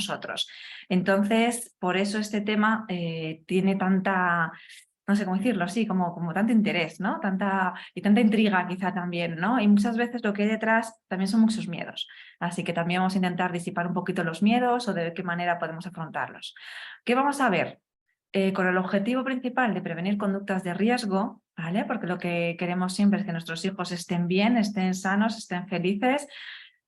nosotros. Entonces, por eso este tema tiene tanta, no sé cómo decirlo así, como tanto interés, ¿no? Y tanta intriga quizá también, ¿no? Y muchas veces lo que hay detrás también son muchos miedos. Así que también vamos a intentar disipar un poquito los miedos o de qué manera podemos afrontarlos. ¿Qué vamos a ver? Con el objetivo principal de prevenir conductas de riesgo, ¿vale? Porque lo que queremos siempre es que nuestros hijos estén bien, estén sanos, estén felices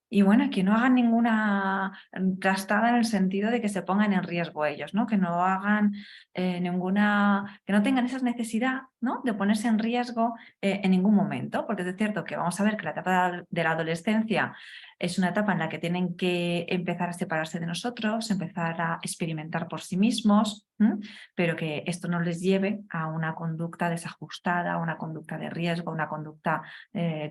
y bueno, que no hagan ninguna trastada en el sentido de que se pongan en riesgo ellos, ¿no? Que no hagan que no tengan esa necesidad, ¿no? De ponerse en riesgo en ningún momento, porque es cierto que vamos a ver que la etapa de la adolescencia es una etapa en la que tienen que empezar a separarse de nosotros, empezar a experimentar por sí mismos, pero que esto no les lleve a una conducta desajustada, a una conducta de riesgo, una conducta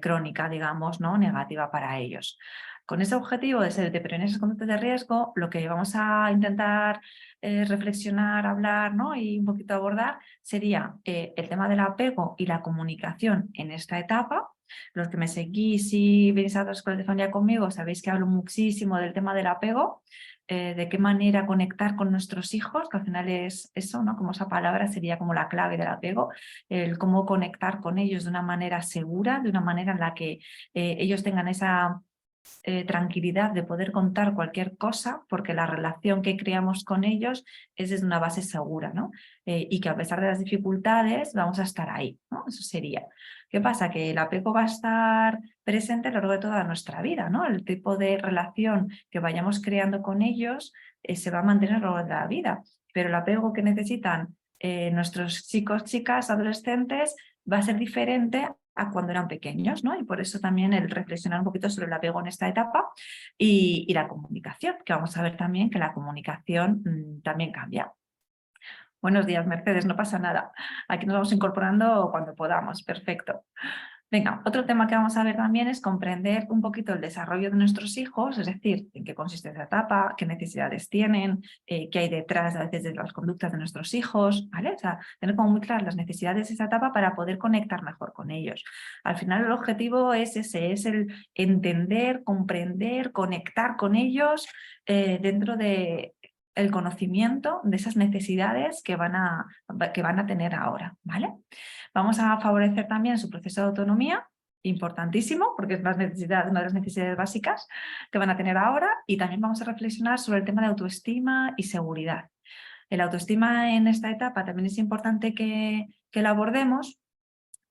crónica, digamos, ¿no? Negativa para ellos. Con ese objetivo de prevenir esas conductas de riesgo, lo que vamos a intentar reflexionar, hablar, ¿no? Y un poquito abordar sería el tema del apego y la comunicación en esta etapa. Los que me seguís y venís a otras escuelas de familia conmigo sabéis que hablo muchísimo del tema del apego, de qué manera conectar con nuestros hijos, que al final es eso, ¿no? Como esa palabra sería como la clave del apego, el cómo conectar con ellos de una manera segura, de una manera en la que ellos tengan esa tranquilidad de poder contar cualquier cosa, porque la relación que creamos con ellos es desde una base segura, ¿no? Y que a pesar de las dificultades vamos a estar ahí, ¿no? Eso sería. ¿Qué pasa? Que el apego va a estar presente a lo largo de toda nuestra vida, ¿no? El tipo de relación que vayamos creando con ellos se va a mantener a lo largo de la vida, pero el apego que necesitan nuestros chicos, chicas, adolescentes va a ser diferente a cuando eran pequeños, ¿no? Y por eso también el reflexionar un poquito sobre el apego en esta etapa y la comunicación, que vamos a ver también que la comunicación también cambia. Buenos días, Mercedes, no pasa nada. Aquí nos vamos incorporando cuando podamos, perfecto. Venga, otro tema que vamos a ver también es comprender un poquito el desarrollo de nuestros hijos, es decir, en qué consiste esa etapa, qué necesidades tienen, qué hay detrás a veces de las conductas de nuestros hijos, ¿vale? O sea, tener como muy claras las necesidades de esa etapa para poder conectar mejor con ellos. Al final el objetivo es ese, es el entender, comprender, conectar con ellos dentro de el conocimiento de esas necesidades que van a tener ahora, ¿vale? Vamos a favorecer también su proceso de autonomía, importantísimo, porque es una de las necesidades básicas que van a tener ahora, y también vamos a reflexionar sobre el tema de autoestima y seguridad. El autoestima en esta etapa también es importante que la abordemos,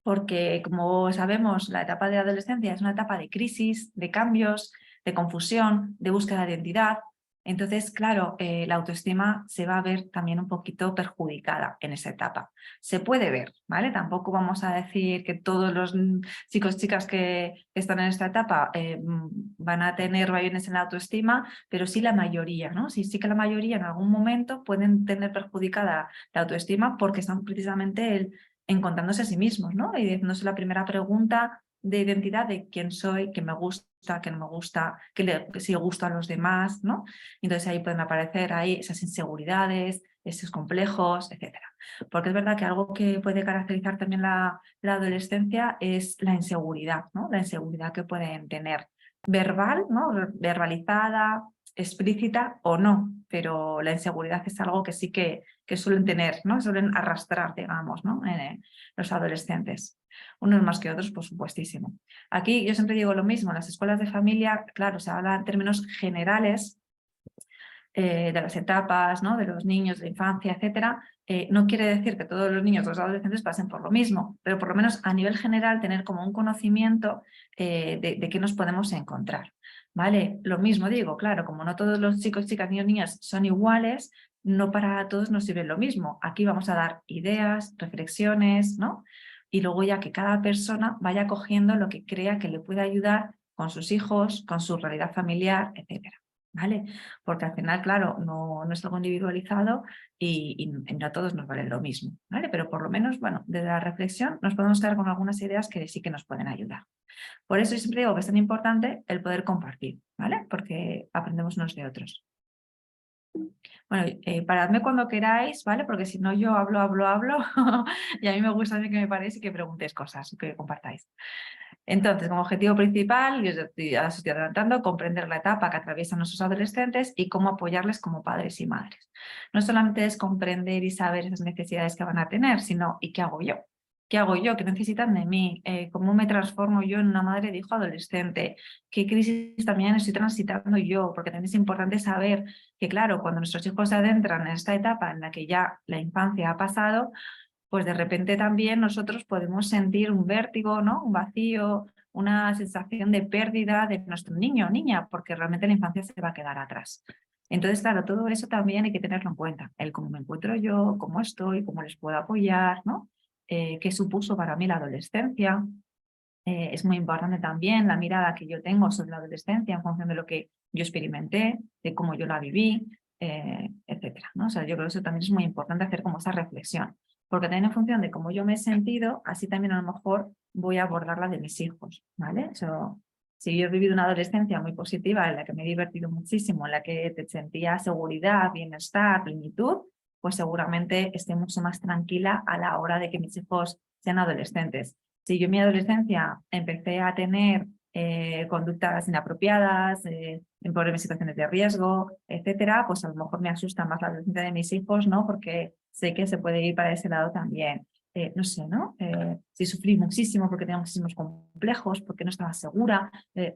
porque como sabemos, la etapa de adolescencia es una etapa de crisis, de cambios, de confusión, de búsqueda de identidad. Entonces, claro, la autoestima se va a ver también un poquito perjudicada en esa etapa. Se puede ver, ¿vale? Tampoco vamos a decir que todos los chicos, chicas que están en esta etapa van a tener vaivines en la autoestima, pero sí la mayoría, ¿no? Sí que la mayoría en algún momento pueden tener perjudicada la autoestima porque están precisamente encontrándose a sí mismos, ¿no? Y haciéndose la primera pregunta de identidad de quién soy, qué me gusta, qué no me gusta, si gusto a los demás, ¿no? Entonces ahí pueden aparecer ahí esas inseguridades, esos complejos, etcétera. Porque es verdad que algo que puede caracterizar también la adolescencia es la inseguridad, ¿no? La inseguridad que pueden tener verbal, ¿no? Verbalizada, explícita o no, pero la inseguridad es algo que sí que suelen tener, ¿no? Suelen arrastrar, digamos, ¿no? Los adolescentes. Unos más que otros, por supuestísimo. Aquí yo siempre digo lo mismo, en las escuelas de familia, claro, se habla en términos generales de las etapas, ¿no? De los niños, de la infancia, etcétera. No quiere decir que todos los niños o los adolescentes pasen por lo mismo, pero por lo menos a nivel general tener como un conocimiento de qué nos podemos encontrar. ¿Vale? Lo mismo digo, claro, como no todos los chicos, chicas, niños, niñas son iguales, no para todos nos sirve lo mismo. Aquí vamos a dar ideas, reflexiones, ¿no? Y luego ya que cada persona vaya cogiendo lo que crea que le puede ayudar con sus hijos, con su realidad familiar, etcétera. ¿Vale? Porque al final, claro, no es algo individualizado y no a todos nos vale lo mismo, ¿vale? Pero por lo menos, bueno, desde la reflexión nos podemos quedar con algunas ideas que sí que nos pueden ayudar. Por eso yo siempre digo que es tan importante el poder compartir, ¿vale? Porque aprendemos unos de otros. Bueno, paradme cuando queráis, ¿vale? Porque si no yo hablo, y a mí me gusta que me paréis y que preguntéis cosas, que compartáis. Entonces, como objetivo principal, ya os estoy adelantando, comprender la etapa que atraviesan nuestros adolescentes y cómo apoyarles como padres y madres. No solamente es comprender y saber esas necesidades que van a tener, sino ¿y qué hago yo? ¿Qué hago yo? ¿Qué necesitan de mí? ¿Cómo me transformo yo en una madre de hijo adolescente? ¿Qué crisis también estoy transitando yo? Porque también es importante saber que, claro, cuando nuestros hijos se adentran en esta etapa en la que ya la infancia ha pasado, pues de repente también nosotros podemos sentir un vértigo, ¿no? Un vacío, una sensación de pérdida de nuestro niño o niña, porque realmente la infancia se va a quedar atrás. Entonces, claro, todo eso también hay que tenerlo en cuenta, el cómo me encuentro yo, cómo estoy, cómo les puedo apoyar, ¿no? Qué supuso para mí la adolescencia. Es muy importante también la mirada que yo tengo sobre la adolescencia en función de lo que yo experimenté, de cómo yo la viví, etcétera, ¿no? O sea, yo creo que eso también es muy importante hacer como esa reflexión, porque también en función de cómo yo me he sentido, así también a lo mejor voy a abordar la de mis hijos, ¿vale? Eso, si yo he vivido una adolescencia muy positiva, en la que me he divertido muchísimo, en la que te sentía seguridad, bienestar, plenitud, pues seguramente esté mucho más tranquila a la hora de que mis hijos sean adolescentes. Si yo en mi adolescencia empecé a tener conductas inapropiadas, en ponerme en situaciones de riesgo, etcétera, pues a lo mejor me asusta más la adolescencia de mis hijos, ¿no? Porque sé que se puede ir para ese lado también. No sé, ¿no? Si sufrí muchísimo porque tenía muchísimos complejos, porque no estaba segura,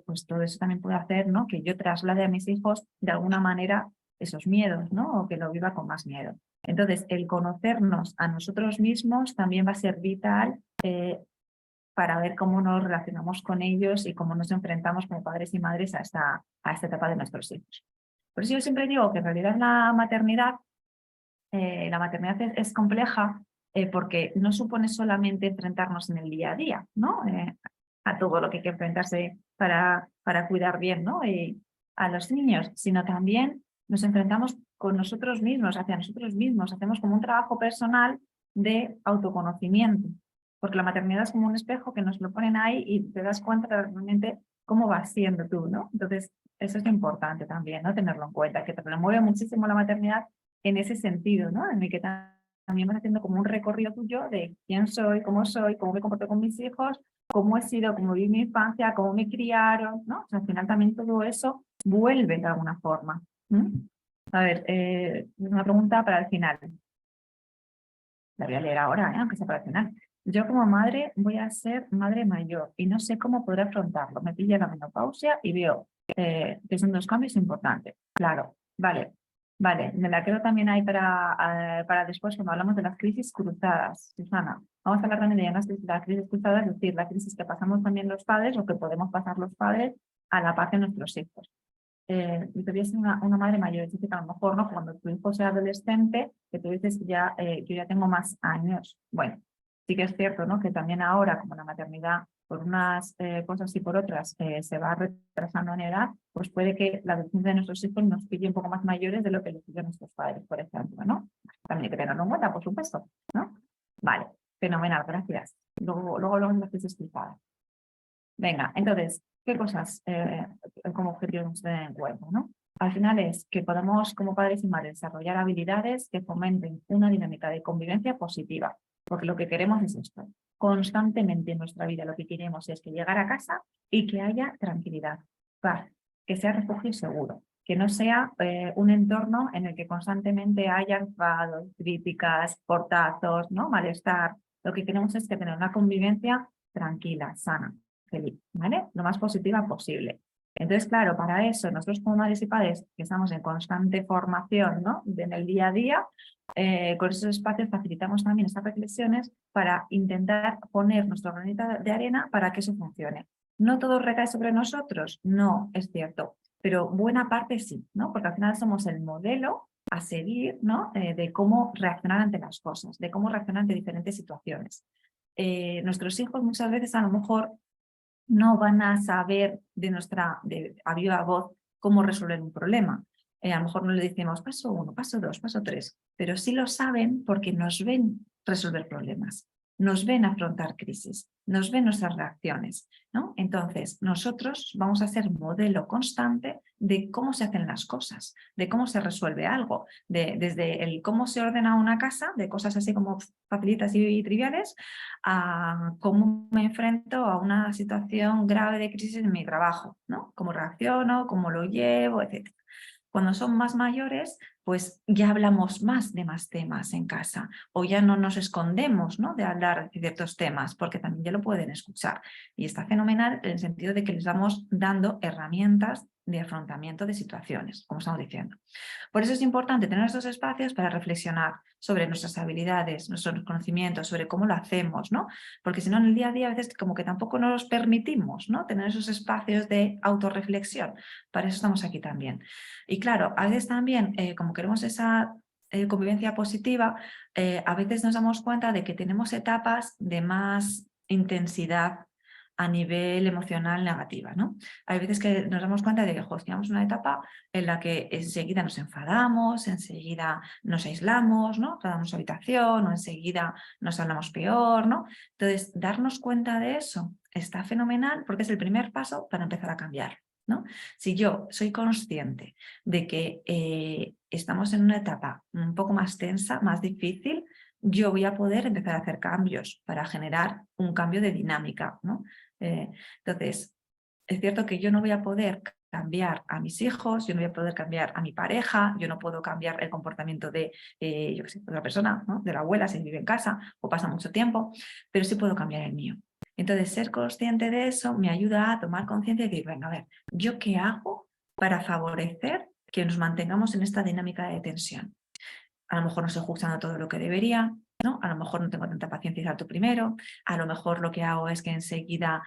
pues todo eso también puede hacer, ¿no? Que yo traslade a mis hijos de alguna manera esos miedos, ¿no? O que lo viva con más miedo. Entonces, el conocernos a nosotros mismos también va a ser vital para ver cómo nos relacionamos con ellos y cómo nos enfrentamos como padres y madres a esta etapa de nuestros hijos. Por eso yo siempre digo que en realidad la maternidad es compleja porque no supone solamente enfrentarnos en el día a día, ¿no? A todo lo que hay que enfrentarse para cuidar bien, ¿no? A los niños, sino también nos enfrentamos con nosotros mismos, hacia nosotros mismos, hacemos como un trabajo personal de autoconocimiento, porque la maternidad es como un espejo que nos lo ponen ahí y te das cuenta de realmente cómo vas siendo tú, ¿no? Entonces, eso es importante también, ¿no? Tenerlo en cuenta, que te promueve muchísimo la maternidad en ese sentido, ¿no? En el que también vas haciendo como un recorrido tuyo de quién soy, cómo me comporto con mis hijos, cómo he sido, cómo viví mi infancia, cómo me criaron, ¿no? O sea, al final también todo eso vuelve de alguna forma. A ver, una pregunta para el final. La voy a leer ahora, aunque sea para el final. Yo como madre voy a ser madre mayor y no sé cómo podré afrontarlo. Me pilla la menopausia y veo que son dos cambios importantes. Claro, vale, vale. Me la quedo también ahí para después cuando hablamos de las crisis cruzadas, Susana. Vamos a hablar también de las crisis cruzadas, es decir, la crisis que pasamos también los padres o que podemos pasar los padres a la paz de nuestros hijos. Y te voy a ser una madre mayor, es decir, que a lo mejor, ¿no? Cuando tu hijo sea adolescente, que tú dices que ya, yo ya tengo más años. Bueno, sí que es cierto, ¿no? Que también ahora, como la maternidad, por unas cosas y por otras, se va retrasando en edad, pues puede que la adolescencia de nuestros hijos nos pille un poco más mayores de lo que les pilló a nuestros padres, por ejemplo, ¿no? También hay que tenerlo en cuenta, por supuesto, ¿no? Vale, fenomenal, gracias. Luego hablamos de las crisis cruzadas. Venga, entonces, ¿qué cosas como objetivo debemos tener en cuenta, ¿no? Al final es que podamos, como padres y madres, desarrollar habilidades que fomenten una dinámica de convivencia positiva, porque lo que queremos es esto. Constantemente en nuestra vida lo que queremos es que llegar a casa y que haya tranquilidad, paz, que sea refugio seguro, que no sea un entorno en el que constantemente haya enfados, críticas, portazos, ¿no? Malestar. Lo que queremos es que tener una convivencia tranquila, sana, feliz, ¿vale? Lo más positiva posible. Entonces, claro, para eso nosotros como madres y padres que estamos en constante formación, ¿no? En el día a día, con esos espacios facilitamos también estas reflexiones para intentar poner nuestro granito de arena para que eso funcione. ¿No todo recae sobre nosotros? No, es cierto, pero buena parte sí, ¿no? Porque al final somos el modelo a seguir, ¿no? De cómo reaccionar ante las cosas, de cómo reaccionar ante diferentes situaciones. Nuestros hijos muchas veces a lo mejor no van a saber a viva voz cómo resolver un problema. A lo mejor no le decimos paso 1, paso 2, paso 3, pero sí lo saben porque nos ven resolver problemas. nos ven afrontar crisis, nos ven nuestras reacciones, ¿no? Entonces, nosotros vamos a ser modelo constante de cómo se hacen las cosas, de cómo se resuelve algo, desde el cómo se ordena una casa, de cosas así como facilitas y triviales, a cómo me enfrento a una situación grave de crisis en mi trabajo, ¿no? Cómo reacciono, cómo lo llevo, etc. Cuando son más mayores, pues ya hablamos más temas en casa o ya no nos escondemos, ¿no?, de hablar de ciertos temas porque también ya lo pueden escuchar. Y está fenomenal en el sentido de que les vamos dando herramientas de afrontamiento de situaciones, como estamos diciendo. Por eso es importante tener estos espacios para reflexionar sobre nuestras habilidades, nuestros conocimientos, sobre cómo lo hacemos, ¿no? Porque si no, en el día a día a veces como que tampoco nos permitimos, ¿no?, tener esos espacios de autorreflexión. Para eso estamos aquí también. Y claro, a veces también, como queremos esa convivencia positiva, a veces nos damos cuenta de que tenemos etapas de más intensidad a nivel emocional negativa, ¿no? Hay veces que nos damos cuenta de que tenemos una etapa en la que enseguida nos enfadamos, enseguida nos aislamos, ¿no?, cada uno en su habitación, o enseguida nos hablamos peor, ¿no? Entonces, darnos cuenta de eso está fenomenal porque es el primer paso para empezar a cambiar, ¿no? Si yo soy consciente de que estamos en una etapa un poco más tensa, más difícil, yo voy a poder empezar a hacer cambios para generar un cambio de dinámica, ¿no? Entonces, es cierto que yo no voy a poder cambiar a mis hijos, yo no voy a poder cambiar a mi pareja, yo no puedo cambiar el comportamiento de, yo qué sé, de otra persona, ¿no?, de la abuela si vive en casa o pasa mucho tiempo, pero sí puedo cambiar el mío. Entonces, ser consciente de eso me ayuda a tomar conciencia y decir, venga, a ver, ¿yo qué hago para favorecer que nos mantengamos en esta dinámica de tensión? A lo mejor no estoy ajustando todo lo que debería, ¿no? A lo mejor no tengo tanta paciencia y salto primero, a lo mejor lo que hago es que enseguida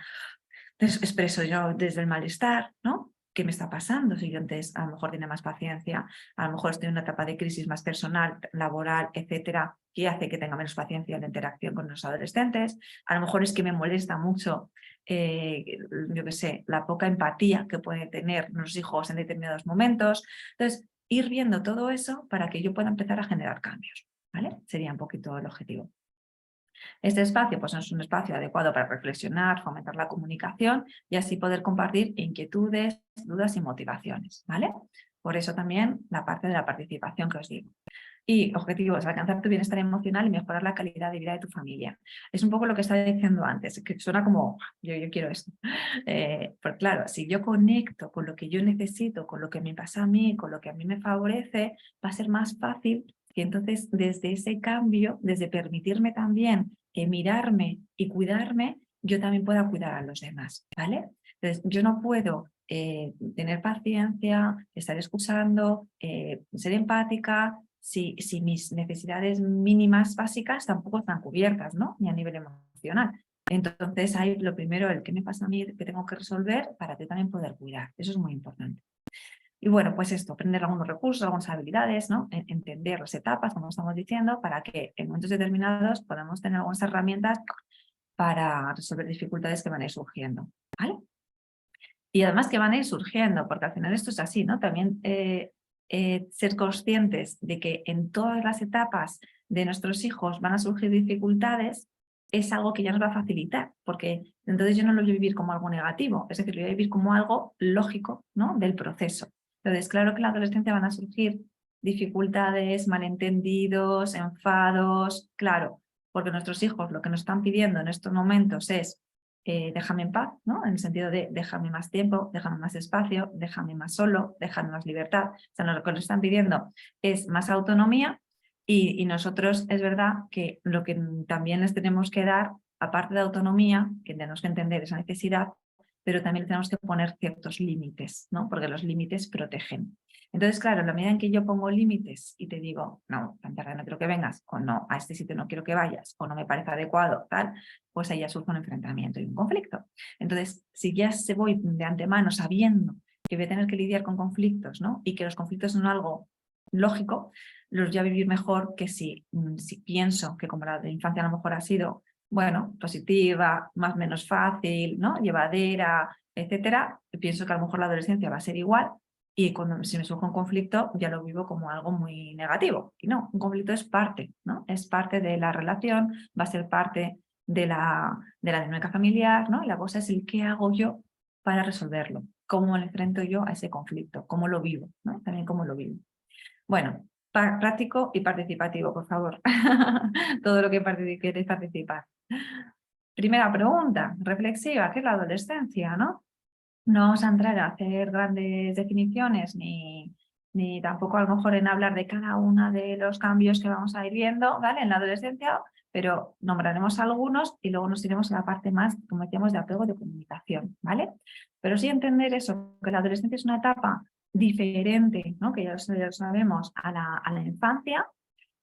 expreso yo desde el malestar, ¿no? ¿Qué me está pasando? Si yo antes a lo mejor tenía más paciencia, a lo mejor estoy en una etapa de crisis más personal, laboral, etcétera, que hace que tenga menos paciencia en la interacción con los adolescentes. A lo mejor es que me molesta mucho, yo qué sé, la poca empatía que pueden tener los hijos en determinados momentos. Entonces, ir viendo todo eso para que yo pueda empezar a generar cambios, ¿vale? Sería un poquito el objetivo. Este espacio pues, es un espacio adecuado para reflexionar, fomentar la comunicación y así poder compartir inquietudes, dudas y motivaciones, ¿vale? Por eso también la parte de la participación que os digo. Y objetivos, alcanzar tu bienestar emocional y mejorar la calidad de vida de tu familia. Es un poco lo que estaba diciendo antes, que suena como, yo quiero esto. Pues claro, si yo conecto con lo que yo necesito, con lo que me pasa a mí, con lo que a mí me favorece, va a ser más fácil que entonces desde ese cambio, desde permitirme también mirarme y cuidarme, yo también pueda cuidar a los demás, ¿vale? Entonces, yo no puedo tener paciencia, estar escuchando, ser empática, si mis necesidades mínimas básicas tampoco están cubiertas, ¿no?, ni a nivel emocional. Entonces, hay lo primero, el qué me pasa a mí, que tengo que resolver para que también poder cuidar. Eso es muy importante. Y bueno, pues esto, aprender algunos recursos, algunas habilidades, ¿no?, entender las etapas, como estamos diciendo, para que en momentos determinados podamos tener algunas herramientas para resolver dificultades que van a ir surgiendo, ¿vale? Y además que van a ir surgiendo, porque al final esto es así, ¿no? También ser conscientes de que en todas las etapas de nuestros hijos van a surgir dificultades es algo que ya nos va a facilitar, porque entonces yo no lo voy a vivir como algo negativo, es decir, lo voy a vivir como algo lógico, ¿no?, del proceso. Entonces, claro que en la adolescencia van a surgir dificultades, malentendidos, enfados, claro, porque nuestros hijos lo que nos están pidiendo en estos momentos es déjame en paz, ¿no?, en el sentido de déjame más tiempo, déjame más espacio, déjame más solo, déjame más libertad. O sea, lo que nos están pidiendo es más autonomía y nosotros es verdad que lo que también les tenemos que dar, aparte de autonomía, que tenemos que entender esa necesidad, pero también tenemos que poner ciertos límites, ¿no?, porque los límites protegen. Entonces, claro, en la medida en que yo pongo límites y te digo, no, tan tarde no quiero que vengas, o no, a este sitio no quiero que vayas, o no me parece adecuado, tal, pues ahí ya surge un enfrentamiento y un conflicto. Entonces, si ya se voy de antemano sabiendo que voy a tener que lidiar con conflictos, ¿no?, y que los conflictos son algo lógico, los voy a vivir mejor que si pienso que como la de infancia a lo mejor ha sido, bueno, positiva, más o menos fácil, ¿no?, llevadera, etcétera, pienso que a lo mejor la adolescencia va a ser igual Y cuando se me surge un conflicto ya lo vivo como algo muy negativo. Y no, un conflicto es parte, ¿no? Es parte de la relación, va a ser parte de la dinámica familiar, ¿no? Y la cosa es el qué hago yo para resolverlo, cómo me enfrento yo a ese conflicto, cómo lo vivo, ¿no? También cómo lo vivo. Bueno, práctico y participativo, por favor. Todo lo que queréis participar. Primera pregunta, reflexiva, ¿qué es la adolescencia, no? No vamos a entrar a hacer grandes definiciones ni tampoco a lo mejor en hablar de cada uno de los cambios que vamos a ir viendo, ¿vale? En la adolescencia, pero nombraremos algunos y luego nos iremos a la parte más, como decíamos, de apego de comunicación, ¿vale? Pero sí entender eso, que la adolescencia es una etapa diferente, ¿no? Que ya lo sabemos, a la infancia,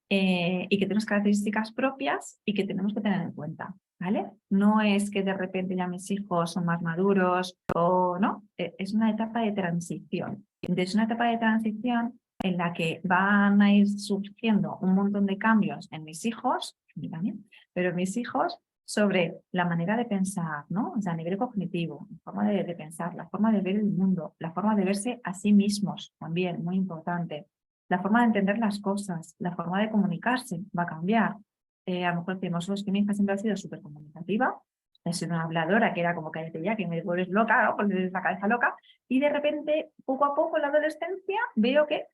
y que tenemos características propias y que tenemos que tener en cuenta, ¿vale? No es que de repente ya mis hijos son más maduros o no, es una etapa de transición. Entonces, es una etapa de transición en la que van a ir surgiendo un montón de cambios en mis hijos, en mí también, pero en mis hijos sobre la manera de pensar, ¿no? O sea, a nivel cognitivo, la forma de pensar, la forma de ver el mundo, la forma de verse a sí mismos, también, muy importante. La forma de entender las cosas, la forma de comunicarse va a cambiar. A lo mejor decimos, es que mi hija siempre ha sido súper comunicativa, es una habladora que era como cállate ya, que me vuelves loca, ¿no? Pues tienes la cabeza loca. Y de repente, poco a poco en la adolescencia, veo que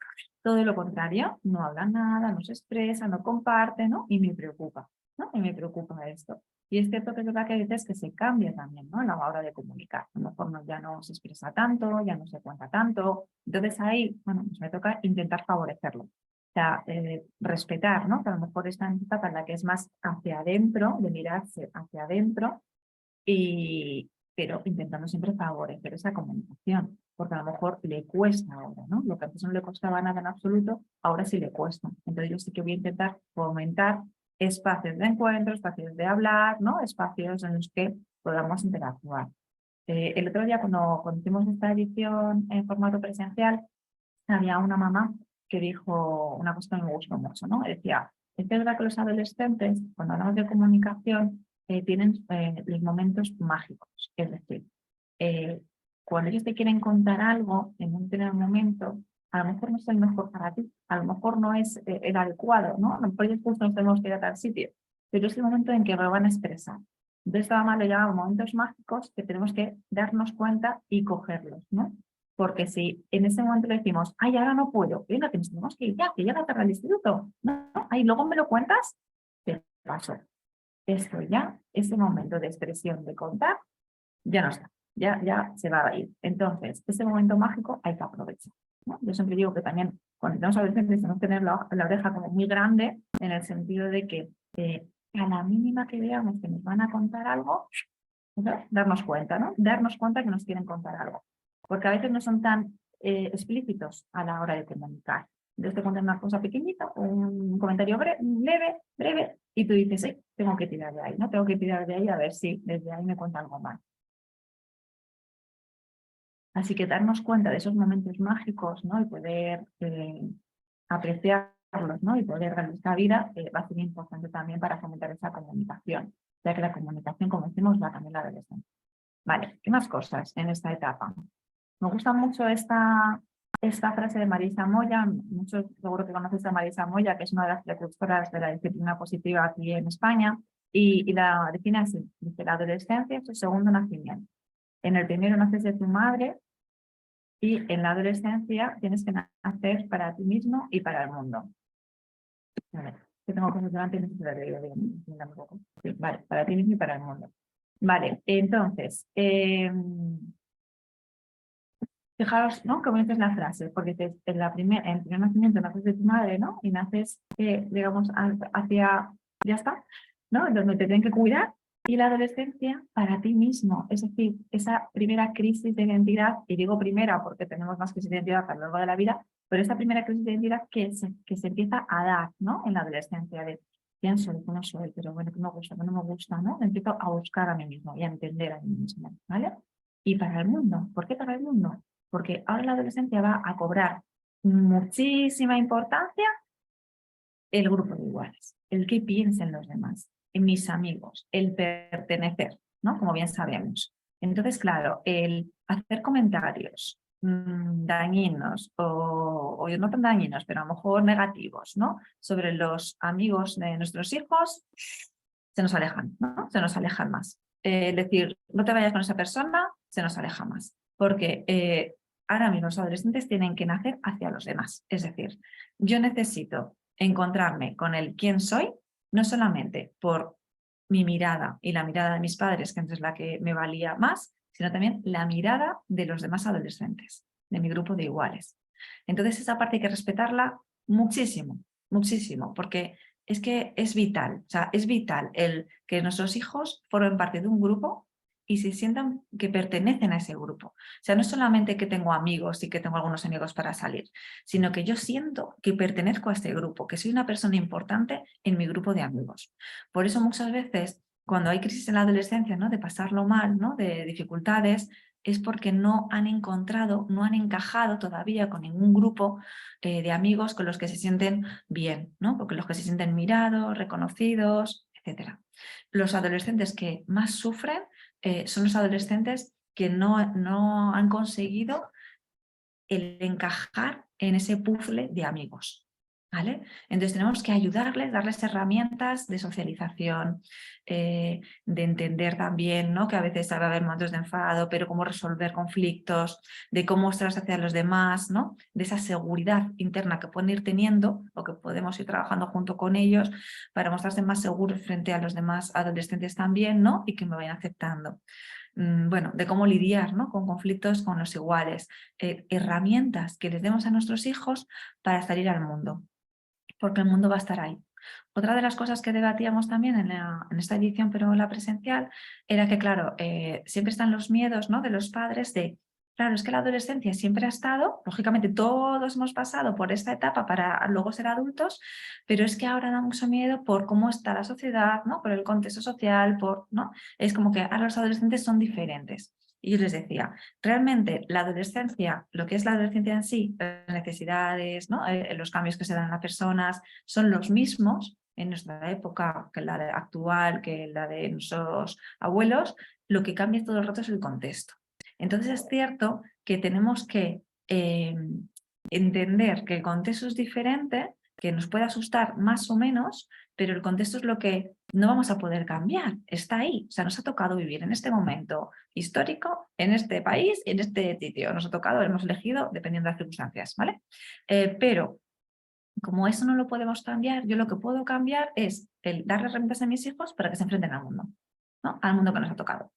todo lo contrario, no habla nada, no se expresa, no comparte, ¿no? Y me preocupa, ¿no? Y me preocupa esto. Y es cierto que es verdad que hay veces que se cambia también, ¿no? A la hora de comunicar. A lo mejor ya no se expresa tanto, ya no se cuenta tanto. Entonces ahí, bueno, pues me toca intentar favorecerlo. O sea, respetar, ¿no? Que a lo mejor está en etapa en la que es más hacia adentro, de mirarse hacia adentro, pero intentando siempre favorecer esa comunicación, porque a lo mejor le cuesta ahora, ¿no? Lo que antes no le costaba nada en absoluto, ahora sí le cuesta. Entonces yo sí que voy a intentar fomentar espacios de encuentro, espacios de hablar, ¿no? Espacios en los que podamos interactuar. El otro día cuando hicimos esta edición en formato presencial, había una mamá que dijo una cosa que me gustó mucho, ¿no? Decía, es verdad que los adolescentes, cuando hablamos de comunicación, tienen los momentos mágicos. Es decir, eh, cuando ellos te quieren contar algo en un primer momento, a lo mejor no es el mejor para ti, a lo mejor no es el adecuado, ¿no? A lo mejor ellos justo nos tenemos que ir a tal sitio, pero es el momento en que lo van a expresar. Entonces, esta mamá lo llama momentos mágicos que tenemos que darnos cuenta y cogerlos, ¿no? Porque si en ese momento le decimos, ay, ahora no puedo, venga, que nos tenemos que ir ya, que llega tarde al instituto, no, ay, luego me lo cuentas, te paso. Esto ya, ese momento de expresión, de contar, ya no está, ya se va a ir. Entonces, ese momento mágico hay que aprovechar, ¿no? Yo siempre digo que también cuando tenemos adolescentes tenemos que tener la oreja como muy grande en el sentido de que a la mínima que veamos que nos van a contar algo, ¿no? Darnos cuenta, ¿no? Darnos cuenta que nos quieren contar algo. Porque a veces no son tan explícitos a la hora de comunicar. Entonces te cuentan una cosa pequeñita, un comentario breve, y tú dices, sí, tengo que tirar de ahí, ¿no? Tengo que tirar de ahí a ver si desde ahí me cuenta algo más. Así que darnos cuenta de esos momentos mágicos, ¿no? Y poder apreciarlos, ¿no? Y poder darles esta vida va a ser importante también para fomentar esa comunicación, ya que la comunicación, como decimos, va a cambiar la adolescencia. Vale, ¿qué más cosas en esta etapa? Me gusta mucho esta frase de Marisa Moya. Muchos seguro que conoces a Marisa Moya, que es una de las precursoras de la disciplina positiva aquí en España, y la define así. Dice, la adolescencia es tu segundo nacimiento. En el primero naces de tu madre y en la adolescencia tienes que nacer para ti mismo y para el mundo. Vale, que tengo cosas delante y necesito leer bien. Sí, vale, para ti mismo y para el mundo. Vale, entonces, fijaros, ¿no? Cómo dices la frase, porque en el primer nacimiento naces de tu madre, ¿no? Y naces, digamos, hacia, ya está, ¿no? Donde te tienen que cuidar. Y la adolescencia para ti mismo, es decir, esa primera crisis de identidad, y digo primera porque tenemos más crisis de identidad a lo largo de la vida, pero esa primera crisis de identidad que se empieza a dar, ¿no? En la adolescencia, de quién soy, cómo soy, pero bueno, qué me gusta, qué no me gusta, ¿no? Empiezo a buscar a mí mismo y a entender a mí mismo, ¿vale? Y para el mundo, ¿por qué para el mundo? Porque ahora la adolescencia va a cobrar muchísima importancia el grupo de iguales, el que piensen los demás, en mis amigos, el pertenecer, ¿no? Como bien sabemos. Entonces, claro, el hacer comentarios dañinos o no tan dañinos, pero a lo mejor negativos, ¿no? Sobre los amigos de nuestros hijos, se nos alejan, ¿no? Se nos alejan más. Es decir, no te vayas con esa persona, se nos aleja más. Porque ahora mismo los adolescentes tienen que nacer hacia los demás. Es decir, yo necesito encontrarme con el quién soy, no solamente por mi mirada y la mirada de mis padres, que antes es la que me valía más, sino también la mirada de los demás adolescentes, de mi grupo de iguales. Entonces esa parte hay que respetarla muchísimo, muchísimo, porque es que es vital, o sea, es vital el que nuestros hijos formen parte de un grupo y se sientan que pertenecen a ese grupo. O sea, no es solamente que tengo amigos y que tengo algunos amigos para salir, sino que yo siento que pertenezco a este grupo, que soy una persona importante en mi grupo de amigos. Por eso muchas veces cuando hay crisis en la adolescencia, ¿no? De pasarlo mal, ¿no? De dificultades, es porque no han encontrado, no han encajado todavía con ningún grupo de amigos con los que se sienten bien, ¿no? Porque los que se sienten mirados, reconocidos, etc. Los adolescentes que más sufren son los adolescentes que no han conseguido el encajar en ese puzzle de amigos. ¿Vale? Entonces tenemos que ayudarles, darles herramientas de socialización, de entender también, ¿no? Que a veces va a haber momentos de enfado, pero cómo resolver conflictos, de cómo mostrarse hacia los demás, ¿no? De esa seguridad interna que pueden ir teniendo o que podemos ir trabajando junto con ellos para mostrarse más seguros frente a los demás adolescentes también, ¿no? Y que me vayan aceptando. Bueno, de cómo lidiar, ¿no? Con conflictos con los iguales, herramientas que les demos a nuestros hijos para salir al mundo, porque el mundo va a estar ahí. Otra de las cosas que debatíamos también en esta edición, pero en la presencial, era que, claro, siempre están los miedos, ¿no? De los padres de, claro, es que la adolescencia siempre ha estado, lógicamente todos hemos pasado por esta etapa para luego ser adultos, pero es que ahora da mucho miedo por cómo está la sociedad, ¿no? Por el contexto social, ¿no? Es como que ahora los adolescentes son diferentes. Y yo les decía, realmente la adolescencia, lo que es la adolescencia en sí, las necesidades, ¿no? Los cambios que se dan en las personas, son los mismos en nuestra época que la actual, que la de nuestros abuelos. Lo que cambia todo el rato es el contexto. Entonces es cierto que tenemos que entender que el contexto es diferente, que nos puede asustar más o menos, pero el contexto es lo que no vamos a poder cambiar, está ahí. O sea, nos ha tocado vivir en este momento histórico, en este país, en este sitio. Nos ha tocado, hemos elegido dependiendo de las circunstancias, ¿vale? Pero como eso no lo podemos cambiar, yo lo que puedo cambiar es el darle herramientas a mis hijos para que se enfrenten al mundo, ¿no? Al mundo que nos ha tocado.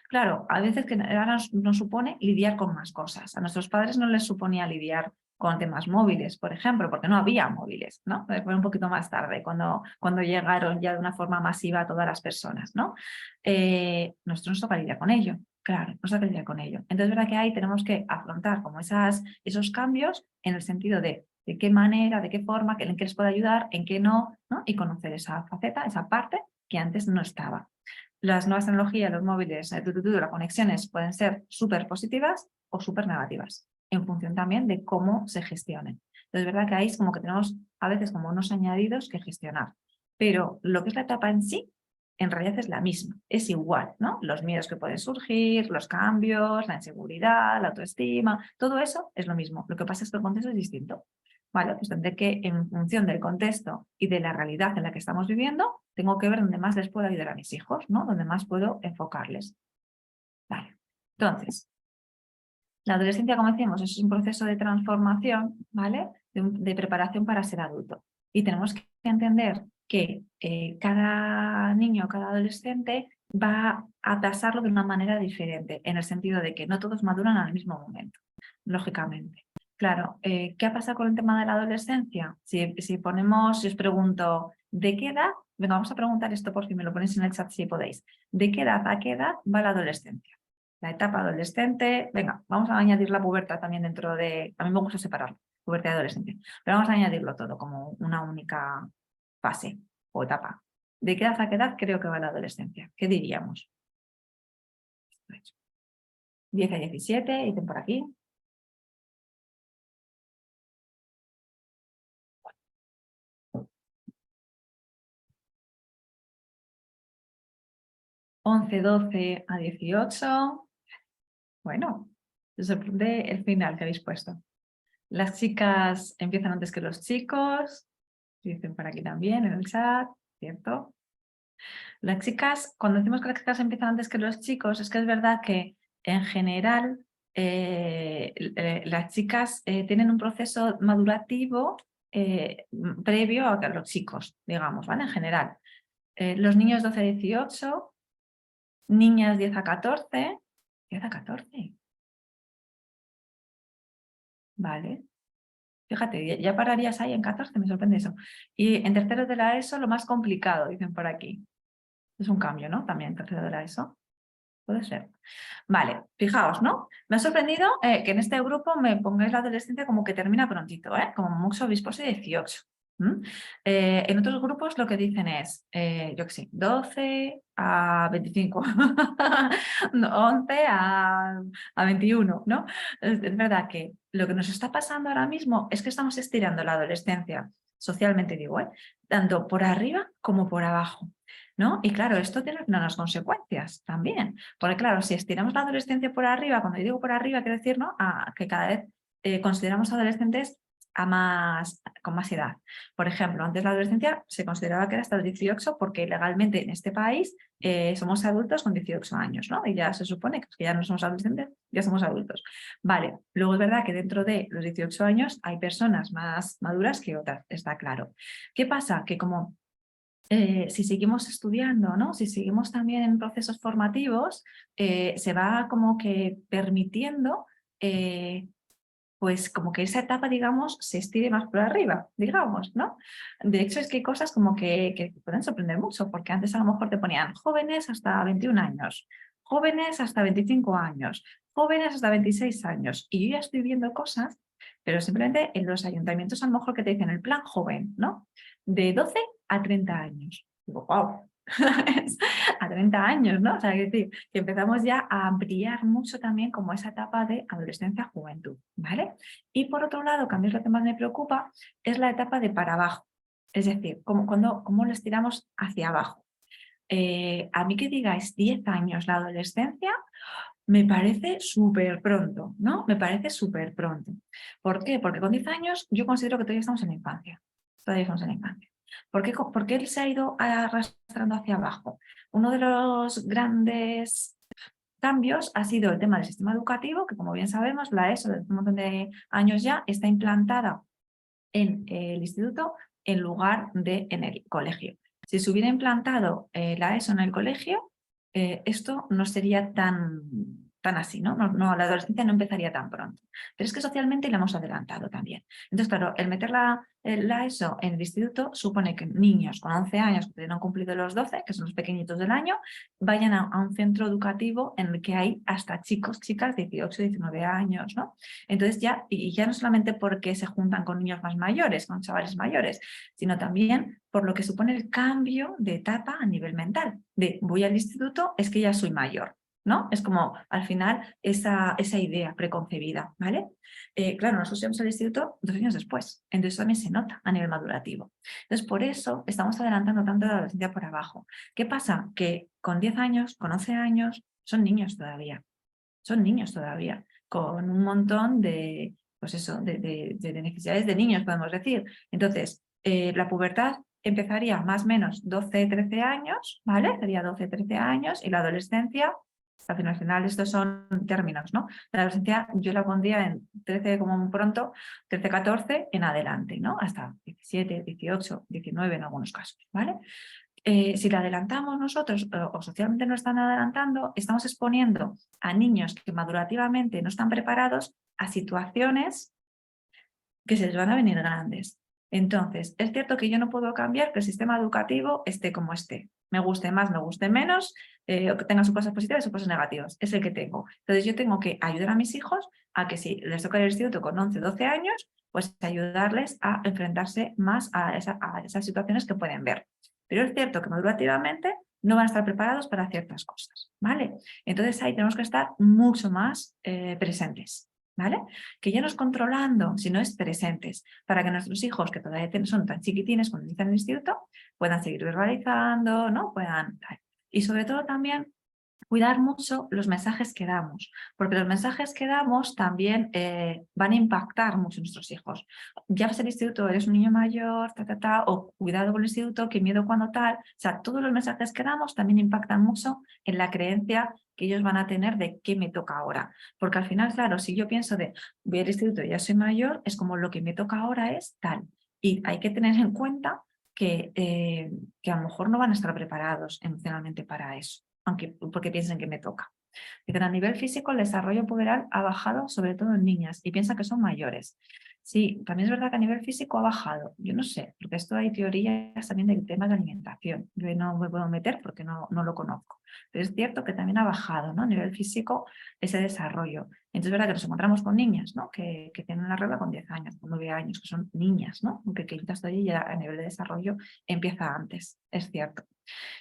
Claro, a veces que ahora nos supone lidiar con más cosas. A nuestros padres no les suponía lidiar con temas móviles, por ejemplo, porque no había móviles, ¿no? Fue un poquito más tarde, cuando llegaron ya de una forma masiva a todas las personas, ¿no? Nosotros nos toca lidiar con ello, claro, nos toca lidiar con ello. Entonces, es verdad que ahí tenemos que afrontar como esos cambios en el sentido de qué manera, de qué forma, en qué les puede ayudar, en qué no, ¿no? Y conocer esa faceta, esa parte que antes no estaba. Las nuevas tecnologías, los móviles, las conexiones pueden ser súper positivas o súper negativas, en función también de cómo se gestionen. Entonces, es verdad que ahí es como que tenemos a veces como unos añadidos que gestionar, pero lo que es la etapa en sí, en realidad es la misma, es igual, ¿no? Los miedos que pueden surgir, los cambios, la inseguridad, la autoestima, todo eso es lo mismo. Lo que pasa es que el contexto es distinto. Vale, pues tendré que, en función del contexto y de la realidad en la que estamos viviendo, tengo que ver dónde más les puedo ayudar a mis hijos, ¿no? Dónde más puedo enfocarles. Vale. Entonces, la adolescencia, como decíamos, es un proceso de transformación, ¿vale? De preparación para ser adulto. Y tenemos que entender que cada niño, cada adolescente va a pasarlo de una manera diferente, en el sentido de que no todos maduran al mismo momento, lógicamente. Claro, ¿qué ha pasado con el tema de la adolescencia? Si os pregunto, ¿de qué edad? Venga, vamos a preguntar esto por si me lo ponéis en el chat si podéis. ¿De qué edad a qué edad va la adolescencia? La etapa adolescente, venga, vamos a añadir la pubertad también dentro de, a mí me gusta separarlo, pubertad y adolescencia, pero vamos a añadirlo todo como una única fase o etapa. ¿De qué edad a qué edad creo que va la adolescencia? ¿Qué diríamos? 10 a 17, dicen por aquí. 11, 12 a 18. Bueno, Me sorprende el final que habéis puesto. Las chicas empiezan antes que los chicos, dicen por aquí también en el chat, ¿cierto? Las chicas, cuando decimos que las chicas empiezan antes que los chicos, es que es verdad que en general las chicas tienen un proceso madurativo previo a los chicos, digamos, ¿vale? En general. Los niños 12 a 18, niñas 10 a 14, 10 a 14, ¿vale? Fíjate, ya pararías ahí en 14, me sorprende eso. Y en tercero de la ESO, lo más complicado, dicen por aquí. Es un cambio, ¿no? También en tercero de la ESO. Puede ser. Vale, fijaos, ¿no? Me ha sorprendido que en este grupo me pongáis la adolescencia como que termina prontito, ¿eh? Como mucho obispos de 18. En otros grupos lo que dicen es, yo qué sé, 12 a 25, 11 a 21, ¿no? Es verdad que lo que nos está pasando ahora mismo es que estamos estirando la adolescencia, socialmente digo, ¿eh? Tanto por arriba como por abajo, ¿no? Y claro, esto tiene unas consecuencias también, porque claro, si estiramos la adolescencia por arriba, cuando yo digo por arriba, quiero decir, ¿no? Que cada vez consideramos adolescentes con más edad. Por ejemplo, antes la adolescencia se consideraba que era hasta los 18 porque legalmente en este país somos adultos con 18 años, ¿no? Y ya se supone que ya no somos adolescentes, ya somos adultos. Vale, luego es verdad que dentro de los 18 años hay personas más maduras que otras, está claro. ¿Qué pasa? Que como si seguimos estudiando, ¿no? Si seguimos también en procesos formativos, se va como que permitiendo pues como que esa etapa, digamos, se estire más por arriba, digamos, ¿no? De hecho, es que hay cosas como que pueden sorprender mucho, porque antes a lo mejor te ponían jóvenes hasta 21 años, jóvenes hasta 25 años, jóvenes hasta 26 años, y yo ya estoy viendo cosas, pero simplemente en los ayuntamientos a lo mejor que te dicen el plan joven, ¿no? De 12 a 30 años. Digo, wow, a 30 años, ¿no? O sea, es decir, que empezamos ya a ampliar mucho también como esa etapa de adolescencia-juventud, ¿vale? Y por otro lado, que a mí es lo que más me preocupa, es la etapa de para abajo. Es decir, cómo lo estiramos hacia abajo. A mí que digáis 10 años la adolescencia, me parece súper pronto, ¿no? Me parece súper pronto. ¿Por qué? Porque con 10 años yo considero que todavía estamos en la infancia. Todavía estamos en la infancia. ¿Por qué él se ha ido arrastrando hacia abajo? Uno de los grandes cambios ha sido el tema del sistema educativo, que como bien sabemos, la ESO desde un montón de años ya está implantada en el instituto en lugar de en el colegio. Si se hubiera implantado la ESO en el colegio, esto no sería tan así, ¿no? No, la adolescencia no empezaría tan pronto. Pero es que socialmente la hemos adelantado también. Entonces, claro, el meter la ESO en el instituto supone que niños con 11 años que no han cumplido los 12, que son los pequeñitos del año, vayan a un centro educativo en el que hay hasta chicos, chicas de 18, 19 años, ¿no? Entonces ya no solamente porque se juntan con niños más mayores, con chavales mayores, sino también por lo que supone el cambio de etapa a nivel mental. De voy al instituto, es que ya soy mayor, ¿no? Es como al final esa idea preconcebida, ¿vale? Claro, nosotros llegamos al instituto 2 años después, entonces también se nota a nivel madurativo. Entonces por eso estamos adelantando tanto la adolescencia por abajo. ¿Qué pasa? Que con 10 años, con 11 años, son niños todavía. Son niños todavía, con un montón de, pues eso, de necesidades de niños, podemos decir. Entonces, la pubertad empezaría más o menos 12, 13 años, ¿vale? Sería 12, 13 años, y la adolescencia, al final estos son términos, ¿no? La adolescencia yo la pondría en 13 como muy pronto, 13, 14 en adelante, ¿no? Hasta 17, 18, 19 en algunos casos, ¿vale? Si la adelantamos nosotros o socialmente no están adelantando, estamos exponiendo a niños que madurativamente no están preparados a situaciones que se les van a venir grandes. Entonces, es cierto que yo no puedo cambiar que el sistema educativo esté como esté. Me guste más, me guste menos, o que tenga sus cosas positivas y sus cosas negativas. Es el que tengo. Entonces, yo tengo que ayudar a mis hijos a que si les toca el instituto con 11, 12 años, pues ayudarles a enfrentarse más a esas situaciones que pueden ver. Pero es cierto que madurativamente no van a estar preparados para ciertas cosas, ¿vale? Entonces ahí tenemos que estar mucho más presentes, ¿vale? Que ya no es controlando, sino es presentes, para que nuestros hijos, que todavía son tan chiquitines cuando inician el instituto, puedan seguir verbalizando, ¿no? Y sobre todo también cuidar mucho los mensajes que damos, porque los mensajes que damos también van a impactar mucho en nuestros hijos. Ya vas al instituto, eres un niño mayor, o cuidado con el instituto, qué miedo cuando tal. O sea, todos los mensajes que damos también impactan mucho en la creencia que ellos van a tener de qué me toca ahora. Porque al final, claro, si yo pienso de voy al instituto y ya soy mayor, es como lo que me toca ahora es tal. Y hay que tener en cuenta que a lo mejor no van a estar preparados emocionalmente para eso, aunque porque piensen que me toca. Dicen, a nivel físico el desarrollo puberal ha bajado sobre todo en niñas y piensa que son mayores. Sí, también es verdad que a nivel físico ha bajado. Yo no sé, porque esto hay teorías también del tema de alimentación. Yo no me puedo meter porque no lo conozco. Pero es cierto que también ha bajado, ¿no? A nivel físico ese desarrollo. Entonces es verdad que nos encontramos con niñas, ¿no? Que tienen una regla con 10 años, con 9 años, que son niñas, ¿no? Aunque quizás todavía ya a nivel de desarrollo empieza antes, es cierto.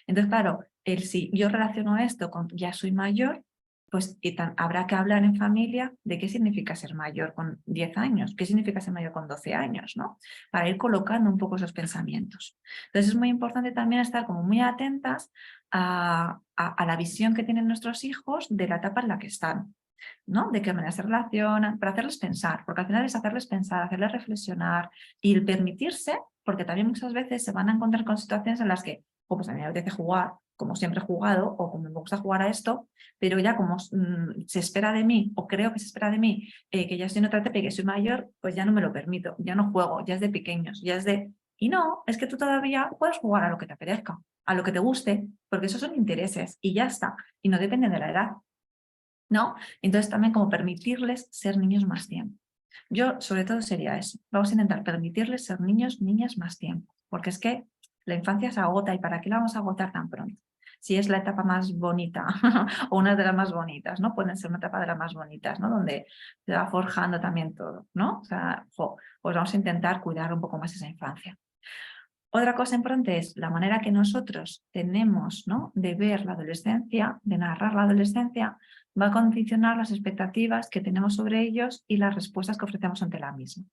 Entonces, claro, si yo relaciono esto con ya soy mayor, pues habrá que hablar en familia de qué significa ser mayor con 10 años, qué significa ser mayor con 12 años, ¿no? Para ir colocando un poco esos pensamientos. Entonces es muy importante también estar como muy atentas a la visión que tienen nuestros hijos de la etapa en la que están, ¿no? De qué manera se relacionan, para hacerles pensar, porque al final es hacerles pensar, hacerles reflexionar y el permitirse, porque también muchas veces se van a encontrar con situaciones en las que, oh, pues a mí me apetece jugar, como siempre he jugado, o como me gusta jugar a esto, pero ya como se espera de mí, o creo que se espera de mí, que ya estoy en otra etapa y que soy mayor, pues ya no me lo permito, ya no juego, ya es de pequeños, ya es de... Y no, es que tú todavía puedes jugar a lo que te apetezca, a lo que te guste, porque esos son intereses y ya está, y no depende de la edad, ¿no? Entonces también como permitirles ser niños más tiempo. Yo sobre todo sería eso, vamos a intentar permitirles ser niños, niñas más tiempo, porque es que la infancia se agota y ¿para qué la vamos a agotar tan pronto? Si es la etapa más bonita o una de las más bonitas, ¿no? Pueden ser una etapa de las más bonitas, ¿no? Donde se va forjando también todo, ¿no? O sea, pues vamos a intentar cuidar un poco más esa infancia. Otra cosa importante es la manera que nosotros tenemos, ¿no? De ver la adolescencia, de narrar la adolescencia, va a condicionar las expectativas que tenemos sobre ellos y las respuestas que ofrecemos ante la misma.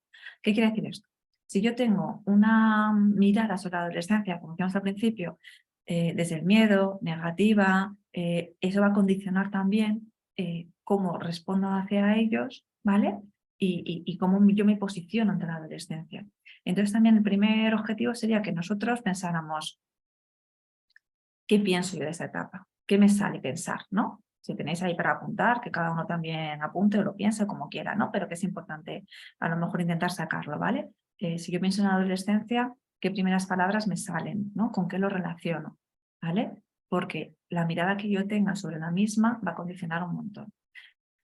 ¿Qué quiere decir esto? Si yo tengo una mirada sobre la adolescencia, como decíamos al principio, desde el miedo, negativa, eso va a condicionar también cómo respondo hacia ellos, ¿vale? Y cómo yo me posiciono ante la adolescencia. Entonces también el primer objetivo sería que nosotros pensáramos qué pienso yo de esa etapa, qué me sale pensar, ¿no? Si tenéis ahí para apuntar, que cada uno también apunte o lo piense como quiera, ¿no? Pero que es importante a lo mejor intentar sacarlo, ¿vale? Si yo pienso en la adolescencia, ¿qué primeras palabras me salen, ¿no? ¿Con qué lo relaciono? ¿Vale? Porque la mirada que yo tenga sobre la misma va a condicionar un montón.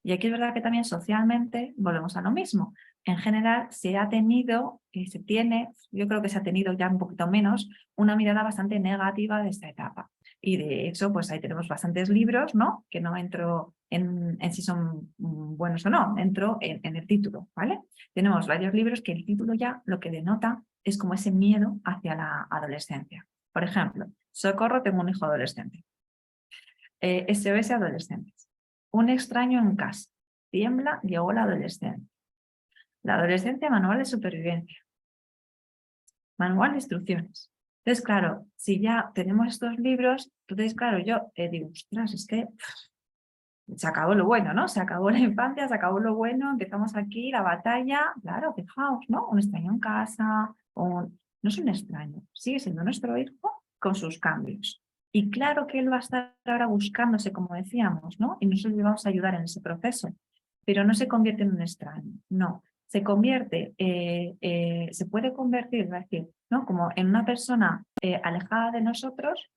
Y aquí es verdad que también socialmente volvemos a lo mismo. En general se ha tenido, y se tiene, yo creo que se ha tenido ya un poquito menos, una mirada bastante negativa de esta etapa. Y de hecho, pues ahí tenemos bastantes libros, ¿no? Que no entro en si son buenos o no, entro en el título, ¿vale? Tenemos varios libros que el título ya lo que denota es como ese miedo hacia la adolescencia. Por ejemplo, Socorro, tengo un hijo adolescente. SOS Adolescentes. Un extraño en casa. Tiembla, llegó la adolescencia. La adolescencia, manual de supervivencia. Manual de instrucciones. Entonces, claro, si ya tenemos estos libros, entonces, claro, yo digo, ostras, es que se acabó lo bueno, ¿no? Se acabó la infancia, se acabó lo bueno, empezamos aquí la batalla. Claro, fijaos, ¿no? Un extraño en casa, no es un extraño, sigue siendo nuestro hijo con sus cambios. Y claro que él va a estar ahora buscándose, como decíamos, ¿no? Y nosotros le vamos a ayudar en ese proceso, pero no se convierte en un extraño, no. Se convierte, se puede convertir, es decir, ¿no? Como en una persona alejada de nosotros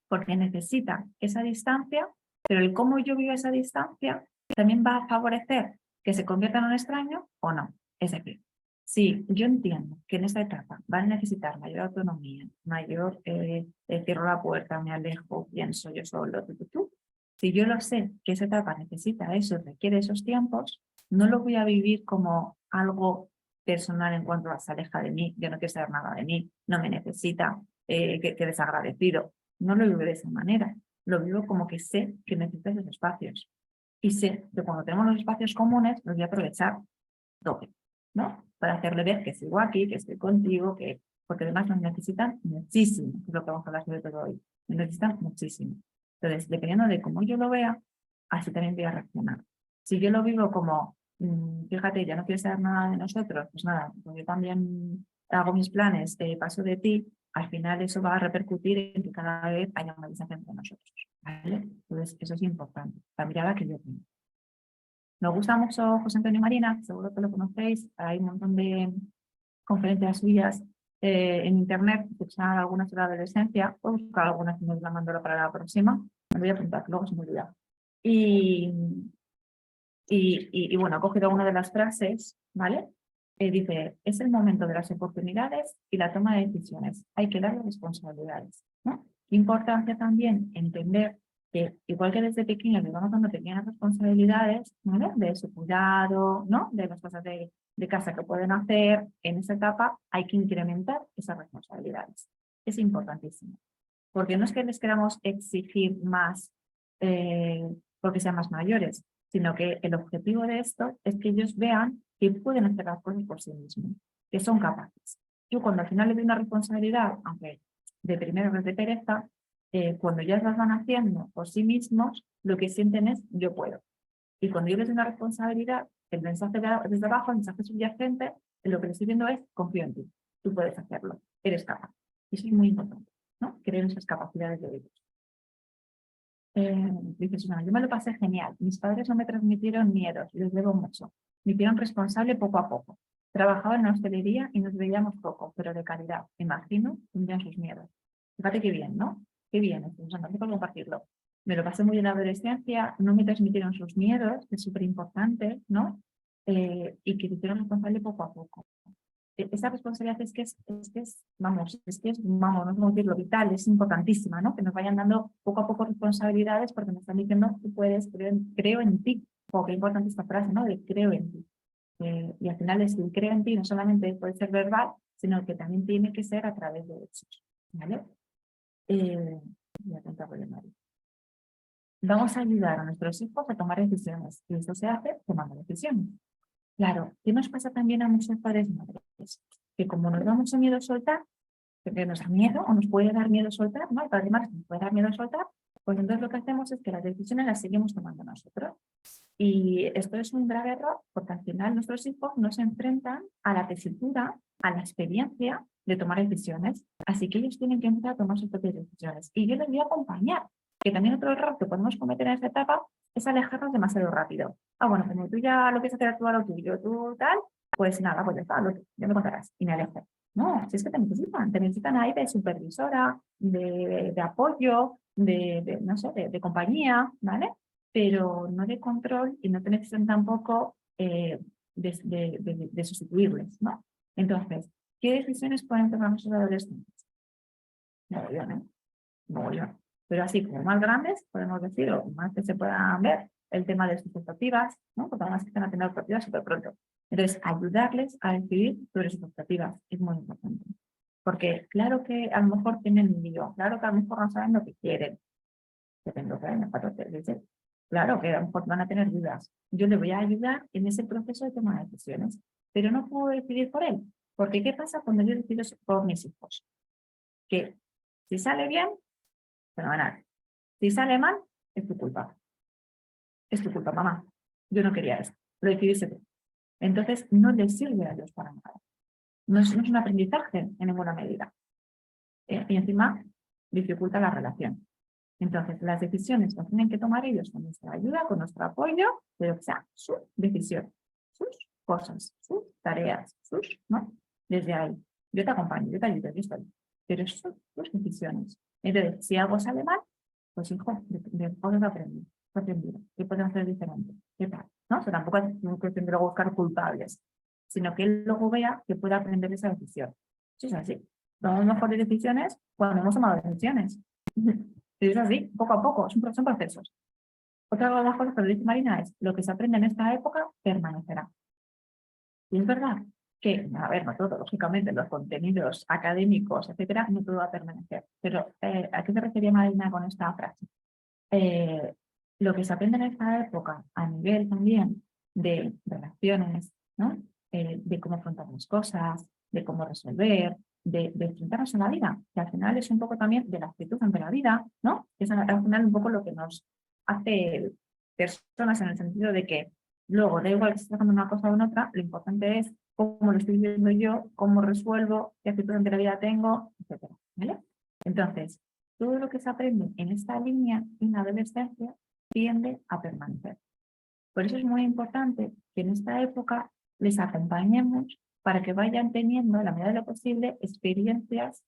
porque necesita esa distancia, pero el cómo yo vivo esa distancia también va a favorecer que se convierta en un extraño o no. Es decir, si yo entiendo que en esta etapa van a necesitar mayor autonomía, mayor cierro la puerta, me alejo, pienso yo solo, si yo lo sé que esa etapa necesita eso, requiere esos tiempos, no lo voy a vivir como algo personal en cuanto a se aleja de mí, yo no quiero saber nada de mí, no me necesita, que desagradecido. No lo vivo de esa manera, lo vivo como que sé que necesito esos espacios. Y sé que cuando tenemos los espacios comunes, los voy a aprovechar doble, ¿no? Para hacerle ver que sigo aquí, que estoy contigo, porque además nos necesitan muchísimo, que es lo que vamos a hablar sobre todo hoy. Nos necesitan muchísimo. Entonces, dependiendo de cómo yo lo vea, así también voy a reaccionar. Si yo lo vivo como, fíjate, ya no quieres saber nada de nosotros, pues nada, pues yo también hago mis planes, paso de ti, al final eso va a repercutir en que cada vez haya una distancia entre nosotros, ¿vale? Entonces, eso es importante, la mirada que yo tengo. Nos gusta mucho José Antonio Marina, seguro que lo conocéis, hay un montón de conferencias suyas en internet, que usan algunas de la adolescencia, puedo buscar algunas y nos la mando para la próxima, me voy a apuntar, luego se me olvida. Y bueno, he cogido una de las frases, ¿vale? Dice, es el momento de las oportunidades y la toma de decisiones. Hay que darle responsabilidades, ¿no? Importancia también entender que, igual que desde pequeños le vamos dando pequeñas responsabilidades, ¿vale? De su cuidado, ¿no? De las cosas de casa que pueden hacer, en esa etapa hay que incrementar esas responsabilidades. Es importantísimo. Porque no es que les queramos exigir más porque sean más mayores, sino que el objetivo de esto es que ellos vean que pueden hacer las cosas por sí mismos, que son capaces. Yo cuando al final les doy una responsabilidad, aunque de primero les dé pereza, cuando ya las van haciendo por sí mismos, lo que sienten es yo puedo. Y cuando yo les doy una responsabilidad, el mensaje desde abajo, el mensaje subyacente, lo que les estoy viendo es confío en ti, tú puedes hacerlo, eres capaz. Y eso es muy importante, ¿no? Creer en esas capacidades de ellos. Dice Susana, yo me lo pasé genial. Mis padres no me transmitieron miedos, les debo mucho. Me hicieron responsable poco a poco. Trabajaba en la hostelería y nos veíamos poco, pero de calidad. Imagino, tendrían sus miedos. Fíjate qué bien, ¿no? Qué bien, Susana, gracias por compartirlo. Me lo pasé muy bien en la adolescencia, no me transmitieron sus miedos, que es súper importante, ¿no? Y que me hicieron responsable poco a poco. Esa responsabilidad vamos, no es como decirlo, vital, es importantísima, ¿no? Que nos vayan dando poco a poco responsabilidades porque nos están diciendo, tú puedes, creo en ti. O qué importante esta frase, ¿no? De creo en ti. Y al final es el creo en ti no solamente puede ser verbal, sino que también tiene que ser a través de hechos, ¿vale? Vamos a ayudar a nuestros hijos a tomar decisiones y eso se hace tomando decisiones. Claro, ¿qué nos pasa también a muchos padres y madres? Que como nos da mucho miedo soltar, porque nos da miedo o nos puede dar miedo soltar, ¿no? El padre y madre nos puede dar miedo soltar, pues entonces lo que hacemos es que las decisiones las seguimos tomando nosotros. Y esto es un grave error porque al final nuestros hijos no se enfrentan a la tesitura, a la experiencia de tomar decisiones. Así que ellos tienen que empezar a tomar sus propias decisiones. Y yo les voy a acompañar, que también otro error que podemos cometer en esta etapa es alejarnos demasiado rápido. Bueno, como tú ya lo quieres hacer tú a lo tuyo, tú tal, pues nada, pues ya está, ya me contarás. Y me alejo. No, si es que te necesitan ahí de supervisora, de apoyo, no sé, de compañía, ¿vale? Pero no de control y no te necesitan tampoco de sustituirles, ¿no? Entonces, ¿qué decisiones pueden tomar nuestros adolescentes? Mogollón, ¿eh? Mogollón. Pero así como más grandes, podemos decir, o más que se puedan ver, el tema de sus expectativas, ¿no? Porque además están haciendo expectativas súper pronto. Entonces, ayudarles a decidir sobre sus expectativas es muy importante. Porque claro que a lo mejor tienen lío, claro que a lo mejor no saben lo que quieren. Depende de los 14, claro que a lo mejor van a tener dudas. Yo le voy a ayudar en ese proceso de toma de decisiones, pero no puedo decidir por él. Porque ¿qué pasa cuando yo decido por mis hijos? Que si sale bien, fenomenal. Si sale mal, es tu culpa. Es tu culpa, mamá. Yo no quería eso. Lo decidiste tú. Entonces, no les sirve a ellos para nada. No es un aprendizaje en ninguna medida. Y encima, dificulta la relación. Entonces, las decisiones las tienen que tomar ellos con nuestra ayuda, con nuestro apoyo, pero que sea su decisión, sus cosas, sus tareas, ¿no? Desde ahí. Yo te acompaño, yo te ayudo, yo estoy. Pero son tus decisiones. Entonces, si algo sale mal, pues hijo, de cosas aprendido. ¿Qué podemos hacer diferente? ¿Qué tal? ¿No? O sea, tampoco es una cuestión de luego buscar culpables, sino que él luego vea que pueda aprender esa decisión. Eso es así. Tomamos mejores decisiones cuando hemos tomado decisiones. Y es así, poco a poco, son procesos. Otra de las cosas que dice Marina es, lo que se aprende en esta época permanecerá. Y es verdad que, a ver, no todo, lógicamente, los contenidos académicos, etcétera, no todo va a permanecer. Pero, ¿a qué se refería Marina con esta frase? Lo que se aprende en esta época, a nivel también de relaciones, ¿no? De cómo afrontar las cosas, de cómo resolver, de enfrentarnos a la vida, que al final es un poco también de la actitud ante la vida, ¿no? Que es al final un poco lo que nos hace personas en el sentido de que luego da igual que esté haciendo una cosa o en otra, lo importante es cómo lo estoy viviendo yo, cómo resuelvo, qué actitud ante la vida tengo, etcétera, ¿vale? Entonces, todo lo que se aprende en esta línea en la adolescencia tiende a permanecer. Por eso es muy importante que en esta época les acompañemos para que vayan teniendo, a la medida de lo posible, experiencias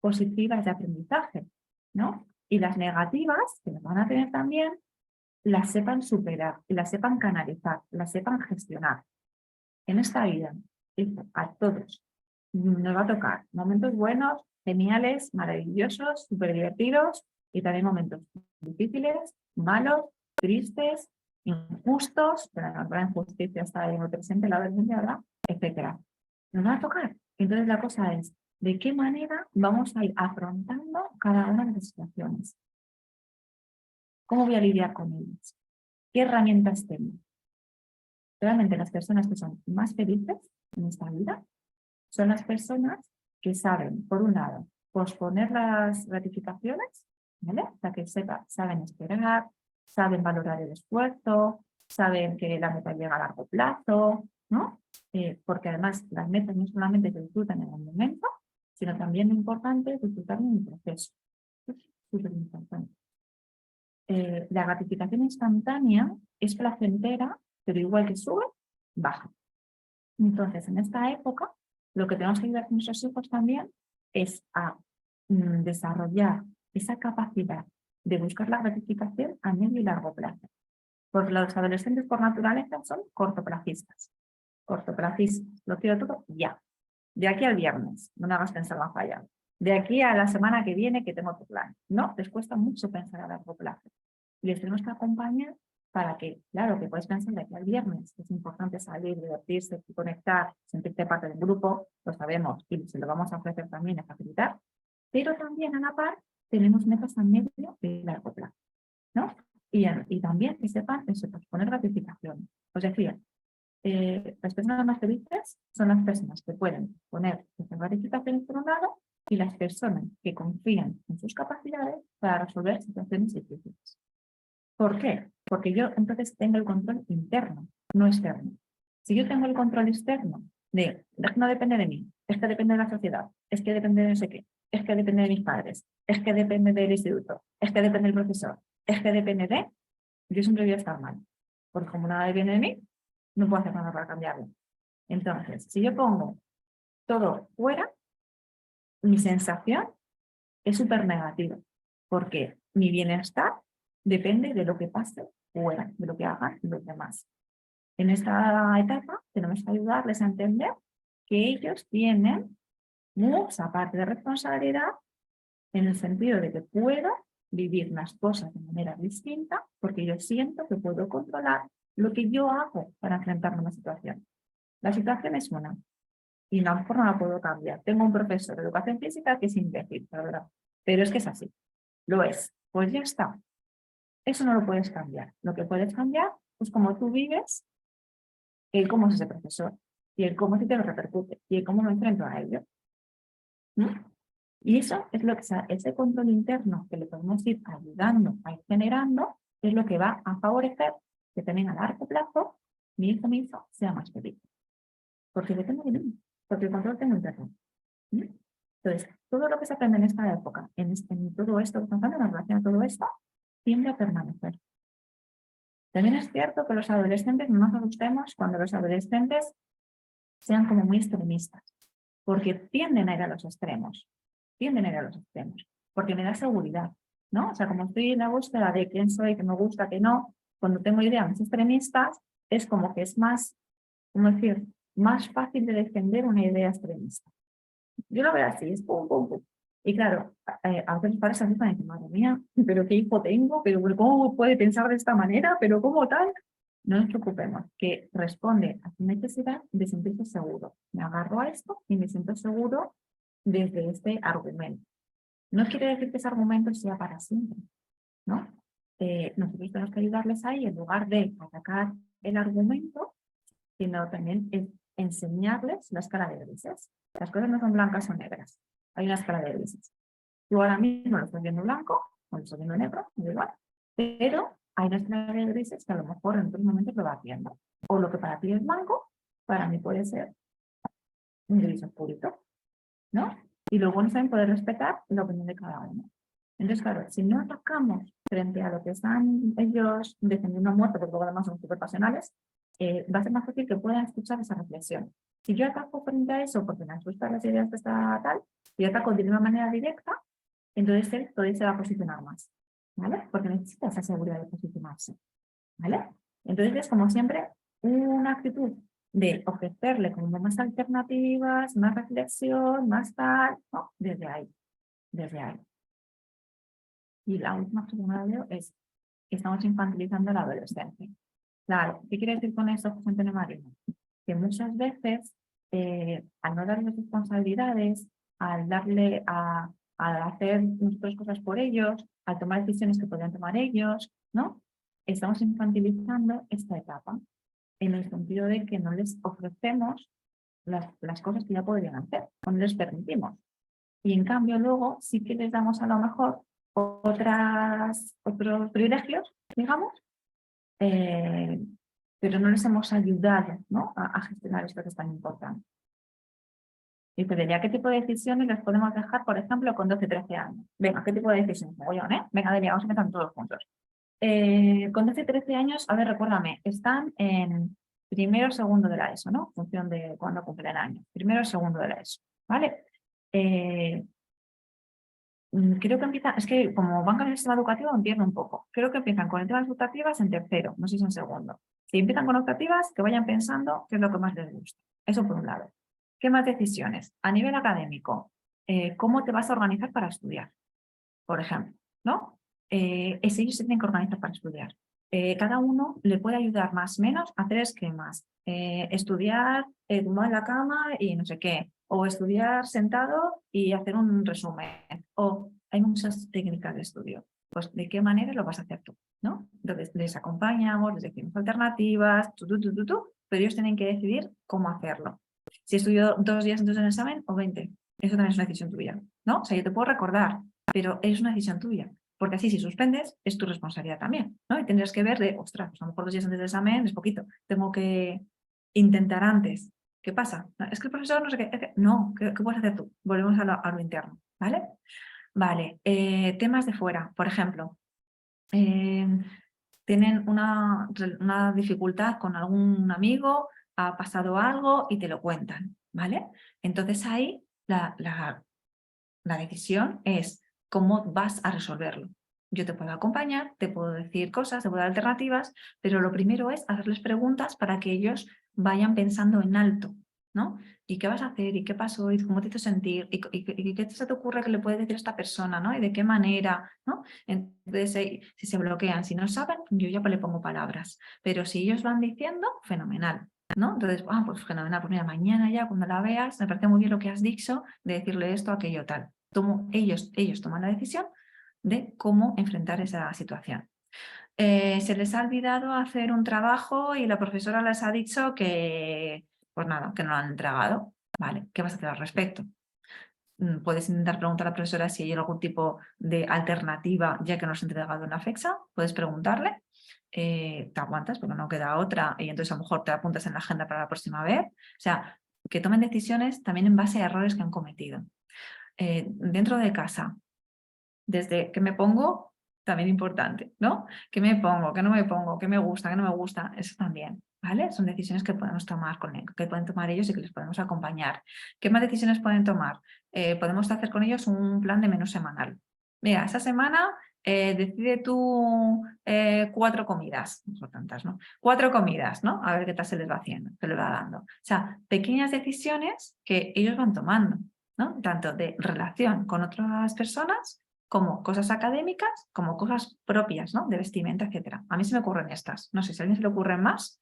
positivas de aprendizaje, ¿no? Y las negativas, que las van a tener también, las sepan superar, y las sepan canalizar, las sepan gestionar. En esta vida, a todos, nos va a tocar momentos buenos, geniales, maravillosos, súper divertidos, y también momentos difíciles, malos, tristes, injustos, pero la injusticia está ahí muy presente, la verdad, etcétera. Nos va a tocar. Entonces la cosa es, ¿de qué manera vamos a ir afrontando cada una de las situaciones? ¿Cómo voy a lidiar con ellas? ¿Qué herramientas tengo? Realmente las personas que son más felices en esta vida son las personas que saben, por un lado, posponer las gratificaciones, ¿vale? O sea, que saben esperar, saben valorar el esfuerzo, saben que la meta llega a largo plazo, ¿no? Porque además las metas no solamente se disfrutan en el momento, sino también lo importante es disfrutar en el proceso. Es súper importante. La gratificación instantánea es placentera, pero igual que sube, baja. Entonces, en esta época, lo que tenemos que ayudar con nuestros hijos también es a desarrollar esa capacidad de buscar la gratificación a medio y largo plazo. Porque los adolescentes por naturaleza son cortoplacistas. Cortoplacistas, lo quiero todo ya. De aquí al viernes, no me hagas pensar más allá. De aquí a la semana que viene que tengo tu plan. No, les cuesta mucho pensar a largo plazo. Y les tenemos que acompañar para que, claro, que puedes pensar de aquí al viernes, que es importante salir, divertirse, conectar, sentirte parte del grupo, lo sabemos y se lo vamos a ofrecer también a facilitar, pero también a la par tenemos metas a medio y largo plazo, ¿no? Y también que sepan eso, pues, poner gratificación. Os decía, las personas más felices son las personas que pueden poner esas gratificaciones por un lado y las personas que confían en sus capacidades para resolver situaciones difíciles. ¿Por qué? Porque yo entonces tengo el control interno, no externo. Si yo tengo el control externo de no depende de mí, es que depende de la sociedad, es que depende de no sé qué, es que depende de mis padres, es que depende del instituto, es que depende del profesor, es que depende de, yo siempre voy a estar mal. Porque como nada depende de mí, no puedo hacer nada para cambiarlo. Entonces, si yo pongo todo fuera, mi sensación es súper negativa, porque mi bienestar depende de lo que pase fuera, de lo que hagan los demás. En esta etapa tenemos que ayudarles a entender que ellos tienen mucha parte de responsabilidad en el sentido de que puedo vivir las cosas de manera distinta porque yo siento que puedo controlar lo que yo hago para enfrentarme a una situación. La situación es una y a lo mejor no la puedo cambiar. Tengo un profesor de educación física que es imbécil, ¿verdad? Pero es que es así. Lo es. Pues ya está. Eso no lo puedes cambiar. Lo que puedes cambiar es cómo tú vives, el cómo es ese profesor, y el cómo se te lo repercute, y el cómo me enfrento a ello. ¿No? Y eso es lo que ese control interno que le podemos ir ayudando a ir generando, es lo que va a favorecer que también a largo plazo mi hijo sea más feliz. Porque depende de mí, porque el control tengo interno. ¿No? Entonces, todo lo que se aprende en esta época, en todo esto que estamos hablando, en relación a todo esto, tiende a permanecer. También es cierto que los adolescentes, no nos asustemos cuando los adolescentes sean como muy extremistas, porque tienden a ir a los extremos, porque me da seguridad, ¿no? O sea, como estoy en la búsqueda de quién soy, que me gusta, que no, cuando tengo ideas más extremistas, es como que es más, ¿cómo decir?, más fácil de defender una idea extremista. Yo lo veo así, es pum, pum, pum. Y claro, a veces los padres se dicen, madre mía, pero qué hijo tengo, pero cómo puede pensar de esta manera, pero cómo tal. No nos preocupemos, que responde a su necesidad de sentirse seguro. Me agarro a esto y me siento seguro desde este argumento. No quiere decir que ese argumento sea para siempre, ¿no? Nosotros tenemos que ayudarles ahí en lugar de atacar el argumento, sino también es enseñarles la escala de grises. Las cosas no son blancas o negras, hay una escala de grises. Tú ahora mismo lo estás viendo blanco, o lo estás viendo negro, da igual, pero hay una escala de grises que a lo mejor en otros momentos lo va haciendo. O lo que para ti es blanco, para mí puede ser un gris oscurito, ¿no? Y luego no saben poder respetar la opinión de cada uno. Entonces, claro, si no atacamos frente a lo que están ellos defendiendo a muerte, porque luego además son súper pasionales, va a ser más fácil que puedan escuchar esa reflexión. Si yo ataco frente a eso porque me asustan las ideas de esta tal, y yo ataco de una manera directa, entonces él todavía se va a posicionar más, ¿vale? Porque necesita esa seguridad de posicionarse, ¿vale? Entonces es como siempre una actitud de ofrecerle como más alternativas, más reflexión, más tal, ¿no? Desde ahí, desde ahí. Y la última pregunta veo es, estamos infantilizando la adolescencia. Claro, ¿qué quiere decir con eso, José Antonio Marino? Que muchas veces, al no darles responsabilidades, al darle a hacer nosotros cosas por ellos, al tomar decisiones que podrían tomar ellos, ¿no? Estamos infantilizando esta etapa, en el sentido de que no les ofrecemos las cosas que ya podrían hacer, o no les permitimos. Y en cambio luego sí que les damos a lo mejor otros privilegios, digamos, pero no les hemos ayudado, ¿no? a gestionar esto que es tan importante. Y te diría, ¿qué tipo de decisiones les podemos dejar, por ejemplo, con 12, 13 años? Venga, ¿qué tipo de decisiones? Mogollón, ¿eh? Venga, Delia, vamos a meter todos juntos. Con 12, 13 años, a ver, recuérdame, están en primero o segundo de la ESO, ¿no? En función de cuándo cumple el año. Primero o segundo de la ESO, ¿vale? Creo que empiezan, es que como van con el sistema educativo entiendo un poco. Creo que empiezan con el tema de optativas en tercero, no sé si en segundo. Si empiezan con optativas, que vayan pensando qué es lo que más les gusta. Eso por un lado. ¿Qué más decisiones? A nivel académico, ¿cómo te vas a organizar para estudiar? Por ejemplo, ¿no? Ellos se tienen que organizar para estudiar. Cada uno le puede ayudar más o menos a hacer esquemas. Estudiar tumbado en la cama y no sé qué. O estudiar sentado y hacer un resumen. O hay muchas técnicas de estudio. Pues, ¿de qué manera lo vas a hacer tú? ¿No? Entonces, les acompañamos, les decimos alternativas, pero ellos tienen que decidir cómo hacerlo. Si estudio 2 días antes del examen o 20, eso también es una decisión tuya, ¿no? O sea, yo te puedo recordar, pero es una decisión tuya. Porque así, si suspendes, es tu responsabilidad también, ¿no? Y tendrás que ver de, ostras, pues a lo mejor 2 días antes del examen es poquito. Tengo que intentar antes. ¿Qué pasa? Es que el profesor no sé qué. No, ¿qué puedes hacer tú? Volvemos a lo interno, ¿vale? Vale, temas de fuera, por ejemplo. Tienen una dificultad con algún amigo, ha pasado algo y te lo cuentan, ¿vale? Entonces ahí la decisión es cómo vas a resolverlo. Yo te puedo acompañar, te puedo decir cosas, te puedo dar alternativas, pero lo primero es hacerles preguntas para que ellos vayan pensando en alto, ¿no? ¿Y qué vas a hacer? ¿Y qué pasó? ¿Y cómo te hizo sentir? ¿Y qué se te ocurre que le puedes decir a esta persona? ¿No? ¿Y de qué manera? ¿No? Entonces, si se bloquean, si no saben, yo ya le pongo palabras. Pero si ellos van diciendo, fenomenal. ¿No? Entonces, pues fenomenal, pues mira, mañana ya cuando la veas, me parece muy bien lo que has dicho de decirle esto, aquello, tal. Ellos toman la decisión de cómo enfrentar esa situación. Se les ha olvidado hacer un trabajo y la profesora les ha dicho que, pues nada, que no lo han entregado. Vale, ¿qué vas a hacer al respecto? Puedes intentar preguntar a la profesora si hay algún tipo de alternativa ya que no has entregado una fecha. Puedes preguntarle. Te aguantas porque no queda otra y entonces a lo mejor te apuntas en la agenda para la próxima vez. O sea, que tomen decisiones también en base a errores que han cometido. Dentro de casa, desde que me pongo, también importante, ¿no? ¿Qué me pongo? ¿Qué no me pongo? ¿Qué me gusta? ¿Qué no me gusta? Eso también, ¿vale? Son decisiones que podemos tomar que pueden tomar ellos y que les podemos acompañar. ¿Qué más decisiones pueden tomar? Podemos hacer con ellos un plan de menú semanal. Mira, esa semana decide tú 4 comidas, no son tantas, ¿no? 4 comidas, ¿no? A ver qué tal se les va haciendo, se les va dando. O sea, pequeñas decisiones que ellos van tomando, ¿no? Tanto de relación con otras personas como cosas académicas, como cosas propias, ¿no? De vestimenta, etc. A mí se me ocurren estas. No sé si a alguien se le ocurren más,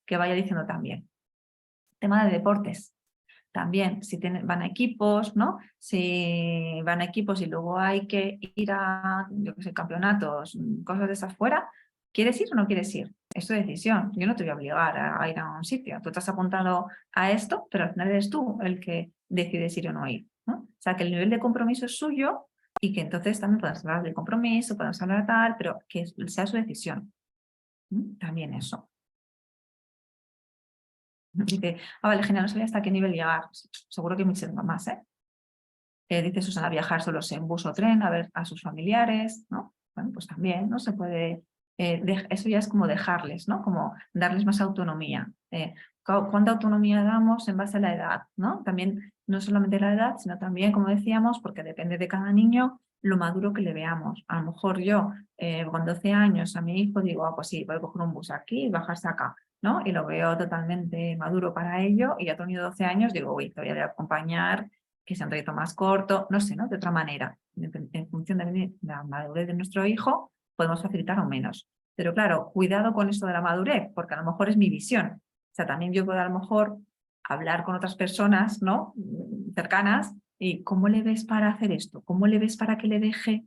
que vaya diciendo también. Tema de deportes. También, si van a equipos, ¿no? Si van a equipos y luego hay que ir a, yo qué sé, campeonatos, cosas de esas fuera, ¿quieres ir o no quieres ir? Es tu decisión. Yo no te voy a obligar a ir a un sitio. Tú te has apuntado a esto, pero al final eres tú el que decides ir o no ir, ¿no? O sea, que el nivel de compromiso es suyo y que entonces también podemos hablar del compromiso, podemos hablar tal, pero que sea su decisión. También eso. Dice, vale, genial, no sabía hasta qué nivel llegar. Seguro que muchas más, ¿eh? Dice Susana, viajar solo en bus o tren, a ver a sus familiares, ¿no? Bueno, pues también, ¿no? Se puede, eso ya es como dejarles, ¿no? Como darles más autonomía. ¿Cuánta autonomía damos en base a la edad, ¿no? También, no solamente la edad, sino también, como decíamos, porque depende de cada niño, lo maduro que le veamos. A lo mejor yo, con 12 años, a mi hijo digo, pues sí, voy a coger un bus aquí y bajarse acá, ¿no? Y lo veo totalmente maduro para ello, y ya tenido 12 años, digo, uy, te voy a acompañar, que sea un trayecto más corto, no sé, ¿no? De otra manera, en función de la madurez de nuestro hijo, podemos facilitar o menos. Pero claro, cuidado con esto de la madurez, porque a lo mejor es mi visión. O sea, también yo puedo a lo mejor hablar con otras personas, ¿no? Cercanas, y ¿cómo le ves para hacer esto? ¿Cómo le ves para que le deje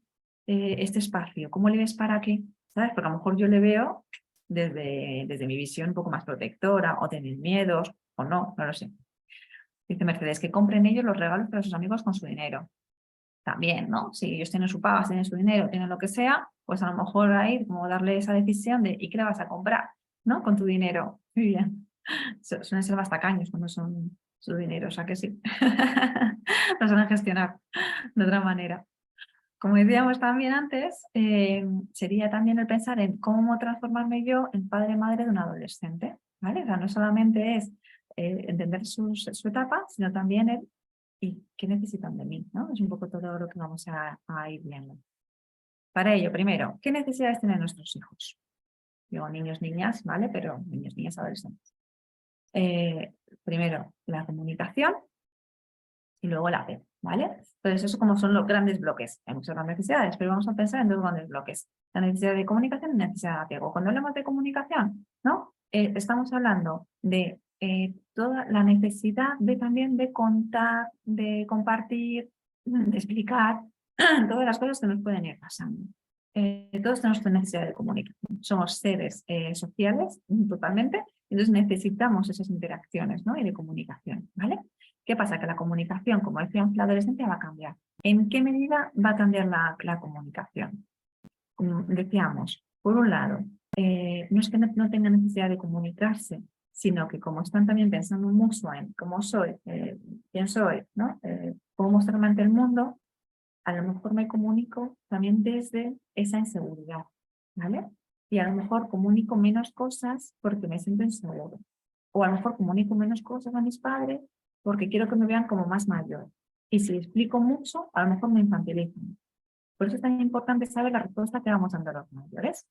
este espacio? ¿Cómo le ves para que, ¿sabes? Porque a lo mejor yo le veo desde mi visión un poco más protectora, o de mis miedos, o no, no lo sé. Dice Mercedes, que compren ellos los regalos para sus amigos con su dinero. También, ¿no? Si ellos tienen su paga, tienen su dinero, tienen lo que sea, pues a lo mejor ahí como darle esa decisión de ¿y qué le vas a comprar? ¿No? Con tu dinero. Muy bien. Suelen ser más tacaños cuando son su dinero, o sea que sí. Lo saben gestionar de otra manera. Como decíamos también antes, sería también el pensar en cómo transformarme yo en padre-madre de un adolescente, ¿vale? O sea, no solamente es entender su etapa, sino también el y qué necesitan de mí, ¿no? Es un poco todo lo que vamos a ir viendo. Para ello, primero, ¿qué necesidades tienen nuestros hijos? Digo niños, niñas, ¿vale? Pero niños, niñas, adolescentes. Primero, la comunicación y luego el apego, ¿vale? Entonces, eso como son los grandes bloques. Hay muchas grandes necesidades, pero vamos a pensar en dos grandes bloques. La necesidad de comunicación y la necesidad de apego. Cuando hablamos de comunicación, ¿no? Estamos hablando de toda la necesidad de también de contar, de compartir, de explicar todas las cosas que nos pueden ir pasando. Todos tenemos necesidad de comunicación. Somos seres sociales totalmente, entonces necesitamos esas interacciones, ¿no? Y de comunicación, ¿vale? ¿Qué pasa? Que la comunicación, como decíamos, la adolescencia va a cambiar. ¿En qué medida va a cambiar la comunicación? Como decíamos, por un lado, no es que no tengan necesidad de comunicarse, sino que como están también pensando mucho en cómo soy, quién soy, ¿no? Cómo mostrarme ante el mundo, a lo mejor me comunico también desde esa inseguridad, ¿vale? Y a lo mejor comunico menos cosas porque me siento inseguro. O a lo mejor comunico menos cosas a mis padres porque quiero que me vean como más mayor. Y si explico mucho, a lo mejor me infantilizan. Por eso es tan importante saber la respuesta que vamos dando a los mayores.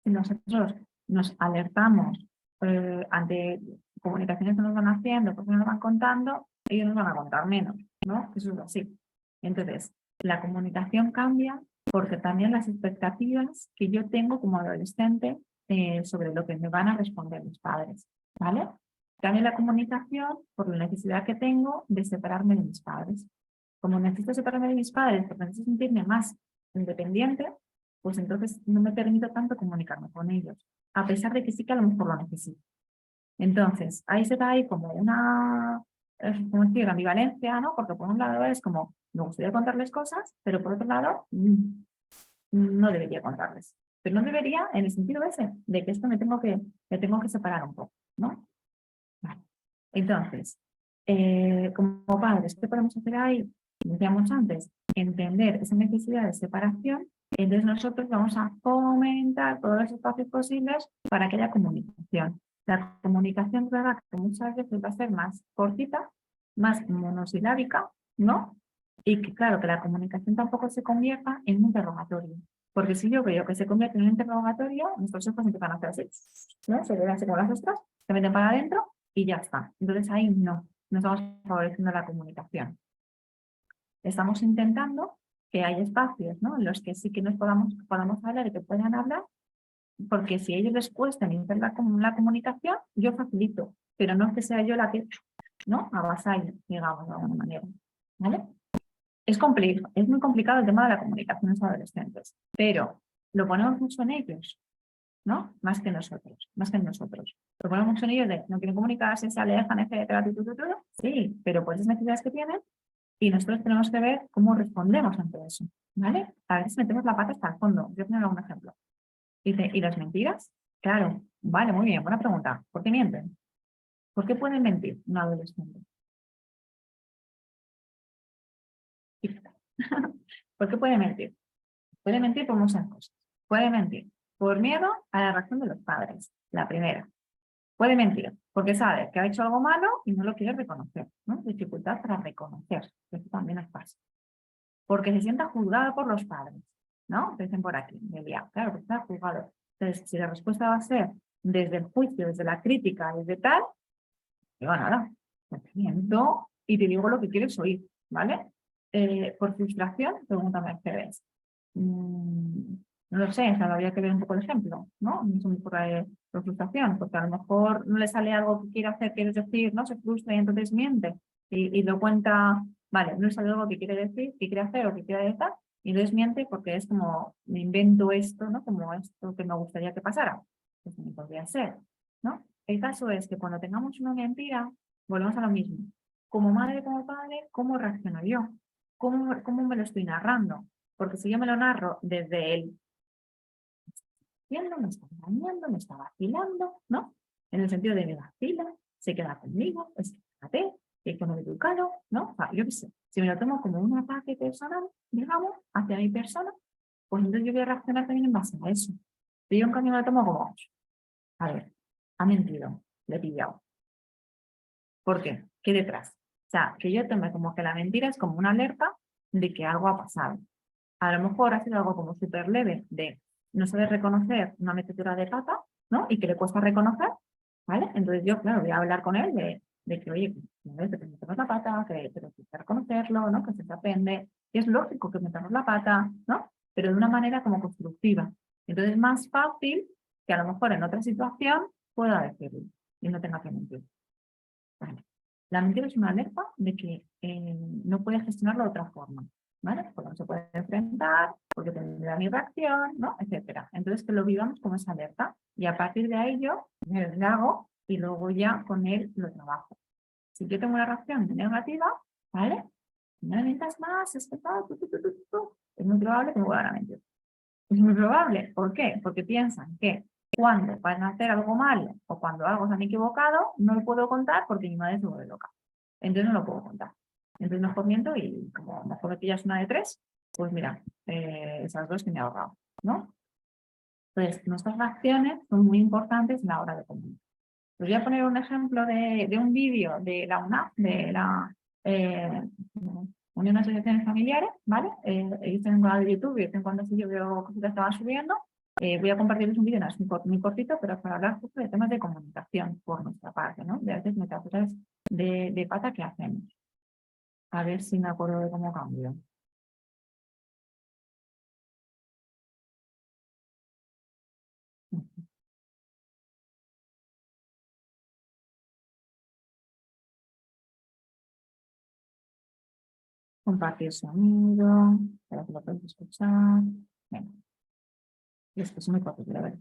Si nosotros nos alertamos ante comunicaciones que nos van haciendo, cosas que nos van contando, ellos nos van a contar menos, ¿no? Eso es así. Entonces, la comunicación cambia porque también las expectativas que yo tengo como adolescente sobre lo que me van a responder mis padres, ¿vale? Cambia la comunicación por la necesidad que tengo de separarme de mis padres. Como necesito separarme de mis padres porque necesito sentirme más independiente, pues entonces no me permito tanto comunicarme con ellos, a pesar de que sí que a lo mejor lo necesito. Entonces, ahí se da ahí como una, como decir, ambivalencia, ¿no? Porque por un lado es como, me gustaría contarles cosas, pero por otro lado, no debería contarles. Pero no debería en el sentido ese, de que esto me tengo que separar un poco, ¿no? Vale. Entonces, como padres, ¿qué podemos hacer ahí? Como decíamos antes, entender esa necesidad de separación. Entonces nosotros vamos a fomentar todos los espacios posibles para que haya comunicación. La comunicación, verdad, que muchas veces va a ser más cortita, más monosilábica, ¿no? Y que claro, que la comunicación tampoco se convierta en un interrogatorio. Porque si yo veo que se convierte en un interrogatorio, nuestros hijos empiezan a hacer así, ¿no? Se ven así como las ostras, se meten para adentro y ya está. Entonces ahí no estamos favoreciendo la comunicación. Estamos intentando que haya espacios, ¿no? En los que sí que nos podamos hablar y que puedan hablar, porque si a ellos les cuesta iniciar la comunicación, yo facilito, pero no es que sea yo la que, ¿no? Avasalle, digamos, de alguna manera. ¿Vale? Es complejo, es muy complicado el tema de la comunicación en los adolescentes, pero lo ponemos mucho en ellos. ¿no? Más que nosotros, más que nosotros. Pero ponemos mucho en ellos de no quieren comunicarse, se alejan, etcétera, todo. Sí, pero por esas necesidades que tienen, y nosotros tenemos que ver cómo respondemos ante eso, ¿vale? A veces metemos la pata hasta el fondo. Yo tengo un ejemplo. Dice, ¿y las mentiras? Claro, vale, muy bien, buena pregunta. ¿Por qué mienten? ¿Por qué pueden mentir un adolescente? ¿Por qué puede mentir? Puede mentir por muchas cosas. Puede mentir por miedo a la reacción de los padres, la primera. Puede mentir porque sabe que ha hecho algo malo y no lo quiere reconocer, ¿no? Dificultad para reconocer, que eso también es fácil. Porque se sienta juzgado por los padres, ¿no? Dicen por aquí, claro, porque está juzgado. Entonces, si la respuesta va a ser desde el juicio, desde la crítica, desde tal, digo, nada, te miento y te digo lo que quieres oír, ¿vale? Por frustración, pregúntame qué ves. No lo sé, o sea, habría que ver un poco el ejemplo, ¿no? No sé por frustración, porque a lo mejor no le sale algo que quiere hacer, quiere decir, ¿no? Se frustra y entonces miente y lo cuenta, vale, no le sale algo que quiere decir, que quiere hacer o que quiere decir, y entonces miente porque es como, me invento esto, ¿no? Como esto que me gustaría que pasara. Pues no podría ser, ¿no? El caso es que cuando tengamos una mentira, volvemos a lo mismo. Como madre, como padre, ¿cómo reacciono yo? ¿Cómo me lo estoy narrando? Porque si yo me lo narro desde el me está engañando, me está vacilando, ¿no? En el sentido de me vacila, se queda conmigo, es que fíjate, que me he educado, ¿no? O sea, yo qué sé, si me lo tomo como un ataque personal, digamos, hacia mi persona, pues entonces yo voy a reaccionar también en base a eso. Si yo en cambio me lo tomo como, a ver, ha mentido, le he pillado. ¿Por qué? ¿Qué detrás? O sea, que yo tome como que la mentira es como una alerta de que algo ha pasado. A lo mejor ha sido algo como súper leve de no saber reconocer una metedura de pata, ¿no? Y que le cuesta reconocer, ¿vale? Entonces yo, claro, voy a hablar con él de que, oye, que te metemos la pata, pero hay que reconocerlo, ¿no? Que se te aprende, y es lógico que metamos la pata, ¿no? Pero de una manera como constructiva. Entonces es más fácil que a lo mejor en otra situación pueda decirlo y no tenga que mentir. Vale. La mentira es una alerta de que no puede gestionarlo de otra forma, ¿vale? Porque no se puede enfrentar, porque tendrá mi reacción, ¿no? Etcétera. Entonces que lo vivamos como esa alerta y a partir de ahí yo me hago y luego ya con él lo trabajo. Si yo tengo una reacción negativa, ¿vale? No me mientas más, es que tal, es muy probable que me vuelvan a mentir. Es muy probable. ¿Por qué? Porque piensan que cuando van a hacer algo mal o cuando algo se han equivocado, no lo puedo contar porque mi madre se vuelve loca. Entonces no lo puedo contar. Entonces mejor miento y como mejor me pillas una de tres, pues mira, esas dos que me he ahorrado, ¿no? Entonces nuestras reacciones son muy importantes a la hora de comunicar. Os voy a poner un ejemplo de un vídeo de la UNAF, de la Unión de Asociaciones Familiares, ¿vale? Ellos tienen un canal de YouTube y de vez en cuando sí yo veo cositas que van subiendo. Voy a compartirles un vídeo, no es muy cortito, pero para hablar justo de temas de comunicación por nuestra parte, ¿no? De a veces metáforas de pata que hacemos. A ver si me acuerdo de cómo cambio. Compartir sonido, para que lo podáis escuchar. Venga. Esto es muy cortito, la verdad.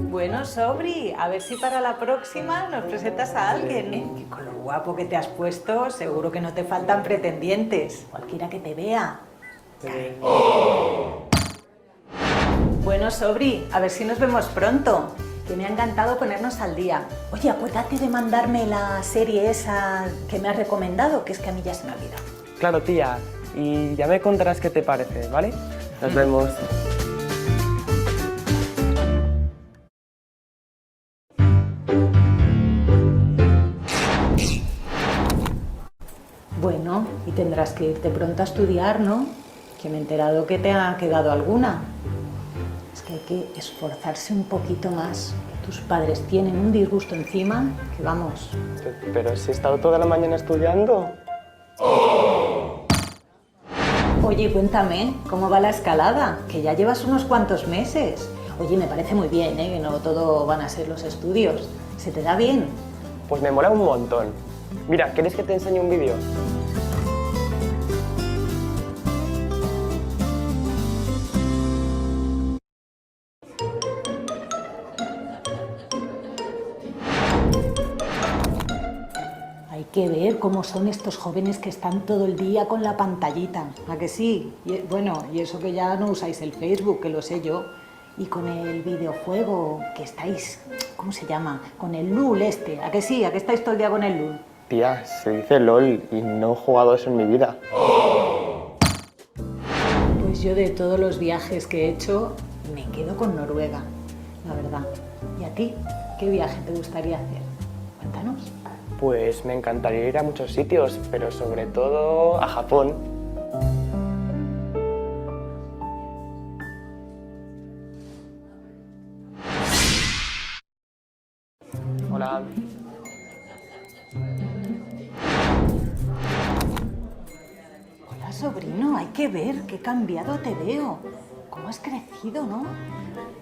Bueno, Sobri, a ver si para la próxima nos presentas a alguien. Que con lo guapo que te has puesto, seguro que no te faltan pretendientes. Cualquiera que te vea. Bueno, Sobri, a ver si nos vemos pronto. Que me ha encantado ponernos al día. Oye, acuérdate de mandarme la serie esa que me has recomendado, que es que a mí ya se me ha olvidado. Claro, tía. Y ya me contarás qué te parece, ¿vale? Nos vemos. Bueno, y tendrás que irte pronto a estudiar, ¿no? Que me he enterado que te ha quedado alguna. Es que hay que esforzarse un poquito más. Tus padres tienen un disgusto encima que vamos. Pero si he estado toda la mañana estudiando. Oye, cuéntame, ¿cómo va la escalada? Que ya llevas unos cuantos meses. Oye, me parece muy bien, ¿eh? Que no todo van a ser los estudios. ¿Se te da bien? Pues me mola un montón. Mira, ¿quieres que te enseñe un vídeo? que ver cómo son estos jóvenes que están todo el día con la pantallita, ¿a que sí? Y eso que ya no usáis el Facebook, que lo sé yo, y con el videojuego que estáis, ¿cómo se llama? Con el LUL este, ¿a que sí? ¿A que estáis todo el día con el LUL? Tía, se dice LOL y no he jugado eso en mi vida. Pues yo de todos los viajes que he hecho, me quedo con Noruega, la verdad. ¿Y a ti? ¿Qué viaje te gustaría hacer? Cuéntanos. Pues me encantaría ir a muchos sitios, pero sobre todo a Japón. Hola. Hola, sobrino, hay que ver qué cambiado te veo. ¿Cómo has crecido, no?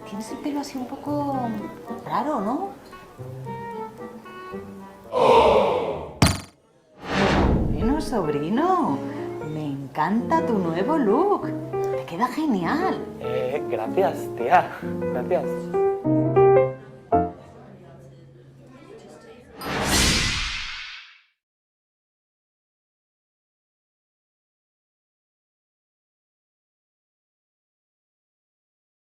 Tienes el pelo así un poco raro, ¿no? Bueno, sobrino, me encanta tu nuevo look. Te queda genial. Gracias, tía. Gracias.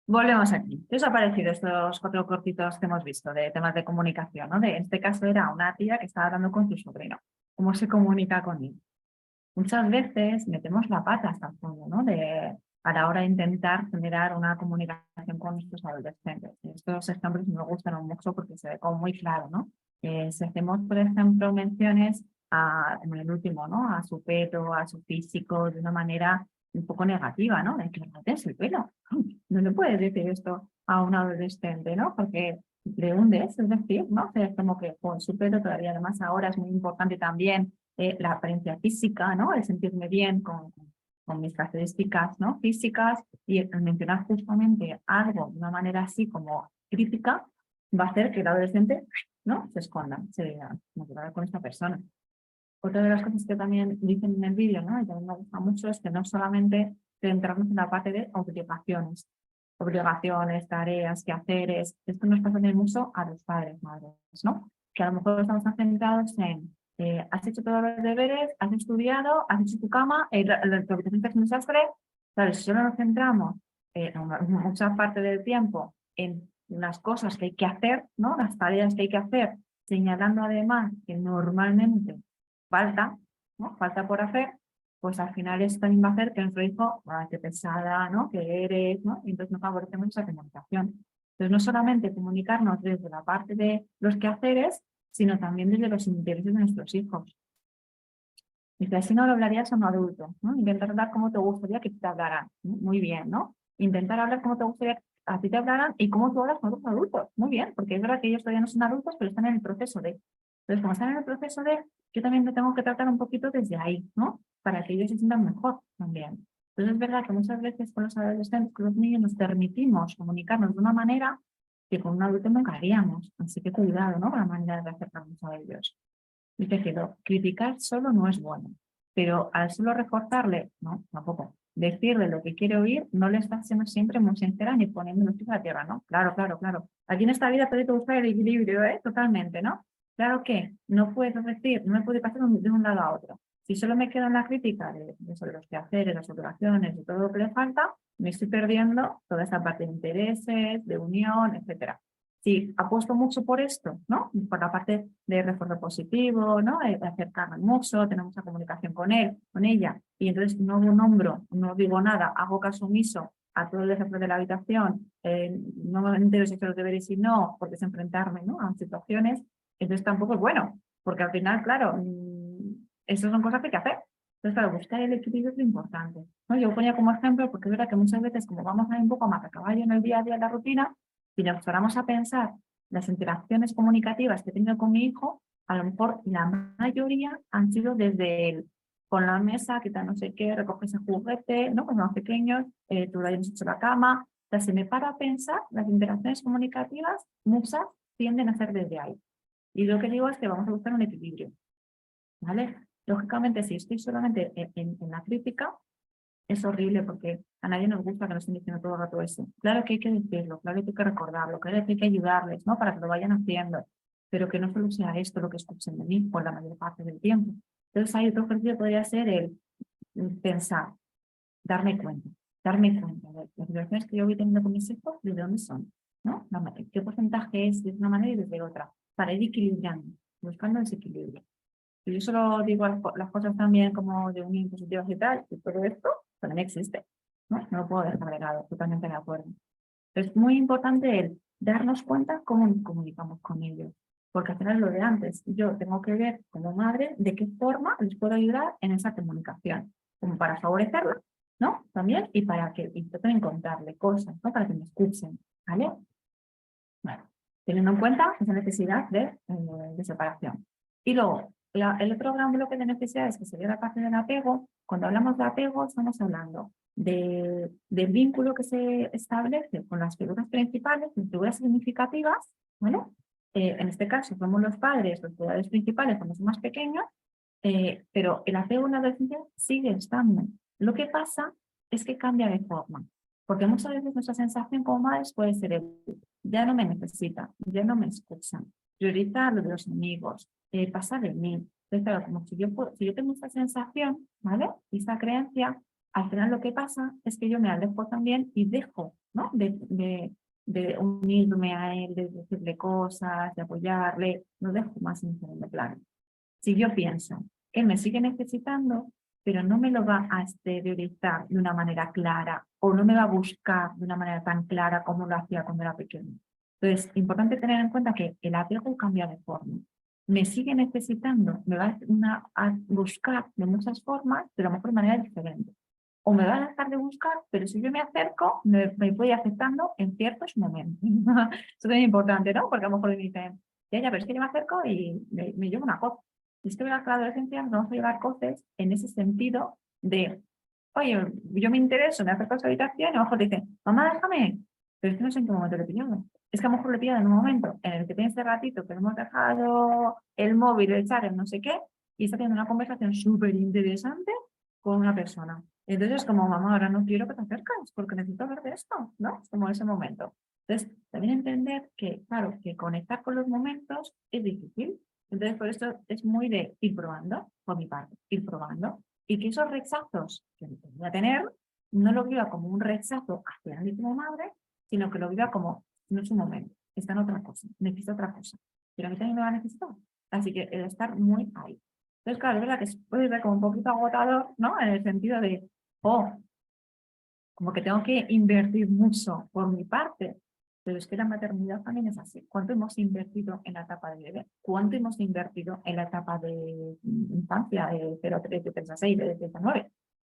Volvemos aquí. ¿Qué os ha parecido estos 4 cortitos que hemos visto de temas de comunicación, ¿no? En este caso era una tía que estaba hablando con su sobrino. ¿Cómo se comunica con él? Muchas veces metemos la pata hasta el fondo, ¿no? A la hora de intentar generar una comunicación con nuestros adolescentes. Y estos ejemplos me gustan mucho porque se ve como muy claro, ¿no? Si hacemos, por ejemplo, menciones en el último, ¿no? A su pelo, a su físico, de una manera un poco negativa, ¿no? De que no te el pelo. No le puedes decir esto a un adolescente, ¿no? Porque le hundes, es decir, ¿no? O sea, es como que con su pelo todavía, además ahora es muy importante también la apariencia física, ¿no? El sentirme bien con mis características, ¿no? Físicas, y el mencionar justamente algo de una manera así como crítica va a hacer que el adolescente, ¿no? Se esconda, se diga, no quiero hablar con esta persona. Otra de las cosas que también dicen en el vídeo, ¿no? Y también me gusta mucho, es que no solamente centrarnos en la parte de obligaciones, tareas, quehaceres. Esto nos pasa también mucho a los padres, madres, ¿no? Que a lo mejor estamos centrados en has hecho todos los deberes, has estudiado, has hecho tu cama, lo que te sientes un desastre. Claro, si solo nos centramos mucha parte del tiempo en las cosas que hay que hacer, ¿no? Las tareas que hay que hacer, señalando además que normalmente falta, ¿no? Falta por hacer, pues al final esto también va a hacer que nuestro hijo, ¡ay, qué pesada, ¿no? Que eres, ¿no? Y entonces no favorecemos esa comunicación. Entonces no solamente comunicarnos desde la parte de los quehaceres, sino también desde los intereses de nuestros hijos. Dice, así no lo hablarías a un adulto, ¿no? Intentar hablar como te gustaría que te hablaran, ¿no? Muy bien, ¿no? Intentar hablar como te gustaría que a ti te hablaran y cómo tú hablas con otros adultos, muy bien, porque es verdad que ellos todavía no son adultos, pero están en el proceso de. Entonces, como están en el proceso de, yo también me tengo que tratar un poquito desde ahí, ¿no? Para que ellos se sientan mejor también. Entonces, es verdad que muchas veces con los adolescentes, con los niños, nos permitimos comunicarnos de una manera que con un adulto nunca haríamos. Así que cuidado, ¿no? Con la manera de acercarnos a ellos. Dice que criticar solo no es bueno, pero al solo reforzarle, no, tampoco. Decirle lo que quiere oír no le está siendo siempre muy sincera ni poniendo los pies a la tierra, ¿no? Claro, claro, claro. Aquí en esta vida puede buscar el equilibrio, ¿eh? Totalmente, ¿no? Claro que no puedo decir, no me puede pasar de un lado a otro. Si solo me quedo en la crítica sobre los quehaceres, las obligaciones y todo lo que le falta, me estoy perdiendo toda esa parte de intereses, de unión, etcétera. Sí, apuesto mucho por esto, ¿no? Por la parte de refuerzo positivo, ¿no? De acercarme mucho, tener mucha comunicación con él, con ella, y entonces no nombro, no digo nada, hago caso omiso a todo el desastre de la habitación, no me entero si los deberes y no, porque es enfrentarme, ¿no? A situaciones, entonces tampoco es bueno, porque al final, claro, eso son cosas que hay que hacer. Entonces, claro, buscar el equilibrio es lo importante, ¿no? Yo ponía como ejemplo, porque es verdad que muchas veces, como vamos a ir un poco más a caballo en el día a día de la rutina, si nos paramos a pensar las interacciones comunicativas que he tenido con mi hijo, a lo mejor la mayoría han sido desde el con la mesa, quita no sé qué, recoges el juguete, ¿no? Cuando más pequeños, tú lo hayas hecho la cama. O sea, si me paro a pensar, las interacciones comunicativas, muchas tienden a ser desde ahí. Y lo que digo es que vamos a buscar un equilibrio, ¿vale? Lógicamente, si estoy solamente en la crítica, es horrible porque a nadie nos gusta que nos estén diciendo todo el rato eso. Claro que hay que decirlo, claro que hay que recordarlo, claro que hay que ayudarles, ¿no? Para que lo vayan haciendo. pero que no solo sea esto lo que escuchen de mí por la mayor parte del tiempo. Entonces hay otro ejercicio que podría ser el pensar, darme cuenta de las relaciones que yo voy teniendo con mis hijos, ¿de dónde son? ¿No? ¿Qué porcentaje es de una manera y desde otra? Para ir equilibrando, buscando ese equilibrio. Si yo solo digo las cosas también como de unir positivas y tal, y todo esto también existe, ¿no? No lo puedo dejar de lado, totalmente de acuerdo. Es muy importante el darnos cuenta cómo comunicamos con ellos, porque al final es lo de antes. Yo tengo que ver como madre de qué forma les puedo ayudar en esa comunicación, como para favorecerla, ¿no? También, y para que intenten contarle cosas, ¿no? Para que me escuchen, ¿vale? Bueno, teniendo en cuenta esa necesidad de separación. Y luego, el otro gran bloque de necesidades, que sería la parte del apego. Cuando hablamos de apego, estamos hablando del vínculo que se establece con las figuras principales, las figuras significativas, ¿vale? En este caso, somos los padres, los cuidadores principales cuando son más pequeños, pero el apego en la adolescencia sigue estando. Lo que pasa es que cambia de forma, porque muchas veces nuestra sensación como madres puede ser ya no me necesitan, ya no me escuchan, priorizar lo de los amigos, pasar de mí. Entonces, claro, como si yo tengo esa sensación, ¿vale? Y esa creencia, al final lo que pasa es que yo me alejo también y dejo, ¿no? De unirme a él, de decirle cosas, de apoyarle, lo dejo más en segundo plano. Si yo pienso, él me sigue necesitando, pero no me lo va a exteriorizar de una manera clara o no me va a buscar de una manera tan clara como lo hacía cuando era pequeño. Entonces, importante tener en cuenta que el apego cambia de forma. Me sigue necesitando, me va a buscar de muchas formas, pero a lo mejor de manera diferente. O me va a dejar de buscar, pero si yo me acerco, me voy aceptando en ciertos momentos. Eso es importante, ¿no? Porque a lo mejor me dicen, ya, pero es que yo me acerco y me llevo una cosa. Y es que la adolescencia nos vamos a llevar cosas en ese sentido de, oye, yo me intereso, me acerco a su habitación y a lo mejor dicen, mamá, déjame. Pero es que no sé en qué momento le pillo. Es que a lo mejor le pillo en un momento en el que tiene ese ratito que hemos dejado el móvil, el chat, el no sé qué, y está teniendo una conversación súper interesante con una persona. Entonces, como mamá, ahora no quiero que te acerques porque necesito hablar de esto, ¿no? Es como ese momento. Entonces, también entender que, claro, que conectar con los momentos es difícil. Entonces, por eso es muy de ir probando, por mi parte, ir probando. Y que esos rechazos que voy a tener, no lo viva como un rechazo hacia mí como madre, sino que lo viva como, no es un momento, está en otra cosa, necesita otra cosa. Pero a mí también me va a necesitar. Así que el estar muy ahí. Entonces, claro, es verdad que puede ser como un poquito agotador, ¿no? En el sentido de, oh, como que tengo que invertir mucho por mi parte, pero es que la maternidad también es así. ¿Cuánto hemos invertido en la etapa de bebé? ¿Cuánto hemos invertido en la etapa de infancia, de 0 a 3, de 3 a 6, de 3 a 9?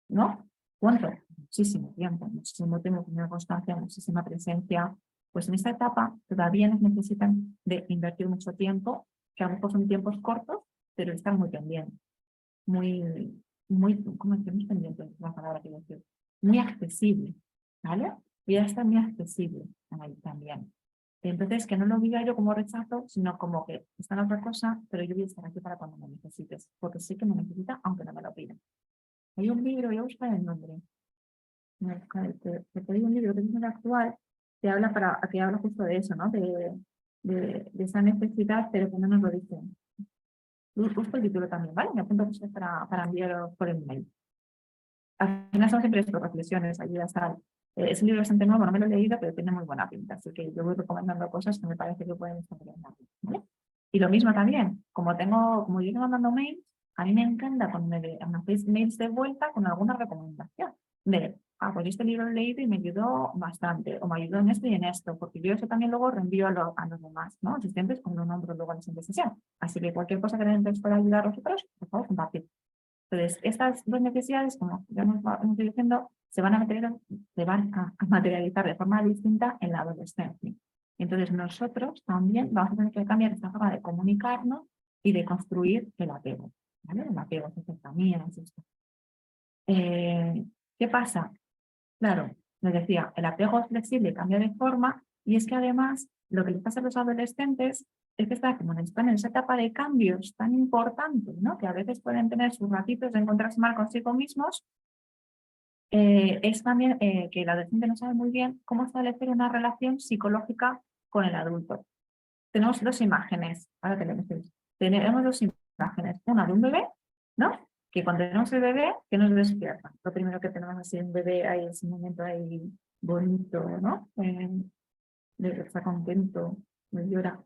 ¿No? ¿Cuánto? Muchísimo tiempo, muchísimo tiempo, muchísima constancia, muchísima presencia. Pues en esta etapa todavía nos necesitan de invertir mucho tiempo, que a lo mejor son tiempos cortos, pero están muy pendientes, ¿cómo decimos pendiente? Es la palabra que decir. Muy accesible, ¿vale? Y ya está muy accesible ahí también. Entonces, que no lo viva yo como rechazo, sino como que está en otra cosa, pero yo voy a estar aquí para cuando me necesites, porque sí que me necesita, aunque no me lo pida. Hay un libro, voy a buscar el nombre. Te digo un libro que es muy actual, que habla justo de eso, ¿no? De esa necesidad, pero que no nos lo dicen. Busco el título también, ¿vale? Me apunto para enviaros por el mail. Al final son siempre estas reflexiones, ayudas tal. Es un libro bastante nuevo, no me lo he leído, pero tiene muy buena pinta, así que yo voy recomendando cosas que me parece que pueden estar bien, ¿vale? Y lo mismo también, como yo tengo mandando mails, a mí me encanta cuando me hacéis mails de vuelta con alguna recomendación de, pues este libro lo he leído y me ayudó bastante, o me ayudó en esto y en esto, porque yo eso también luego reenvío a los demás, ¿no? Asistentes, como lo nombro luego en la siguiente sesión. Así que cualquier cosa que necesitéis para ayudar a vosotros, por favor, compartid. Entonces, estas dos necesidades, como ya hemos ido diciendo, se van a materializar de forma distinta en la adolescencia. Entonces, nosotros también vamos a tener que cambiar esta forma de comunicarnos y de construir el apego. ¿Vale? El apego es cercanía, es esto. ¿Qué pasa? Claro, les decía, el apego es flexible, cambia de forma, y es que además lo que les pasa a los adolescentes es que están en esa etapa de cambios tan importantes, ¿no? Que a veces pueden tener sus ratitos de encontrarse mal consigo mismos. Es también que el adolescente no sabe muy bien cómo establecer una relación psicológica con el adulto. tenemos dos imágenes, ahora tenemos dos imágenes, una de un bebé, ¿no? Que cuando tenemos el bebé, que nos despierta. Lo primero que tenemos así, un bebé, hay ese momento ahí bonito, ¿no? Está contento, llora.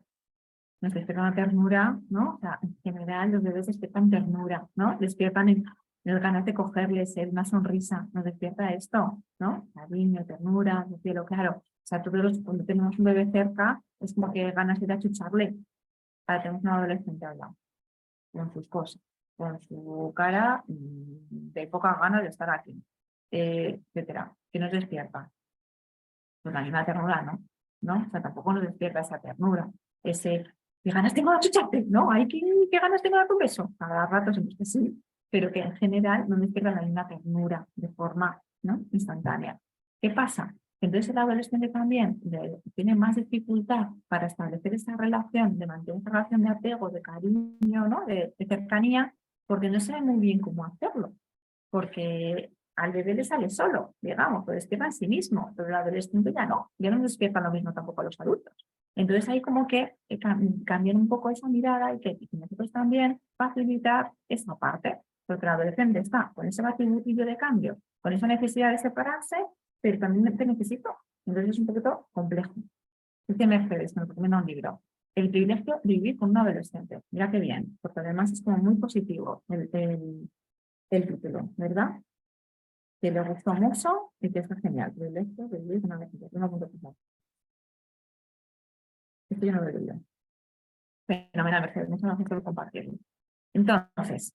Nos despierta una ternura, ¿no? O sea, en general los bebés despiertan ternura, ¿no? Despiertan el ganas de cogerles, una sonrisa, nos despierta esto, ¿no? Cariño, ternura, de cielo, claro. O sea, cuando tenemos un bebé cerca, es como que ganas de achucharle. Ahora tenemos un adolescente al lado, con sus cosas, con su cara de pocas ganas de estar aquí, etcétera, que nos despierta. Pues la misma ternura, ¿no? ¿No? O sea, tampoco nos despierta esa ternura, ¿qué ganas tengo de achucharte? ¿No? ¿Qué ganas tengo de dar un beso? Cada rato siempre que sí, pero que en general no despierta la misma ternura de forma, ¿no?, instantánea. ¿Qué pasa? Entonces el adolescente también tiene más dificultad para establecer esa relación, de mantener esa relación de apego, de cariño, ¿no?, de cercanía, porque no sabe muy bien cómo hacerlo. Porque al bebé le sale solo, digamos, pues despierta en sí mismo, pero el adolescente ya no despierta lo mismo tampoco a los adultos. Entonces hay como que cambiar un poco esa mirada y que nosotros también facilitar esa parte, porque el adolescente está con ese batiburrillo de cambio, con esa necesidad de separarse, pero también te necesito. Entonces es un poquito complejo. Dice Mercedes, me recomienda un libro. El privilegio de vivir con un adolescente. Mira qué bien, porque además es como muy positivo el título, ¿verdad? Que le gustó mucho y que está genial. Privilegio de vivir con un adolescente. 1.5. Esto yo no lo he leído. Fenomenal, Mercedes. Muchas gracias por compartirlo. Entonces,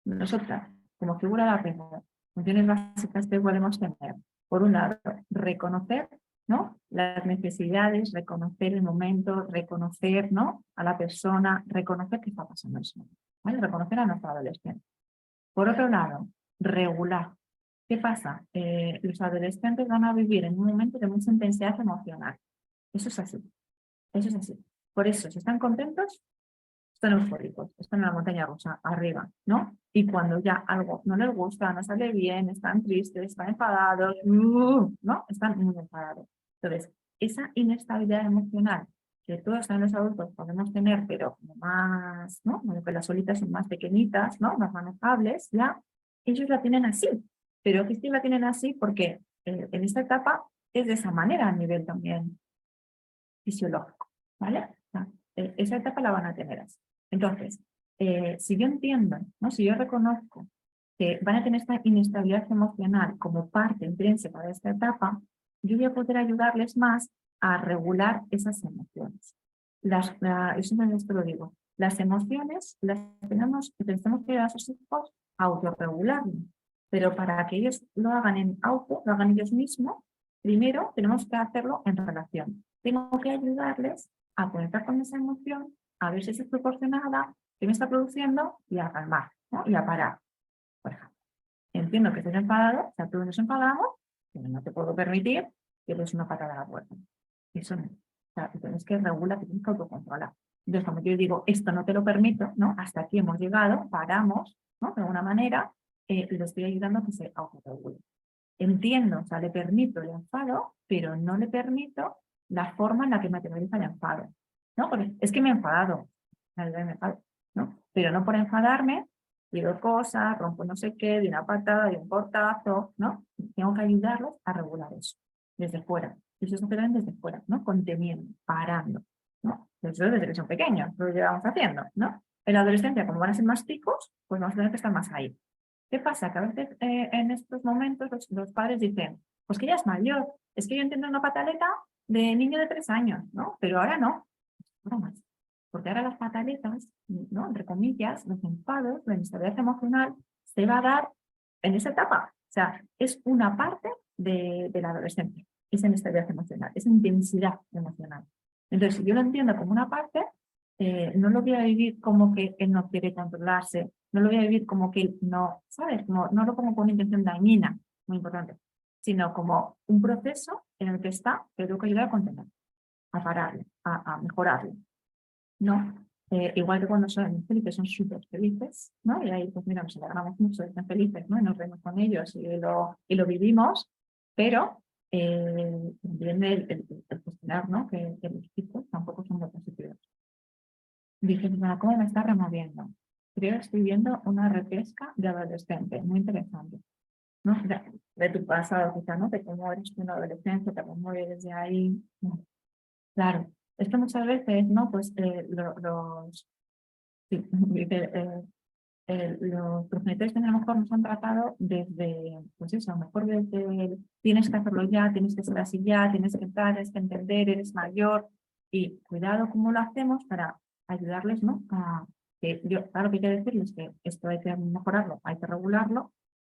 nosotras, como figura de apego, funciones básicas que podemos tener. Por un lado, reconocer, ¿no?, las necesidades, reconocer el momento, reconocer, ¿no?, a la persona, reconocer qué está pasando en ese momento, ¿vale? Reconocer a nuestro adolescente. Por otro lado, regular. ¿Qué pasa? Los adolescentes van a vivir en un momento de mucha intensidad emocional. Eso es así. Eso es así. Por eso, si están contentos, están eufóricos, están en la montaña rusa, arriba, ¿no? Y cuando ya algo no les gusta, no sale bien, están tristes, están enfadados, ¿no? Están muy enfadados. Entonces, esa inestabilidad emocional que todos los adultos podemos tener, pero como más, ¿no?, como que las olitas son más pequeñitas, ¿no?, más manejables, ya, ellos la tienen así. Pero que sí la tienen así porque en esta etapa es de esa manera a nivel también fisiológico, ¿vale? O sea, esa etapa la van a tener así. Entonces, si yo entiendo, ¿no?, si yo reconozco que van a tener esta inestabilidad emocional como parte intrínseca de esta etapa, yo voy a poder ayudarles más a regular esas emociones. Yo siempre esto lo digo, las emociones las tenemos que ayudar a esos hijos a autorregularlo, pero para que ellos lo hagan lo hagan ellos mismos, primero tenemos que hacerlo en relación. Tengo que ayudarles a conectar con esa emoción, a ver si es proporcionada, qué me está produciendo y a calmar, ¿no?, y a parar. Por ejemplo, entiendo que estoy enfadado, o sea, todos nos enfadamos, pero no te puedo permitir que des una patada a la puerta. Eso no. O sea, tienes que regular, tienes que autocontrolar. Entonces, como yo digo, esto no te lo permito, ¿no?, hasta aquí hemos llegado, paramos, ¿no?, de alguna manera, lo estoy ayudando a que se autorregule. Entiendo, o sea, le permito el enfado, pero no le permito la forma en la que materializa el enfado, ¿no? Porque es que me he enfadado, ¿no? Pero no por enfadarme, digo cosas, rompo no sé qué, de una patada, de un portazo, ¿no? Tengo que ayudarlos a regular eso, desde fuera. Eso se hace desde fuera, ¿no? Conteniendo, parando, ¿no? Eso desde que son pequeños, lo llevamos haciendo, ¿no? En la adolescencia, como van a ser más chicos, pues vamos a tener que estar más ahí. ¿Qué pasa? Que a veces en estos momentos los padres dicen, pues que ya es mayor, es que yo entiendo una pataleta de niño de 3 años, ¿no? Pero ahora no, no más. Porque ahora las pataletas, ¿no?, entre comillas, los enfados, la inestabilidad emocional, se va a dar en esa etapa. O sea, es una parte de la adolescencia, esa inestabilidad emocional, esa intensidad emocional. Entonces, si yo lo entiendo como una parte, no lo voy a vivir como que él no quiere controlarse, no lo voy a vivir como que él no, ¿sabes? Como, no lo pongo con una intención dañina, muy importante, sino como un proceso en el que está, que tengo que ayudar a contener, a pararlo, a mejorarlo, ¿no? Igual que cuando son felices, son súper felices, ¿no? Y ahí, pues mira, nos alegramos mucho de estar felices, ¿no? Y nos vemos con ellos y lo vivimos, pero También el cuestionar, ¿no? Que los chicos tampoco son muy positivos. Dice, ¿cómo me está removiendo? Creo que estoy viendo una repesca de adolescente, muy interesante. ¿No? De tu pasado, quizá, ¿no? De cómo eres tú en la adolescencia, te remueves desde ahí. ¿No? Claro, esto muchas veces, ¿no? Pues sí, dice, los progenitores que a lo mejor nos han tratado desde, pues eso, a lo mejor desde tienes que hacerlo ya, tienes que ser así ya, tienes que estar, tienes que entender, eres mayor, y cuidado cómo lo hacemos para ayudarles, ¿no? A que yo, claro que hay que decirles que esto hay que mejorarlo, hay que regularlo,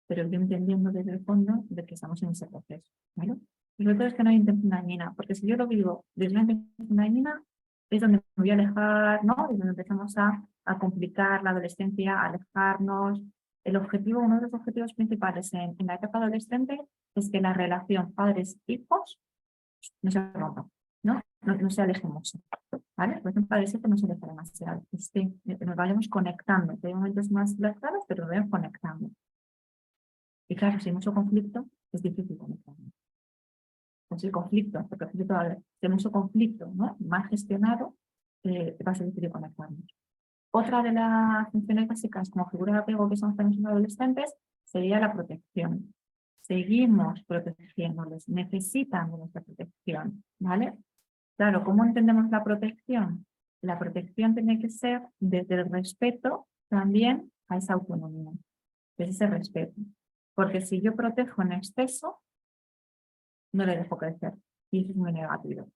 pero yo entendiendo desde el fondo de que estamos en ese proceso, ¿vale? Y sobre todo es que no hay intención dañina, porque si yo lo vivo desde una intención dañina, es donde me voy a alejar, ¿no? Es donde empezamos a complicar la adolescencia, a alejarnos. El objetivo, uno de los objetivos principales en la etapa adolescente es que la relación padres-hijos no se rompa, ¿no? No se aleje mucho, ¿vale? Por ejemplo, padres-hijos no se aleje demasiado, nos vayamos conectando, que hay momentos más claros, pero nos vayamos conectando. Y claro, si hay mucho conflicto, es difícil conectarnos. Pues el conflicto, porque si hay mucho conflicto, ¿no? Mal gestionado, va a ser difícil conectarnos. Otra de las funciones básicas como figura de apego que son los adolescentes sería la protección. Seguimos protegiéndoles, necesitan de nuestra protección, ¿vale? Claro, ¿cómo entendemos la protección? La protección tiene que ser desde el respeto también a esa autonomía, desde ese respeto. Porque si yo protejo en exceso, no le dejo crecer. Y eso es muy negativo.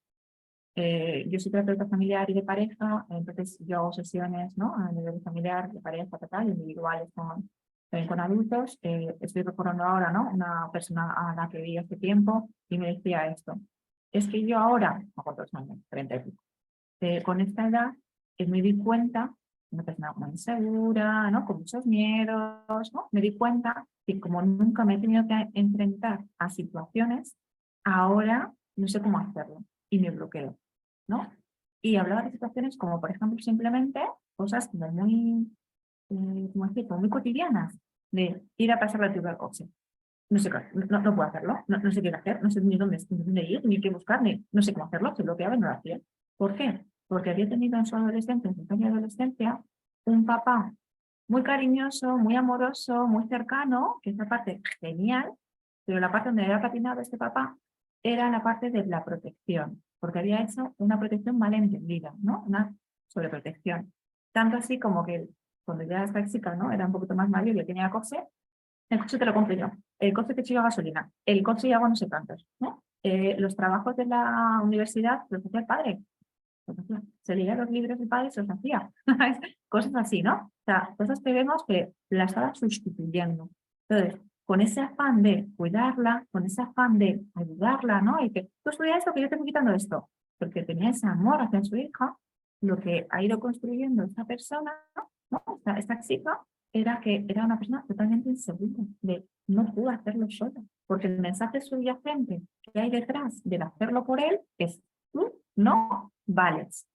Yo soy terapeuta familiar y de pareja, entonces yo hago sesiones, ¿no? A nivel familiar, de pareja, total, individuales también con adultos. Estoy recordando ahora, ¿no? Una persona a la que vi hace tiempo y me decía esto. Es que yo ahora, ¿a cuántos años? 30 y pico. Con esta edad, me di cuenta, una persona muy insegura, ¿no? Con muchos miedos, ¿no? Me di cuenta que como nunca me he tenido que enfrentar a situaciones, ahora no sé cómo hacerlo y me bloqueo, ¿no? Y hablaba de situaciones como, por ejemplo, simplemente cosas como muy, ¿cómo decir? Como muy cotidianas, de ir a pasar la tuba al coche. No sé, no puedo hacerlo, no sé qué hacer, no sé ni dónde ir, ni qué buscar, ni no sé cómo hacerlo, se bloqueaba y no lo hacía. ¿Por qué? Porque había tenido en su adolescencia, en su pequeña adolescencia, un papá muy cariñoso, muy amoroso, muy cercano, que esa parte genial, pero la parte donde había patinado este papá era la parte de la protección, porque había hecho una protección mal entendida, ¿no? Una sobreprotección. Tanto así como que cuando ya esta chica, ¿no? Era un poquito más mayor y tenía coche, el coche te lo compro yo, el coche te echo gasolina, el coche y hago no sé cuántos, ¿no? Los trabajos de la universidad los hacía el padre. Se leía los libros del padre y se los hacía. Cosas así, ¿no? O sea, cosas que vemos que la estaba sustituyendo. Entonces, con ese afán de cuidarla, con ese afán de ayudarla, ¿no? Y que tú estudias esto, que yo te estoy quitando esto. Porque tenía ese amor hacia su hija, lo que ha ido construyendo esta persona, ¿no? Esta chica, era que era una persona totalmente insegura, de no puedo hacerlo sola. Porque el mensaje subyacente que hay detrás del hacerlo por él es tú no vales.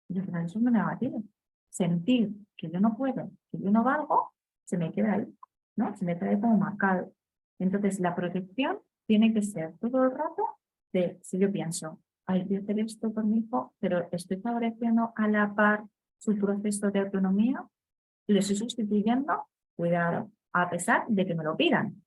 Y al final eso es muy negativo. Sentir que yo no puedo, que yo no valgo, se me queda ahí, ¿no? Se me trae como marcado. Entonces la protección tiene que ser todo el rato de, si yo pienso, ay, voy a hacer esto por mi hijo, pero estoy favoreciendo a la par su proceso de autonomía, le estoy sustituyendo, cuidado, a pesar de que me lo pidan,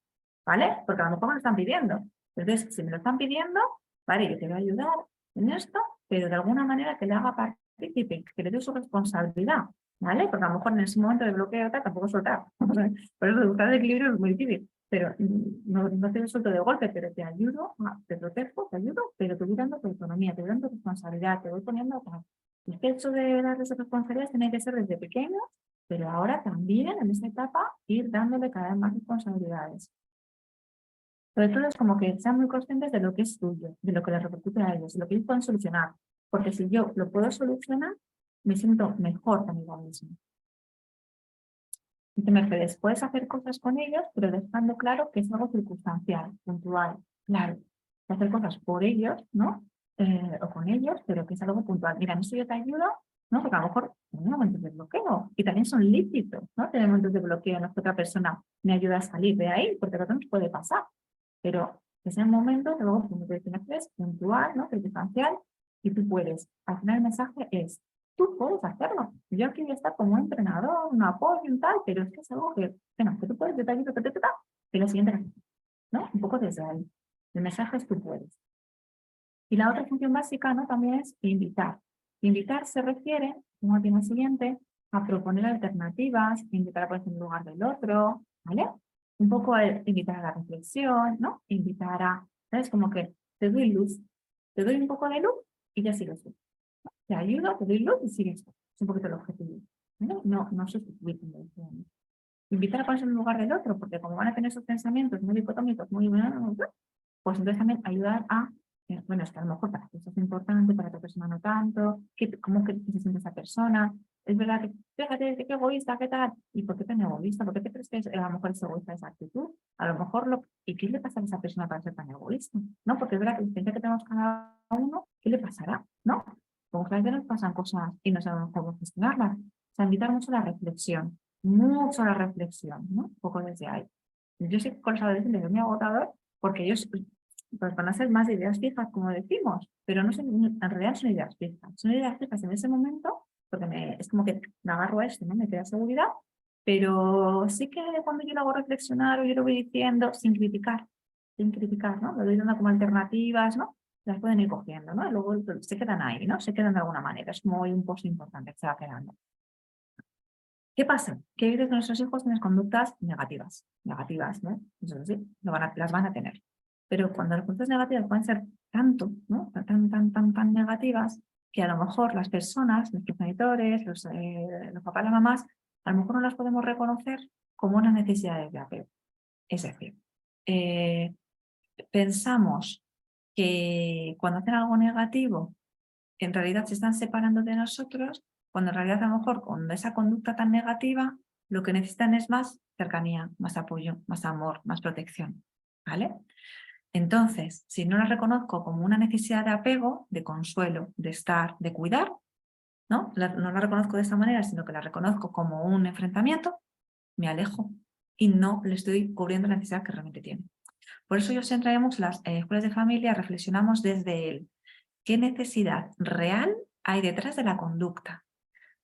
¿vale? Porque a lo mejor me lo están pidiendo. Entonces, si me lo están pidiendo, vale, yo te voy a ayudar en esto, pero de alguna manera que le haga partícipe, que le dé su responsabilidad, ¿vale? Porque a lo mejor en ese momento de bloqueo tampoco soltar. Por eso buscar el equilibrio es muy difícil, pero no te suelto de golpe, pero te ayudo, te protejo, te ayudo, pero te voy dando tu autonomía, te voy dando responsabilidad, te voy poniendo... Es que eso de darles responsabilidades tiene que ser desde pequeños, pero ahora también en esta etapa ir dándole cada vez más responsabilidades. Sobre todo es como que sean muy conscientes de lo que es tuyo, de lo que les repercute a ellos, de lo que ellos pueden solucionar. Porque si yo lo puedo solucionar, me siento mejor conmigo mismo. Y Mercedes, puedes hacer cosas con ellos, pero dejando claro que es algo circunstancial, puntual. Claro, hacer cosas por ellos, ¿no? O con ellos, pero que es algo puntual. Mira, en eso yo te ayudo, ¿no? Porque a lo mejor tengo momentos de bloqueo y también son lícitos, ¿no? Tener momentos de bloqueo en los que otra persona me ayuda a salir de ahí, porque a todos nos puede pasar. Pero que sean momentos, luego, como te decía antes, puntual, ¿no? Circunstancial, y tú puedes. Al final el mensaje es, tú puedes hacerlo. Yo aquí voy a estar como un entrenador, un apoyo y tal, pero es que es algo que, bueno, que tú puedes, detallito, y la siguiente, ¿no? Un poco desde ahí. El mensaje es tú puedes. Y la otra función básica, ¿no? También es invitar. Invitar se refiere, como aquí en el siguiente, a proponer alternativas, invitar a ponerse en lugar del otro, ¿vale? Un poco a invitar a la reflexión, ¿no? Invitar a, ¿sabes? Como que te doy luz, te doy un poco de luz y ya sigues tú. Te ayudo, te doy luz y sigues tú. Es un poquito el objetivo. ¿Vale? No sustituir. Invitar a ponerse en el lugar del otro, porque como van a tener esos pensamientos muy dicotómicos, muy pues entonces también ayudar a, bueno, es que a lo mejor para ti eso es importante, para otra persona no tanto, ¿cómo crees que se siente esa persona? Es verdad que, fíjate, qué egoísta, qué tal, ¿y por qué tan egoísta? ¿Por qué te crees que a lo mejor es egoísta esa actitud? A lo mejor, ¿y qué le pasa a esa persona para ser tan egoísta? ¿No? Porque es verdad que la experiencia que tenemos cada uno, ¿qué le pasará? ¿No? Como que a veces nos pasan cosas y no sabemos cómo gestionarlas. O sea, invitar mucho a la reflexión, ¿no? Un poco desde ahí. Yo sé que con los adolescentes es muy agotador porque ellos pues van a ser más ideas fijas, como decimos, pero no son, en realidad no son ideas fijas. Son ideas fijas en ese momento, porque es como que me agarro a esto, ¿no? Me queda seguridad, pero sí que cuando yo lo hago reflexionar o yo lo voy diciendo sin criticar, ¿no? Lo doy dando como alternativas, ¿no? Las pueden ir cogiendo, ¿no? Y luego se quedan ahí, ¿no? Se quedan de alguna manera. Es como un post importante que se va quedando. ¿Qué pasa? Que hay veces que nuestros hijos tienen conductas negativas, ¿no? Eso sí, las van a tener. Pero cuando las conductas negativas pueden ser tanto, ¿no? Tan negativas, que a lo mejor las personas, los progenitores, los papás, las mamás, a lo mejor no las podemos reconocer como unas necesidades de apego. Es decir, pensamos que cuando hacen algo negativo, en realidad se están separando de nosotros, cuando en realidad a lo mejor con esa conducta tan negativa, lo que necesitan es más cercanía, más apoyo, más amor, más protección, ¿vale? Entonces, si no la reconozco como una necesidad de apego, de consuelo, de estar, de cuidar, ¿no? No la reconozco de esta manera, sino que la reconozco como un enfrentamiento, me alejo y no le estoy cubriendo la necesidad que realmente tiene. Por eso yo siempre traemos las escuelas de familia, reflexionamos desde el ¿qué necesidad real hay detrás de la conducta?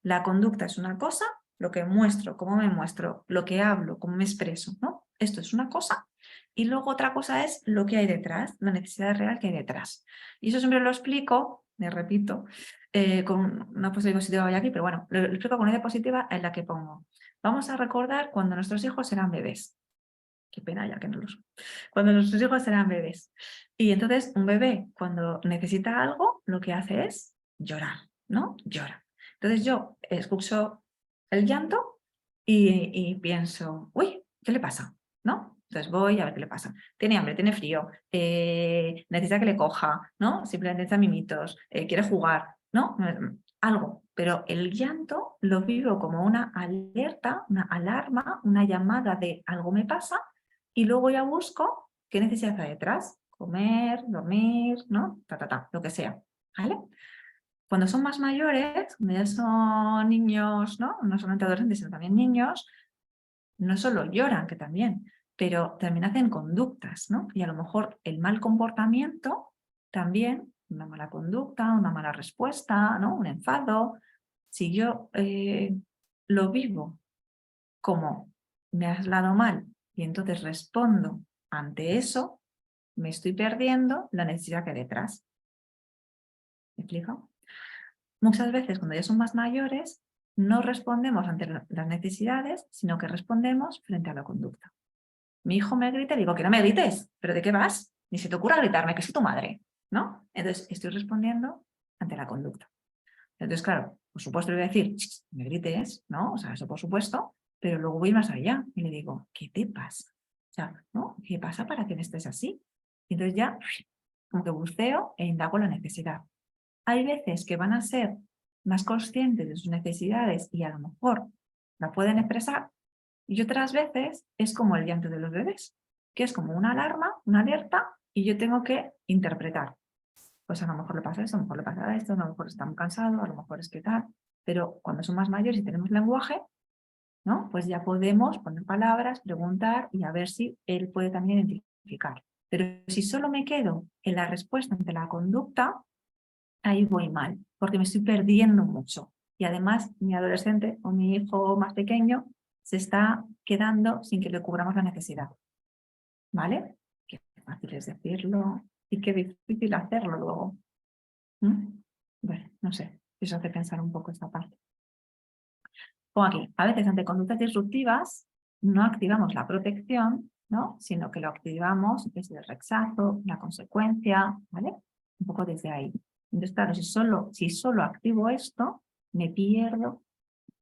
La conducta es una cosa, lo que muestro, cómo me muestro, lo que hablo, cómo me expreso, ¿no? Esto es una cosa. Y luego otra cosa es lo que hay detrás, la necesidad real que hay detrás. Y eso siempre lo explico, me repito, con una diapositiva aquí, pero bueno, lo explico con una diapositiva en la que pongo. Vamos a recordar cuando nuestros hijos eran bebés. Qué pena ya que no lo son. Cuando nuestros hijos eran bebés. Y entonces un bebé cuando necesita algo, lo que hace es llorar, ¿no? Llora. Entonces yo escucho el llanto y pienso, uy, ¿qué le pasa? ¿No? Entonces voy a ver qué le pasa. Tiene hambre, tiene frío, necesita que le coja, ¿no? Simplemente necesita mimitos, quiere jugar, ¿no? Algo. Pero el llanto lo vivo como una alerta, una alarma, una llamada de algo me pasa y luego ya busco qué necesidad hay detrás. Comer, dormir, ¿no? Lo que sea. ¿Vale? Cuando son más mayores, cuando ya son niños, ¿no? No solamente adolescentes, sino también niños, no solo lloran, que también, pero también hacen conductas, ¿no? Y a lo mejor el mal comportamiento también, una mala conducta, una mala respuesta, ¿no? Un enfado. Si yo lo vivo como me has hablado mal y entonces respondo ante eso, me estoy perdiendo la necesidad que hay detrás. ¿Me explico? Muchas veces cuando ya son más mayores no respondemos ante las necesidades, sino que respondemos frente a la conducta. Mi hijo me grita y digo, que no me grites, ¿pero de qué vas? Ni se te ocurra gritarme, que soy tu madre, ¿no? Entonces estoy respondiendo ante la conducta. Entonces, claro, por supuesto le voy a decir, me grites, ¿no? O sea, eso por supuesto, pero luego voy más allá y le digo, ¿qué te pasa? O sea, ¿no? ¿Qué pasa para que no estés así? Y entonces ya, como que buceo e indago la necesidad. Hay veces que van a ser más conscientes de sus necesidades y a lo mejor la pueden expresar, y otras veces es como el llanto de los bebés, que es como una alarma, una alerta, y yo tengo que interpretar. Pues a lo mejor le pasa esto, a lo mejor le pasa esto, a lo mejor está muy cansado, a lo mejor es que tal, pero cuando son más mayores y tenemos lenguaje, ¿no? Pues ya podemos poner palabras, preguntar y a ver si él puede también identificar. Pero si solo me quedo en la respuesta ante la conducta, ahí voy mal, porque me estoy perdiendo mucho. Y además mi adolescente o mi hijo más pequeño se está quedando sin que le cubramos la necesidad. ¿Vale? Qué fácil es decirlo y qué difícil hacerlo luego. Bueno, no sé, eso hace pensar un poco esta parte. Pongo aquí, a veces ante conductas disruptivas no activamos la protección, ¿no? Sino que lo activamos desde el rechazo, la consecuencia, ¿vale? Un poco desde ahí. Entonces, claro, si solo activo esto, me pierdo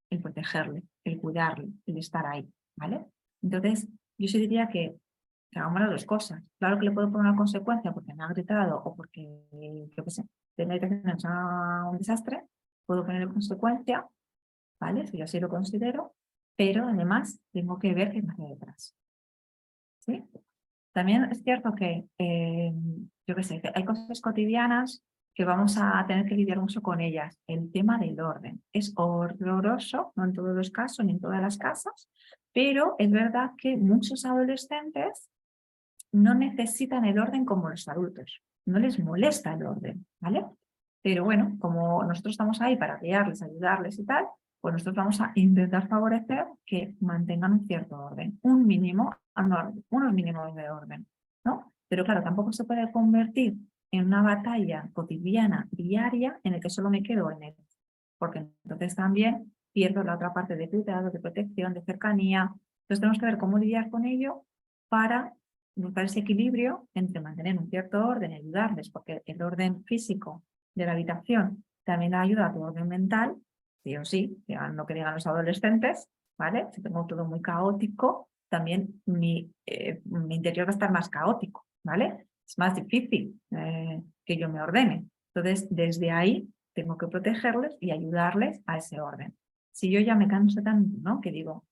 el protegerle, el cuidarle, el estar ahí, ¿vale? Entonces, yo sí diría que hagamos las dos cosas. Claro que le puedo poner una consecuencia porque me ha gritado o porque, yo qué sé, de la habitación es un desastre, puedo poner consecuencia, ¿vale? Si yo así lo considero, pero además tengo que ver qué me hace detrás. ¿Sí? También es cierto que, yo qué sé, que hay cosas cotidianas que vamos a tener que lidiar mucho con ellas. El tema del orden es horroroso, no en todos los casos ni en todas las casas, pero es verdad que muchos adolescentes no necesitan el orden como los adultos, no les molesta el orden, ¿vale? Pero bueno, como nosotros estamos ahí para guiarles, ayudarles y tal, pues nosotros vamos a intentar favorecer que mantengan un cierto orden, un mínimo, unos mínimos de orden, ¿no? Pero claro, tampoco se puede convertir en una batalla cotidiana, diaria, en el que solo me quedo en él, porque entonces también pierdo la otra parte de cuidado, de protección, de cercanía. Entonces tenemos que ver cómo lidiar con ello para buscar ese equilibrio entre mantener un cierto orden y ayudarles, porque el orden físico de la habitación también ayuda a tu orden mental, sí o sí, digan lo que digan los adolescentes, ¿vale? Si tengo todo muy caótico, también mi interior va a estar más caótico, ¿vale? Es más difícil que yo me ordene. Entonces, desde ahí tengo que protegerles y ayudarles a ese orden. Si yo ya me canso tanto, ¿no? Que digo,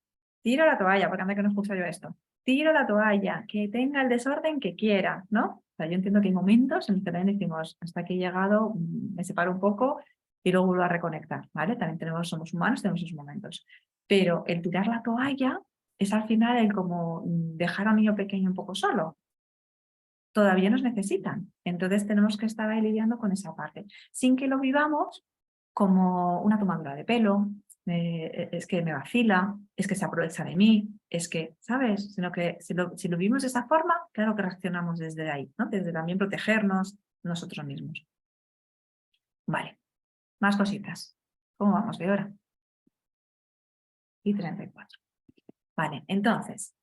tiro la toalla, porque anda que no escucho yo esto, tiro la toalla, que tenga el desorden que quiera, ¿no? O sea, yo entiendo que hay momentos en los que también decimos, hasta aquí he llegado, me separo un poco y luego vuelvo a reconectar, ¿vale? También somos humanos, tenemos esos momentos. Pero el tirar la toalla es al final el como dejar a un niño pequeño un poco solo. Todavía nos necesitan. Entonces tenemos que estar ahí lidiando con esa parte, sin que lo vivamos como una tomadura de pelo, es que me vacila, es que se aprovecha de mí, es que, ¿sabes? Sino que si lo vivimos de esa forma, claro que reaccionamos desde ahí, ¿no? Desde también protegernos nosotros mismos. Vale, más cositas. ¿Cómo vamos de hora? Y 34. Vale, entonces,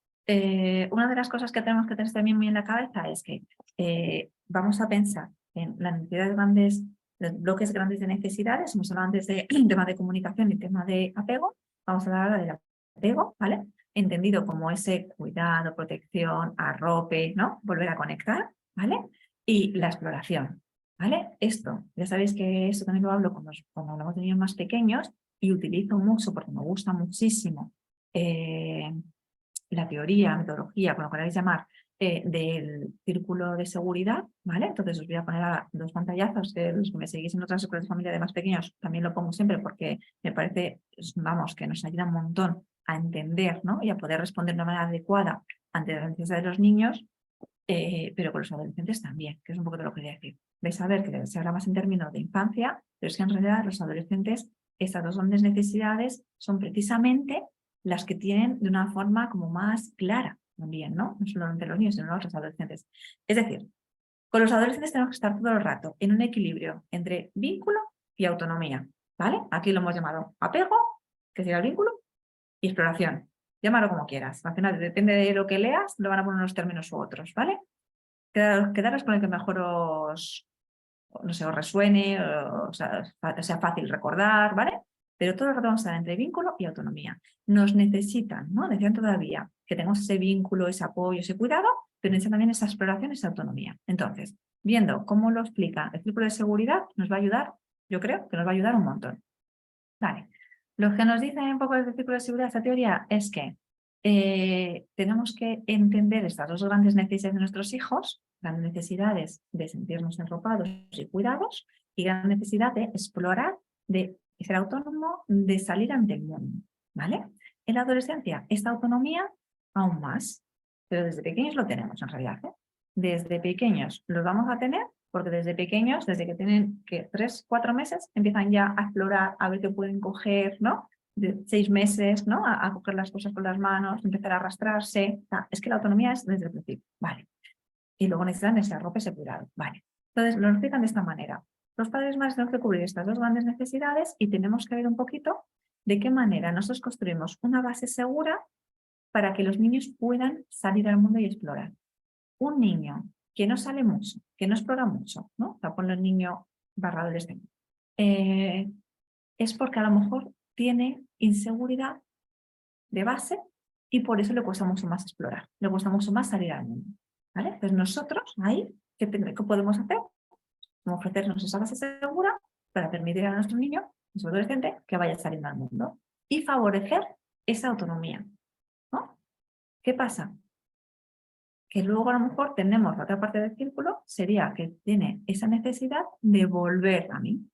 una de las cosas que tenemos que tener también muy en la cabeza es que vamos a pensar en las necesidades grandes, los bloques grandes de necesidades. Hemos hablado antes de tema de comunicación y tema de apego. Vamos a hablar ahora del apego, ¿vale? Entendido como ese cuidado, protección, arrope, ¿no? Volver a conectar, ¿vale? Y la exploración, ¿vale? Esto, ya sabéis que esto también lo hablo cuando hablamos de niños más pequeños y utilizo mucho porque me gusta muchísimo la teoría, metodología, como lo queráis llamar, del círculo de seguridad, ¿vale? Entonces os voy a poner dos pantallazos, los que me seguís en otras escuelas de familia de más pequeños, también lo pongo siempre porque me parece, vamos, que nos ayuda un montón a entender, ¿no? Y a poder responder de una manera adecuada ante las necesidades de los niños, pero con los adolescentes también, que es un poco de lo que quería decir. Vais a ver que se habla más en términos de infancia, pero es que en realidad los adolescentes, estas dos grandes necesidades son precisamente las que tienen de una forma como más clara también, ¿no? No solo entre los niños, sino los adolescentes. Es decir, con los adolescentes tenemos que estar todo el rato en un equilibrio entre vínculo y autonomía, ¿vale? Aquí lo hemos llamado apego, que sería el vínculo, y exploración. Llámalo como quieras. Al final, depende de lo que leas, lo van a poner unos términos u otros, ¿vale? Quedaros con el que mejor no sé, os resuene, o sea fácil recordar, ¿vale? Pero todo el rato vamos a estar entre vínculo y autonomía. Nos necesitan, ¿no? Decían todavía que tengamos ese vínculo, ese apoyo, ese cuidado, pero necesitan también esa exploración, esa autonomía. Entonces, viendo cómo lo explica el círculo de seguridad, nos va a ayudar, yo creo que nos va a ayudar un montón. Vale. Lo que nos dice un poco el círculo de seguridad, esta teoría, es que tenemos que entender estas dos grandes necesidades de nuestros hijos, grandes necesidades de sentirnos arropados y cuidados, y gran necesidad de explorar, de ser autónomo, de salir ante el mundo, ¿vale? En la adolescencia, esta autonomía aún más, pero desde pequeños lo tenemos en realidad, ¿eh? desde pequeños los vamos a tener, porque desde pequeños, desde que tienen 3, 4 meses, empiezan ya a explorar, a ver qué pueden coger, ¿no? De 6 meses, ¿no? A coger las cosas con las manos, empezar a arrastrarse. Es que la autonomía es desde el principio, vale. Y luego necesitan ese arrope, ese cuidado, vale. Entonces lo explican de esta manera. Los padres más tenemos que cubrir estas dos grandes necesidades y tenemos que ver un poquito de qué manera nosotros construimos una base segura para que los niños puedan salir al mundo y explorar. Un niño que no sale mucho, que no explora mucho, ¿no? O sea, ponle el niño barra adolescente. Es porque a lo mejor tiene inseguridad de base y por eso le cuesta mucho más explorar, le cuesta mucho más salir al mundo, ¿vale? Entonces nosotros ahí, ¿qué podemos hacer? Como ofrecernos esa base segura para permitir a nuestro niño, a nuestro adolescente, que vaya saliendo al mundo y favorecer esa autonomía, ¿no? ¿Qué pasa? Que luego a lo mejor tenemos la otra parte del círculo, sería que tiene esa necesidad de volver a mí,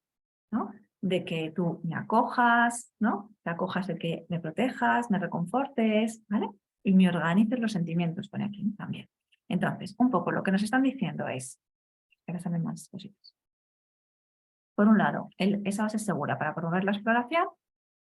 ¿no? De que tú me acojas, ¿no? Te acojas de que me protejas, me reconfortes, ¿vale? Y me organices los sentimientos, pone aquí también. Entonces, un poco lo que nos están diciendo es, que salen más cositas. Por un lado, esa base es segura para promover la exploración.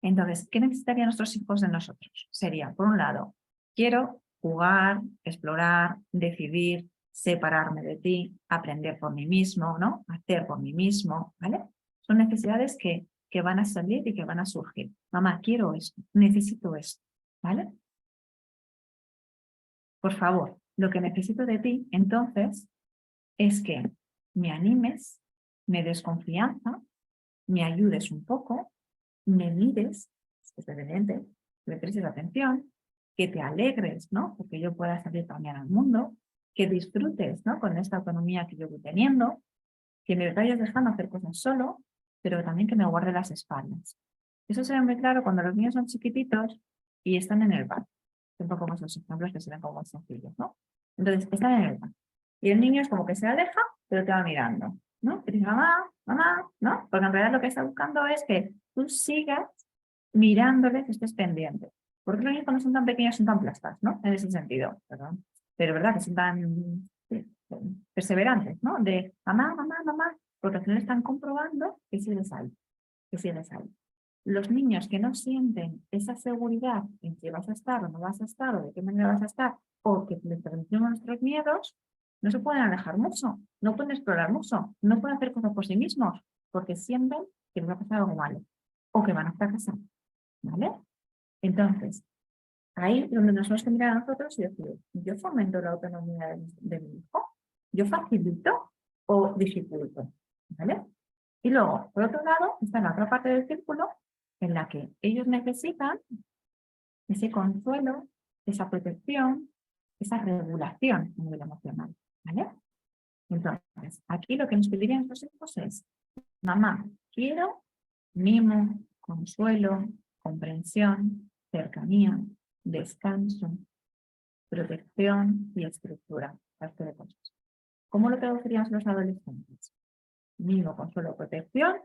Entonces, ¿qué necesitarían nuestros hijos de nosotros? Sería, por un lado, quiero jugar, explorar, decidir, separarme de ti, aprender por mí mismo, ¿no? Hacer por mí mismo, ¿vale? Son necesidades que van a salir y que van a surgir. Mamá, quiero esto, necesito esto, ¿vale? Por favor, lo que necesito de ti, entonces, es que me animes, me des confianza, me ayudes un poco, me mires, es evidente, que me prestes atención, que te alegres, ¿no? Porque yo pueda salir también al mundo, que disfrutes, ¿no? Con esta autonomía que yo voy teniendo, que me vayas dejando hacer cosas solo, pero también que me guarde las espaldas. Eso se ve muy claro cuando los niños son chiquititos y están en el bar. Un poco más los ejemplos que se ven como más sencillos, ¿no? Entonces, están en el bar. Y el niño es como que se aleja, pero te va mirando, ¿no? Y dice, mamá, mamá, ¿no? Porque en realidad lo que está buscando es que tú sigas mirándole, que estés pendiente. Porque los niños cuando son tan pequeños son tan plastas, ¿no? En ese sentido, perdón. Pero verdad que son tan perseverantes, ¿no? De mamá, mamá, mamá, porque al final están comprobando que sigues ahí, que sigues ahí. Los niños que no sienten esa seguridad en que vas a estar o no vas a estar, o de qué manera vas a estar, o que les permitimos nuestros miedos, no se pueden alejar mucho, no pueden explorar mucho, no pueden hacer cosas por sí mismos, porque sienten que les va a pasar algo malo, o que van a fracasar, ¿vale? Entonces, ahí es donde nos tenemos que mirar a nosotros y decir, ¿yo fomento la autonomía de mi hijo? ¿Yo facilito o dificulto? ¿Vale? Y luego, por otro lado, está la otra parte del círculo en la que ellos necesitan ese consuelo, esa protección, esa regulación a nivel emocional, ¿vale? Entonces, aquí lo que nos pedirían los hijos es, mamá, quiero mimo, consuelo, comprensión, cercanía, descanso, protección y estructura. Parte de cosas. ¿Cómo lo traduciríamos los adolescentes? Mimo, consuelo, protección,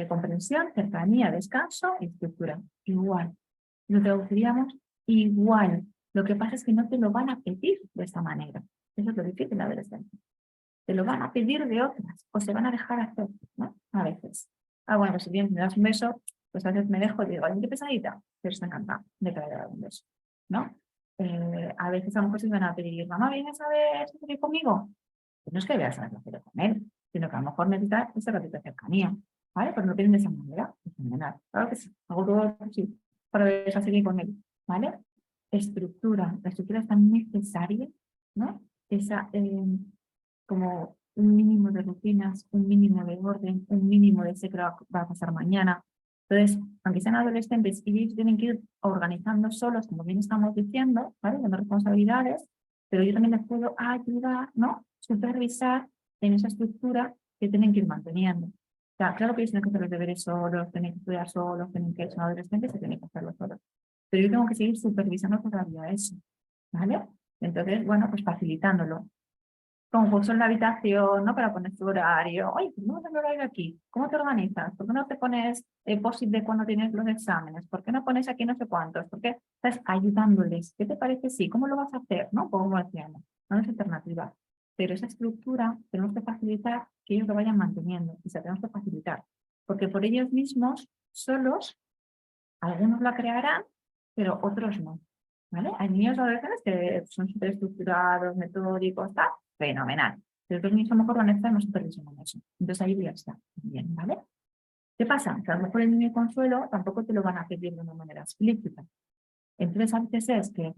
comprensión, cercanía, descanso y estructura. Igual. Lo traduciríamos igual. Lo que pasa es que no te lo van a pedir de esta manera. Eso es lo difícil en la adolescencia. Te lo van a pedir de otras o se van a dejar hacer, ¿no? A veces. Ah, bueno, pues si bien me das un beso, pues a veces me dejo y digo, ay, qué pesadita, pero está encantada de que le haya dado un beso, ¿no? A veces a lo mejor se van a pedir, mamá, ¿vienes a ver si conmigo? Pues no es que veas a hacer con él, sino que a lo mejor necesitas ese ratito de cercanía, ¿vale? Pues lo piden de esa manera, es fenomenal. Claro que sí, hago todo sí, para ver a seguir con él, ¿vale? Estructura, la estructura es tan necesaria, ¿no? Esa, como un mínimo de rutinas, un mínimo de orden, un mínimo de sé que va a pasar mañana. Entonces, aunque sean adolescentes, ellos tienen que ir organizando solos, como bien estamos diciendo, ¿vale? Dando responsabilidades, pero yo también les puedo ayudar, ¿no? Supervisar en esa estructura que tienen que ir manteniendo. O sea, claro que ellos tienen que hacer los deberes solos, tienen que estudiar solos, tienen que ser adolescentes y tienen que hacerlo solos. Pero yo tengo que seguir supervisando todavía eso, ¿vale? Entonces, bueno, pues facilitándolo. Como puso en la habitación, ¿no? Para poner tu horario. Oye, ¿por qué no pones el horario aquí? ¿Cómo te organizas? ¿Por qué no te pones el post-it de cuando tienes los exámenes? ¿Por qué no pones aquí no sé cuántos? ¿Por qué estás ayudándoles? ¿Qué te parece? Sí, ¿cómo lo vas a hacer? ¿No? Como decíamos, no es alternativa. Pero esa estructura tenemos que facilitar que ellos lo vayan manteniendo y se la tenemos que facilitar. Porque por ellos mismos, solos, algunos la crearán, pero otros no. ¿Vale? Hay niños adolescentes que son súper estructurados, metódicos, tal, fenomenal. Pero otros niños a lo mejor van a estar no supervisionan eso. Entonces ahí ya está. Bien, ¿vale? ¿Qué pasa? Que a lo mejor el niño de consuelo tampoco te lo van a pedir de una manera explícita. Entonces a veces es que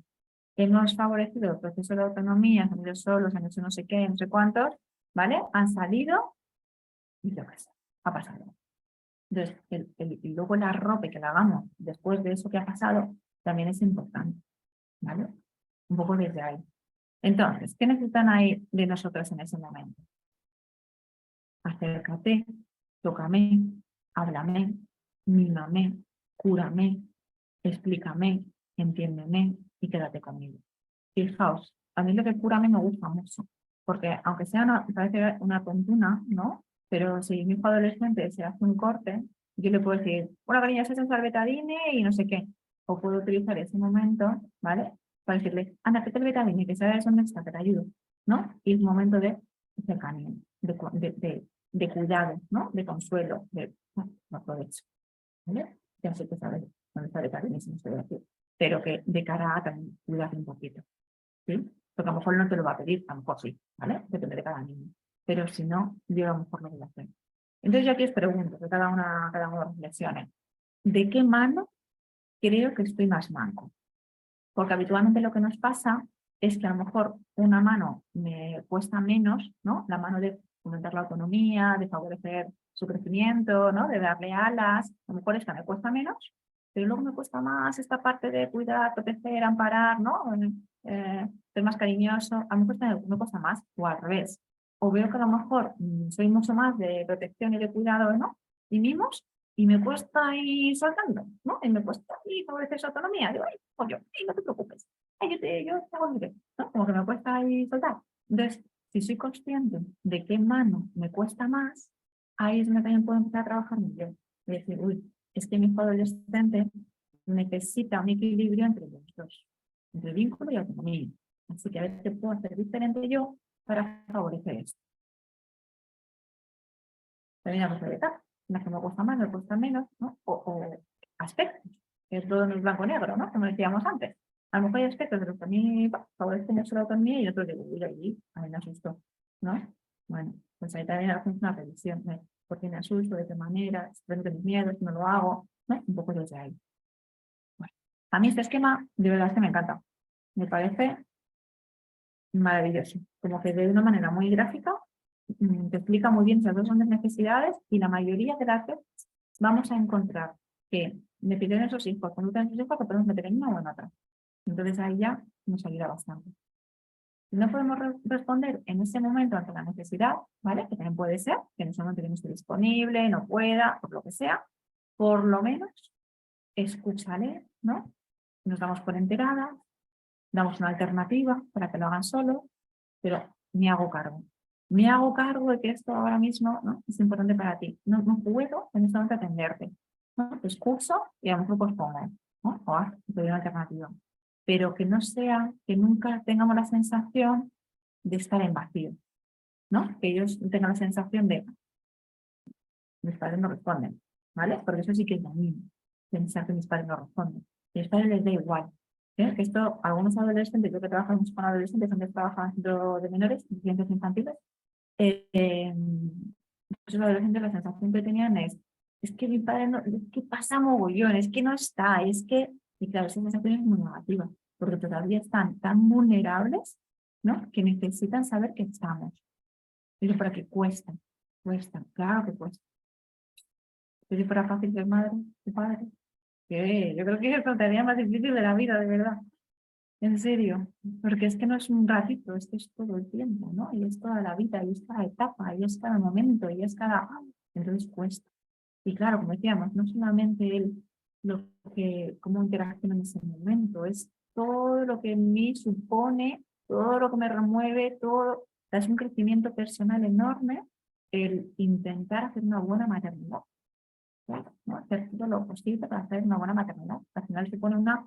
hemos favorecido el proceso de autonomía, han ido solos, han hecho no sé qué, no sé cuántos, ¿vale? Han salido y ¿qué pasa? Ha pasado. Entonces, y luego la ropa que la hagamos después de eso que ha pasado también es importante, ¿vale? Un poco desde ahí. Entonces, ¿qué necesitan ahí de nosotros en ese momento? Acércate, tócame, háblame, mímame, cúrame, explícame, entiéndeme y quédate conmigo. Fijaos, a mí lo que cúrame me gusta mucho, porque aunque sea parece una tontuna, ¿no? Pero si mi hijo adolescente se hace un corte, yo le puedo decir, una cariño, se hace un betadine y no sé qué. O puedo utilizar ese momento, ¿vale? Para decirle, anda, que te el betadine, que sabes dónde está, que te ayudo, ¿no? Y es un momento de cercanía, de cuidado, ¿no? De consuelo, no aprovecho, ¿vale? Ya sé que sabes dónde está el betadine, si no estoy aquí. Pero que de cara a también cuidarte un poquito. ¿Sí? Porque a lo mejor no te lo va a pedir, a lo mejor sí, ¿vale? Depende de cada niño. Pero si no, yo a lo mejor lo voy a hacer. Entonces yo aquí os pregunto, que cada uno reflexione, ¿de qué mano creo que estoy más manco? Porque habitualmente lo que nos pasa es que a lo mejor una mano me cuesta menos, ¿no? La mano de fomentar la autonomía, de favorecer su crecimiento, ¿no? De darle alas, a lo mejor esta me cuesta menos, pero luego me cuesta más esta parte de cuidar, proteger, amparar, ¿no? Ser más cariñoso, a mí me cuesta más, o al revés. O veo que a lo mejor soy mucho más de protección y de cuidado, ¿no? Y mimos, y me cuesta ir soltando, ¿no? Y me cuesta ir favorecer su autonomía. Digo, ay, pollo, ay, no te preocupes. Ay, yo te hago libre, ¿no? Como que me cuesta ir soltar. Entonces, si soy consciente de qué mano me cuesta más, ahí es donde también puedo empezar a trabajar mejor. Y decir, uy, es que mi hijo adolescente necesita un equilibrio entre los dos, entre vínculo y autonomía. Así que a veces puedo hacer diferente yo para favorecer esto. También hay otra etapa, las que me cuesta más, me cuesta menos, ¿no? O aspectos, que todo no es blanco o negro, ¿no? Como decíamos antes. A lo mejor hay aspectos de los que a mí favorecen mucho la autonomía y otros digo, uy, ahí, a mí me asustó, ¿no? Bueno, pues ahí también hacemos una revisión de por qué me asusto, de qué manera, si tengo mis miedos, no lo hago, ¿no? Un poco desde ahí. Bueno, a mí este esquema de verdad es que me encanta. Me parece maravilloso. Como que de una manera muy gráfica te explica muy bien esas dos grandes necesidades y la mayoría de las veces vamos a encontrar que me piden esos hijos, cuando tenemos esos hijos, que podemos meter en una o en otra. Entonces ahí ya nos ayuda bastante. Si no podemos responder en ese momento ante la necesidad, ¿vale? Que también puede ser que en ese momento no esté disponible, no pueda, por lo que sea, por lo menos escúchale, ¿no? Nos damos por enteradas, damos una alternativa para que lo hagan solo, pero me hago cargo. Me hago cargo de que esto ahora mismo, ¿no? Es importante para ti. No puedo en este momento atenderte, ¿no? Te escucho y a lo mejor pospongo, ¿no? O te doy una alternativa. Pero que no sea, que nunca tengamos la sensación de estar en vacío, ¿no? Que ellos tengan la sensación de mis padres no responden, ¿vale? Porque eso sí que es dañino, pensar que mis padres no responden. A mis padres les da igual. ¿Eh? Que esto, algunos adolescentes, yo que trabajo mucho con adolescentes, antes trabajaba en centro de menores, residentes infantiles, muchos adolescentes la sensación que tenían es que mi padre no, es que pasa mogollón, es que no está, es que, y claro, esa sensación es muy negativa, porque todavía están tan vulnerables, ¿no? Que necesitan saber que estamos. Pero para que cuesta, claro que cuesta. Si fuera fácil ser madre, ser padre, que yo creo que es la tarea más difícil de la vida, de verdad. En serio, porque es que no es un ratito, es que es todo el tiempo, ¿no? Y es toda la vida, y es cada etapa, y es cada momento, y es cada... Entonces cuesta. Y claro, como decíamos, no solamente cómo interacciona en ese momento, es todo lo que en mí supone, todo lo que me remueve, todo, Es un crecimiento personal enorme el intentar hacer una buena maternidad. Claro, ¿no? Hacer todo lo posible para hacer una buena maternidad. Al final se pone una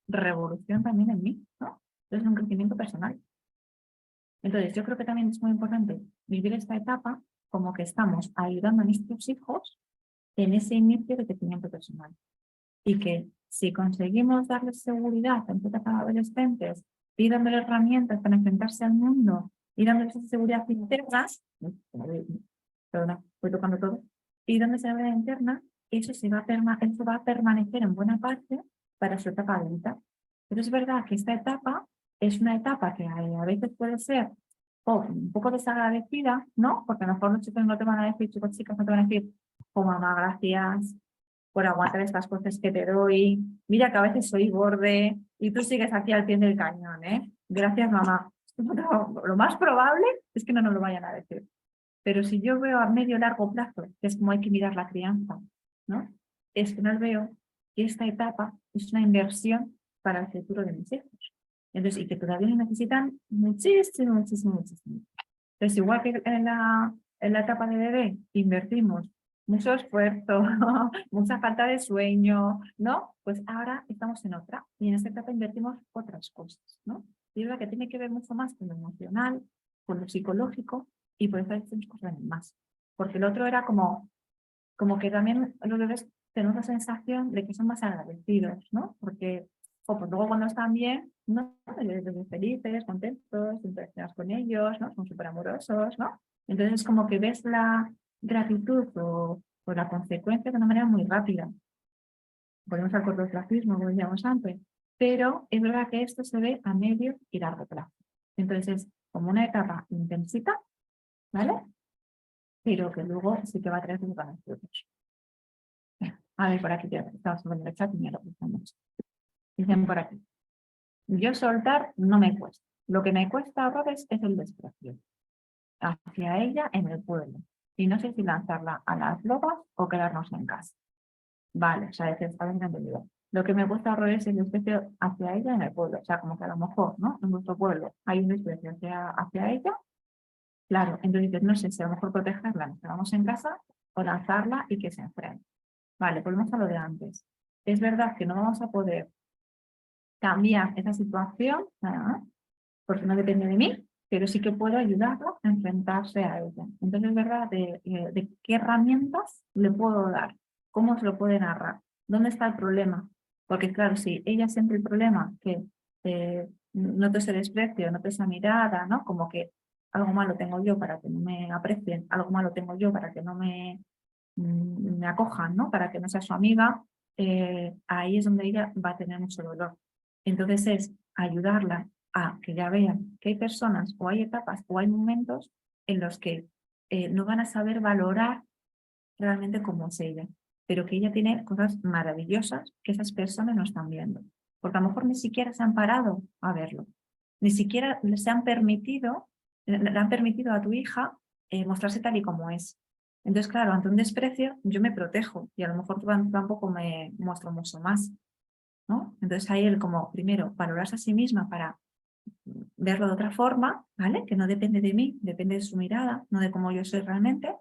revolución también en mí, ¿no? Entonces es un crecimiento personal. Entonces yo creo que también es muy importante vivir esta etapa como que estamos ayudando a nuestros hijos en ese inicio de crecimiento personal. Y que si conseguimos darles seguridad en todas las adolescentes y dándoles herramientas para enfrentarse al mundo y dándoles esa seguridad interna, perdona, voy tocando todo, y dándoles seguridad interna, eso va a permanecer en buena parte para su etapa adulta. Pero es verdad que esta etapa es una etapa que a veces puede ser un poco desagradecida, ¿no? Porque a lo mejor los chicos no te van a decir, chicos, chicas no te van a decir, oh mamá, gracias por aguantar estas cosas que te doy. Mira que a veces soy borde y tú sigues aquí al pie del cañón, ¿eh? Gracias, mamá. Lo más probable es que no nos lo vayan a decir. Pero si yo veo a medio largo plazo, que es como hay que mirar la crianza, ¿no? Es que no veo que esta etapa es una inversión para el futuro de mis hijos. Entonces, y que todavía necesitan muchísimo, muchísimo, muchísimo. Entonces, igual que en la etapa de bebé invertimos mucho esfuerzo, mucha falta de sueño, ¿no? Pues ahora estamos en otra y en esta etapa invertimos otras cosas, ¿no? Y es verdad que tiene que ver mucho más con lo emocional, con lo psicológico y por eso estas cosas vienen más. Porque el otro era como que también los bebés tenemos la sensación de que son más agradecidos, ¿no? Porque pues luego cuando están bien, ¿no? Felices, contentos, interaccionas con ellos, ¿no? Son súper amorosos, ¿no? Entonces como que ves la gratitud o la consecuencia de una manera muy rápida. Volvemos al cortoplacismo, como decíamos antes, pero es verdad que esto se ve a medio y largo plazo. Entonces es como una etapa intensita, ¿vale? Pero que luego sí que va a traer sus beneficios. A ver, por aquí estamos en el chat y me lo pensamos. Dicen por aquí. Yo soltar no me cuesta. Lo que me cuesta ahora es el desprecio hacia ella en el pueblo. Y no sé si lanzarla a las lobas o quedarnos en casa. Vale, o sea, habéis entendido. Lo que me cuesta ahora es el desprecio hacia ella en el pueblo. O sea, como que a lo mejor, ¿no? En nuestro pueblo hay un desprecio hacia ella. Claro, entonces dices, no sé si a lo mejor protegerla, nos quedamos en casa o lanzarla y que se enfrente. Vale, volvemos a lo de antes. Es verdad que no vamos a poder cambiar esa situación, porque no depende de mí, pero sí que puedo ayudarla a enfrentarse a ella. Entonces, es verdad de qué herramientas le puedo dar, cómo se lo puede narrar, dónde está el problema. Porque claro, si ella siente el problema, que noto ese desprecio, noto esa mirada, ¿no? Como que algo malo tengo yo para que no me aprecien, algo malo tengo yo para que no me acojan, ¿no? Para que no sea su amiga, ahí es donde ella va a tener mucho dolor. Entonces es ayudarla a que ya vean que hay personas o hay etapas o hay momentos en los que no van a saber valorar realmente cómo es ella, pero que ella tiene cosas maravillosas que esas personas no están viendo. Porque a lo mejor ni siquiera se han parado a verlo, ni siquiera le han permitido a tu hija mostrarse tal y como es. Entonces, claro, ante un desprecio yo me protejo y a lo mejor tampoco me muestro mucho más, ¿no? Entonces ahí él como, primero, valorarse a sí misma para verlo de otra forma, ¿vale? Que no depende de mí, depende de su mirada, no de cómo yo soy realmente.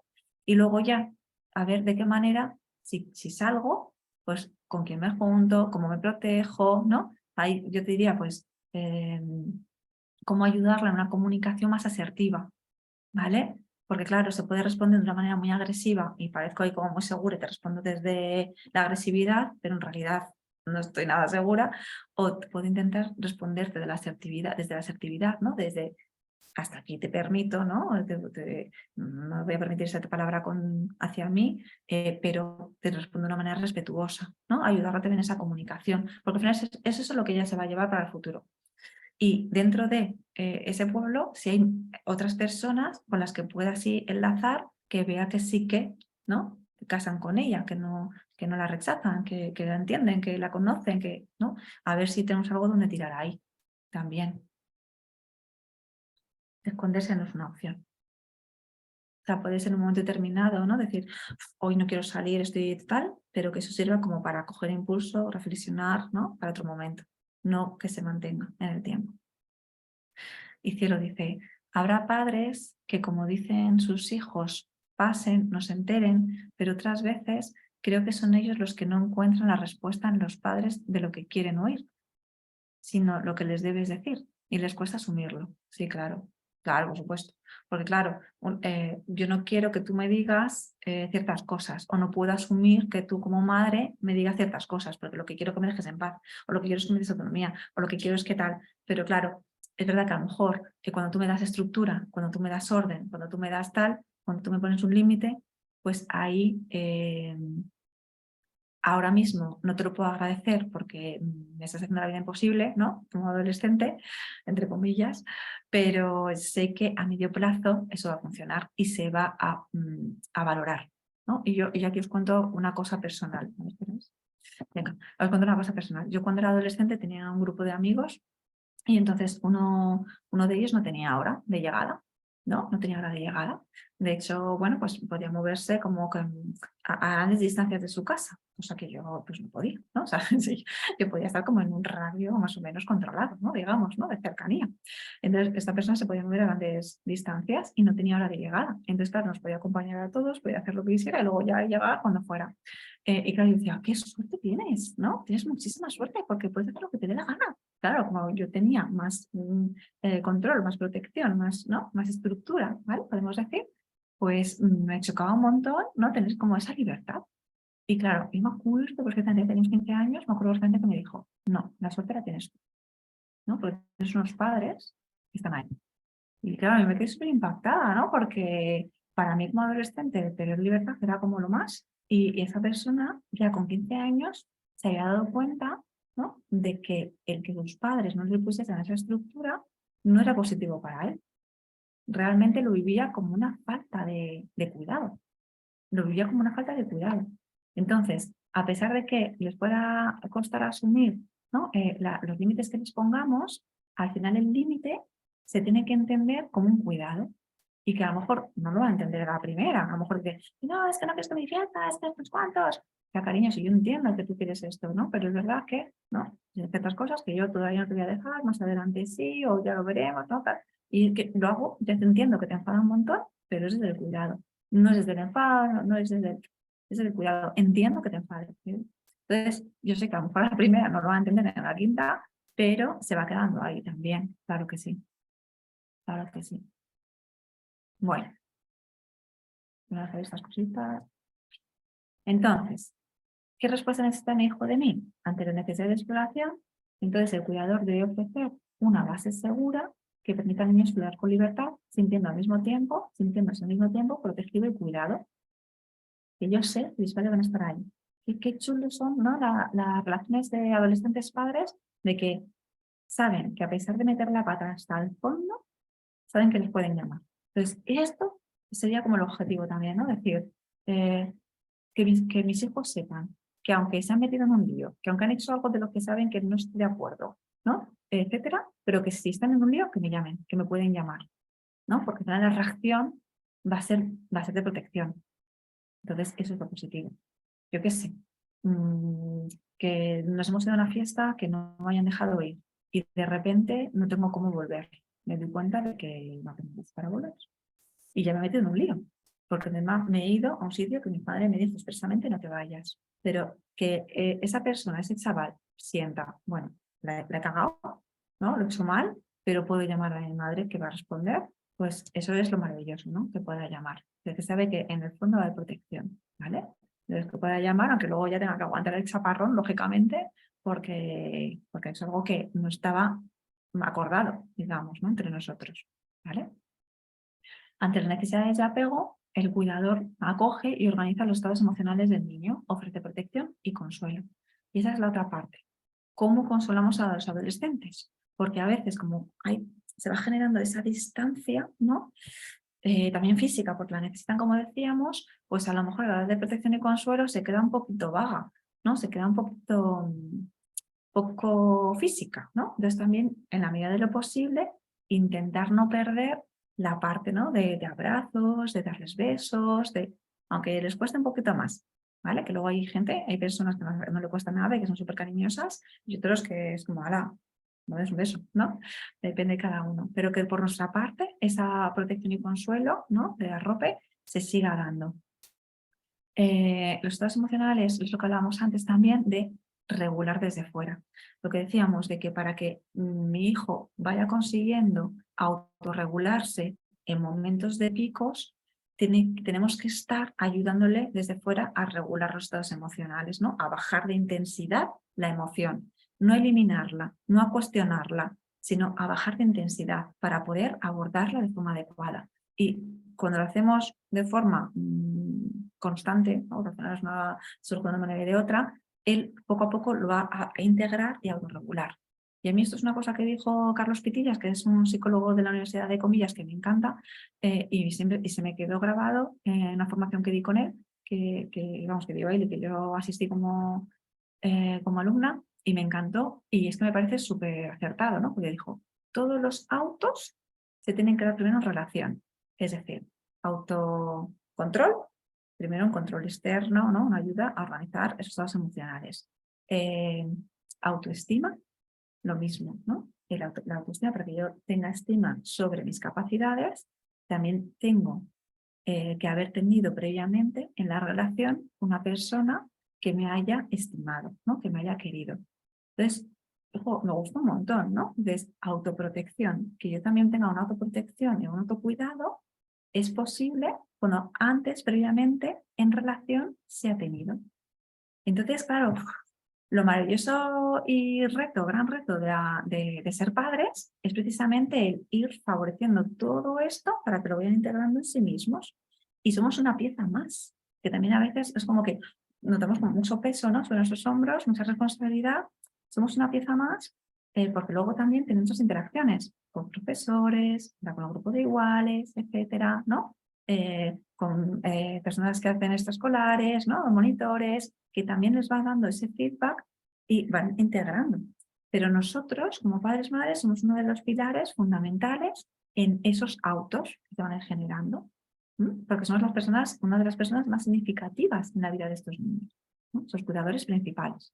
Y luego ya, a ver de qué manera, si salgo, pues con quién me junto, cómo me protejo, ¿no? Ahí yo te diría, pues, cómo ayudarla en una comunicación más asertiva, ¿vale? Porque claro, se puede responder de una manera muy agresiva y parezco ahí como muy segura y te respondo desde la agresividad, pero en realidad no estoy nada segura, o puedo intentar responderte de la asertividad, desde la asertividad, ¿no? Desde hasta aquí te permito, ¿no? No voy a permitir esa palabra hacia mí, pero te respondo de una manera respetuosa, ¿no? Ayudarla también en esa comunicación, porque al final eso es lo que ella se va a llevar para el futuro. Y dentro de ese pueblo, si hay otras personas con las que pueda así enlazar, que vea que sí que, ¿no? Que casan con ella, que no la rechazan, que la entienden, que la conocen, que, ¿no? A ver si tenemos algo donde tirar ahí también. Esconderse no es una opción. O sea, puede ser en un momento determinado, ¿no? Decir, hoy no quiero salir, estoy tal, pero que eso sirva como para coger impulso, reflexionar, ¿no? Para otro momento, no que se mantenga en el tiempo. Y Cielo dice, Habrá padres que, como dicen sus hijos, pasen, no se enteren, pero otras veces creo que son ellos los que no encuentran la respuesta en los padres de lo que quieren oír, sino lo que les debes decir y les cuesta asumirlo. Sí, claro, claro, por supuesto. Porque claro, yo no quiero que tú me digas ciertas cosas o no puedo asumir que tú como madre me digas ciertas cosas porque lo que quiero es que me dejes en paz o lo que quiero es que me des autonomía o lo que quiero es que tal. Pero claro, es verdad que a lo mejor que cuando tú me das estructura, cuando tú me das orden, cuando tú me das tal, cuando tú me pones un límite, pues ahí ahora mismo no te lo puedo agradecer porque me estás haciendo la vida imposible, ¿no? Como adolescente, entre comillas, pero sé que a medio plazo eso va a funcionar y se va a valorar, ¿no? Y yo aquí os cuento una cosa personal. ¿Me esperáis? Venga, os cuento una cosa personal. Yo cuando era adolescente tenía un grupo de amigos y entonces uno de ellos no tenía hora de llegada, ¿no? No tenía hora de llegada. De hecho, bueno, pues podía moverse como que a grandes distancias de su casa, cosa que yo pues no podía, ¿no? O sea, sí, yo podía estar como en un radio más o menos controlado, ¿no? Digamos, ¿no? De cercanía. Entonces, esta persona se podía mover a grandes distancias y no tenía hora de llegada. Entonces, claro, nos podía acompañar a todos, podía hacer lo que quisiera y luego ya llegar cuando fuera. Y claro, yo decía, qué suerte tienes, ¿no? Tienes muchísima suerte porque puedes hacer lo que te dé la gana. Claro, como yo tenía más control, más protección, más, ¿no? Más estructura, ¿vale? Podemos decir, pues me chocaba un montón, ¿no? Tener como esa libertad. Y claro, yo me acuerdo, porque teníamos 15 años, me acuerdo bastante que me dijo, no, la suerte la tienes tú, ¿no? Porque tienes unos padres que están ahí. Y claro, me quedé súper impactada, ¿no? Porque para mí como adolescente tener libertad era como lo más. Y esa persona ya con 15 años se había dado cuenta, ¿no? De que el que sus padres no le pusiesen esa estructura no era positivo para él. Realmente lo vivía como una falta de cuidado. Lo vivía como una falta de cuidado. Entonces, a pesar de que les pueda costar asumir, ¿no? Los límites que les pongamos, al final el límite se tiene que entender como un cuidado y que a lo mejor no lo va a entender a la primera. A lo mejor dice, no, es que no quieres que me divierta, es que unos cuantos. Ya, cariño, si yo entiendo que tú quieres esto, ¿no? Pero es verdad que, ¿no? Hay ciertas cosas que yo todavía no te voy a dejar, más adelante sí, o ya lo veremos, ¿no? Y que lo hago, ya te entiendo que te enfada un montón, pero es desde el cuidado. No es desde el enfado, no es desde el cuidado. Entiendo que te enfades, ¿sí? Entonces, yo sé que a lo mejor a la primera no lo va a entender en la quinta, pero se va quedando ahí también. Claro que sí. Claro que sí. Bueno, voy a hacer estas cositas. Entonces, ¿qué respuesta necesita mi hijo de mí? Ante la necesidad de exploración, entonces el cuidador debe ofrecer una base segura que permita al niño explorar con libertad, sintiéndose al mismo tiempo protegido y cuidado. Que yo sé que mis padres van a estar ahí. Y qué chulos son, ¿no? Las relaciones de adolescentes padres, de que saben que a pesar de meter la pata hasta el fondo, saben que les pueden llamar. Entonces, esto sería como el objetivo también, ¿no? Decir, que mis hijos sepan que aunque se han metido en un lío, que aunque han hecho algo de lo que saben que no estoy de acuerdo, ¿no? Etcétera, pero que si están en un lío, que me llamen, que me pueden llamar, ¿no? Porque al final la reacción va a ser de protección. Entonces, eso es lo positivo. Yo qué sé, que nos hemos ido a una fiesta que no me hayan dejado ir y de repente no tengo cómo volver. Me doy cuenta de que no tengo luz para volver. Y ya me he metido en un lío, porque además me he ido a un sitio que mi padre me dijo expresamente no te vayas. Pero que esa persona, ese chaval, sienta, bueno, la he cagado, ¿no? Lo he hecho mal, pero puedo llamar a mi madre que va a responder, pues eso es lo maravilloso, ¿no? Que pueda llamar. Que sabe que en el fondo va de protección, ¿vale? Entonces que pueda llamar, aunque luego ya tenga que aguantar el chaparrón, lógicamente, porque es algo que no estaba acordado, digamos, ¿no? Entre nosotros, ¿vale? Ante las necesidades de apego, el cuidador acoge y organiza los estados emocionales del niño, ofrece protección y consuelo. Y esa es la otra parte. ¿Cómo consolamos a los adolescentes? Porque a veces como se va generando esa distancia, ¿no? También física, porque la necesitan, como decíamos, pues a lo mejor la edad de protección y consuelo se queda un poquito vaga, ¿no? Se queda un poco física, ¿no? Entonces también, en la medida de lo posible, intentar no perder la parte, ¿no? de abrazos, de darles besos, aunque les cueste un poquito más, ¿vale? Que luego hay personas que no le cuesta nada y que son súper cariñosas, y otros que es como, ala, no es un beso, ¿no? Depende de cada uno. Pero que por nuestra parte, esa protección y consuelo, ¿no? De arrope se siga dando. Los estados emocionales es lo que hablábamos antes también de regular desde fuera. Lo que decíamos de que para que mi hijo vaya consiguiendo autorregularse en momentos de picos, tenemos que estar ayudándole desde fuera a regular los estados emocionales, ¿no? A bajar de intensidad la emoción, no eliminarla, no a cuestionarla, sino a bajar de intensidad para poder abordarla de forma adecuada. Y cuando lo hacemos de forma constante, ¿no? Relacionadas de una manera y de otra, él poco a poco lo va a integrar y a autorregular. Y a mí esto es una cosa que dijo Carlos Pitillas, que es un psicólogo de la Universidad de Comillas que me encanta, y se me quedó grabado en una formación que di con él, que dio él y que yo asistí como alumna, y me encantó, y es que me parece súper acertado, ¿no? Porque dijo, todos los autos se tienen que dar primero en relación, es decir, autocontrol, primero un control externo, ¿no? Una ayuda a organizar esos estados emocionales. Autoestima, lo mismo, ¿no? La autoestima, para que yo tenga estima sobre mis capacidades, también tengo que haber tenido previamente en la relación una persona que me haya estimado, ¿no? Que me haya querido. Entonces, ojo, me gusta un montón, ¿no? De autoprotección, que yo también tenga una autoprotección y un autocuidado, es posible cuando antes, previamente, en relación se ha tenido. Entonces, claro, lo maravilloso y gran reto de ser padres es precisamente el ir favoreciendo todo esto para que lo vayan integrando en sí mismos. Y somos una pieza más, que también a veces es como que notamos con mucho peso, ¿no? Sobre nuestros hombros, mucha responsabilidad. Somos una pieza más porque luego también tenemos muchas interacciones con profesores, con el grupo de iguales, etcétera, ¿no? Con personas que hacen extraescolares, ¿no? Monitores, que también les van dando ese feedback y van integrando. Pero nosotros, como padres madres, somos uno de los pilares fundamentales en esos autos que se van a ir generando, ¿no? Porque somos una de las personas más significativas en la vida de estos niños, ¿no? Esos cuidadores principales.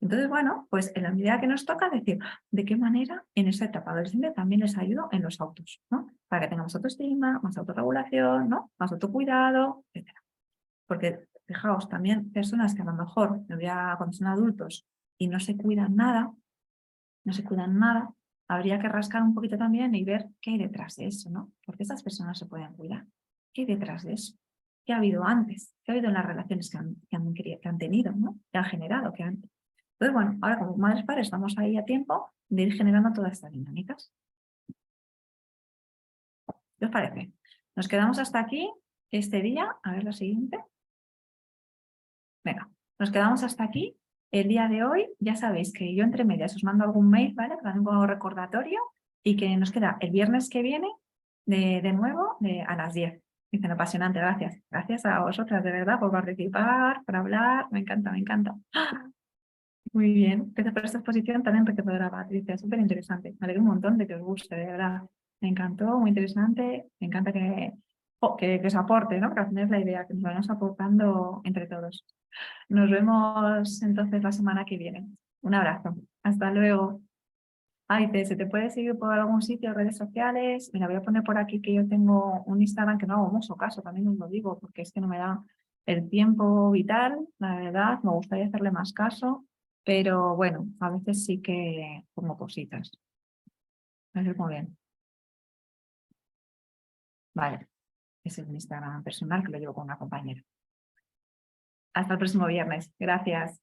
Entonces, bueno, pues en la medida que nos toca decir de qué manera en esa etapa adolescente también les ayudo en los autos, ¿no? Para que tengamos autoestima, más autorregulación, ¿no? Más autocuidado, etc. Porque, fijaos, también personas que a lo mejor cuando son adultos y no se cuidan nada, habría que rascar un poquito también y ver qué hay detrás de eso, ¿no? Porque esas personas se pueden cuidar. ¿Qué hay detrás de eso? ¿Qué ha habido antes? ¿Qué ha habido en las relaciones que han tenido, ¿no? Que han generado, Entonces, bueno, ahora como madres padres estamos ahí a tiempo de ir generando todas estas dinámicas. ¿Qué os parece? Nos quedamos hasta aquí este día. A ver la siguiente. Venga, nos quedamos hasta aquí. El día de hoy, ya sabéis que yo entre medias os mando algún mail, ¿vale? Para un recordatorio y que nos queda el viernes que viene de nuevo a las 10. Dicen apasionante, gracias. Gracias a vosotras, de verdad, por participar, por hablar. Me encanta, me encanta. Muy bien, gracias por esta exposición tan enriquecedora, Patricia, súper interesante. Me alegro un montón de que os guste, de verdad. Me encantó, muy interesante. Me encanta que os aporte, ¿no? Que al final es la idea, que nos vayamos aportando entre todos. Nos vemos entonces la semana que viene. Un abrazo. Hasta luego. Ay, ¿se te puede seguir por algún sitio, redes sociales? Mira, voy a poner por aquí que yo tengo un Instagram que no hago mucho caso, también os lo digo, porque es que no me da el tiempo vital, la verdad, me gustaría hacerle más caso, pero bueno, a veces sí que pongo cositas. Muy bien. Vale, ese es mi Instagram personal que lo llevo con una compañera. Hasta el próximo viernes. Gracias.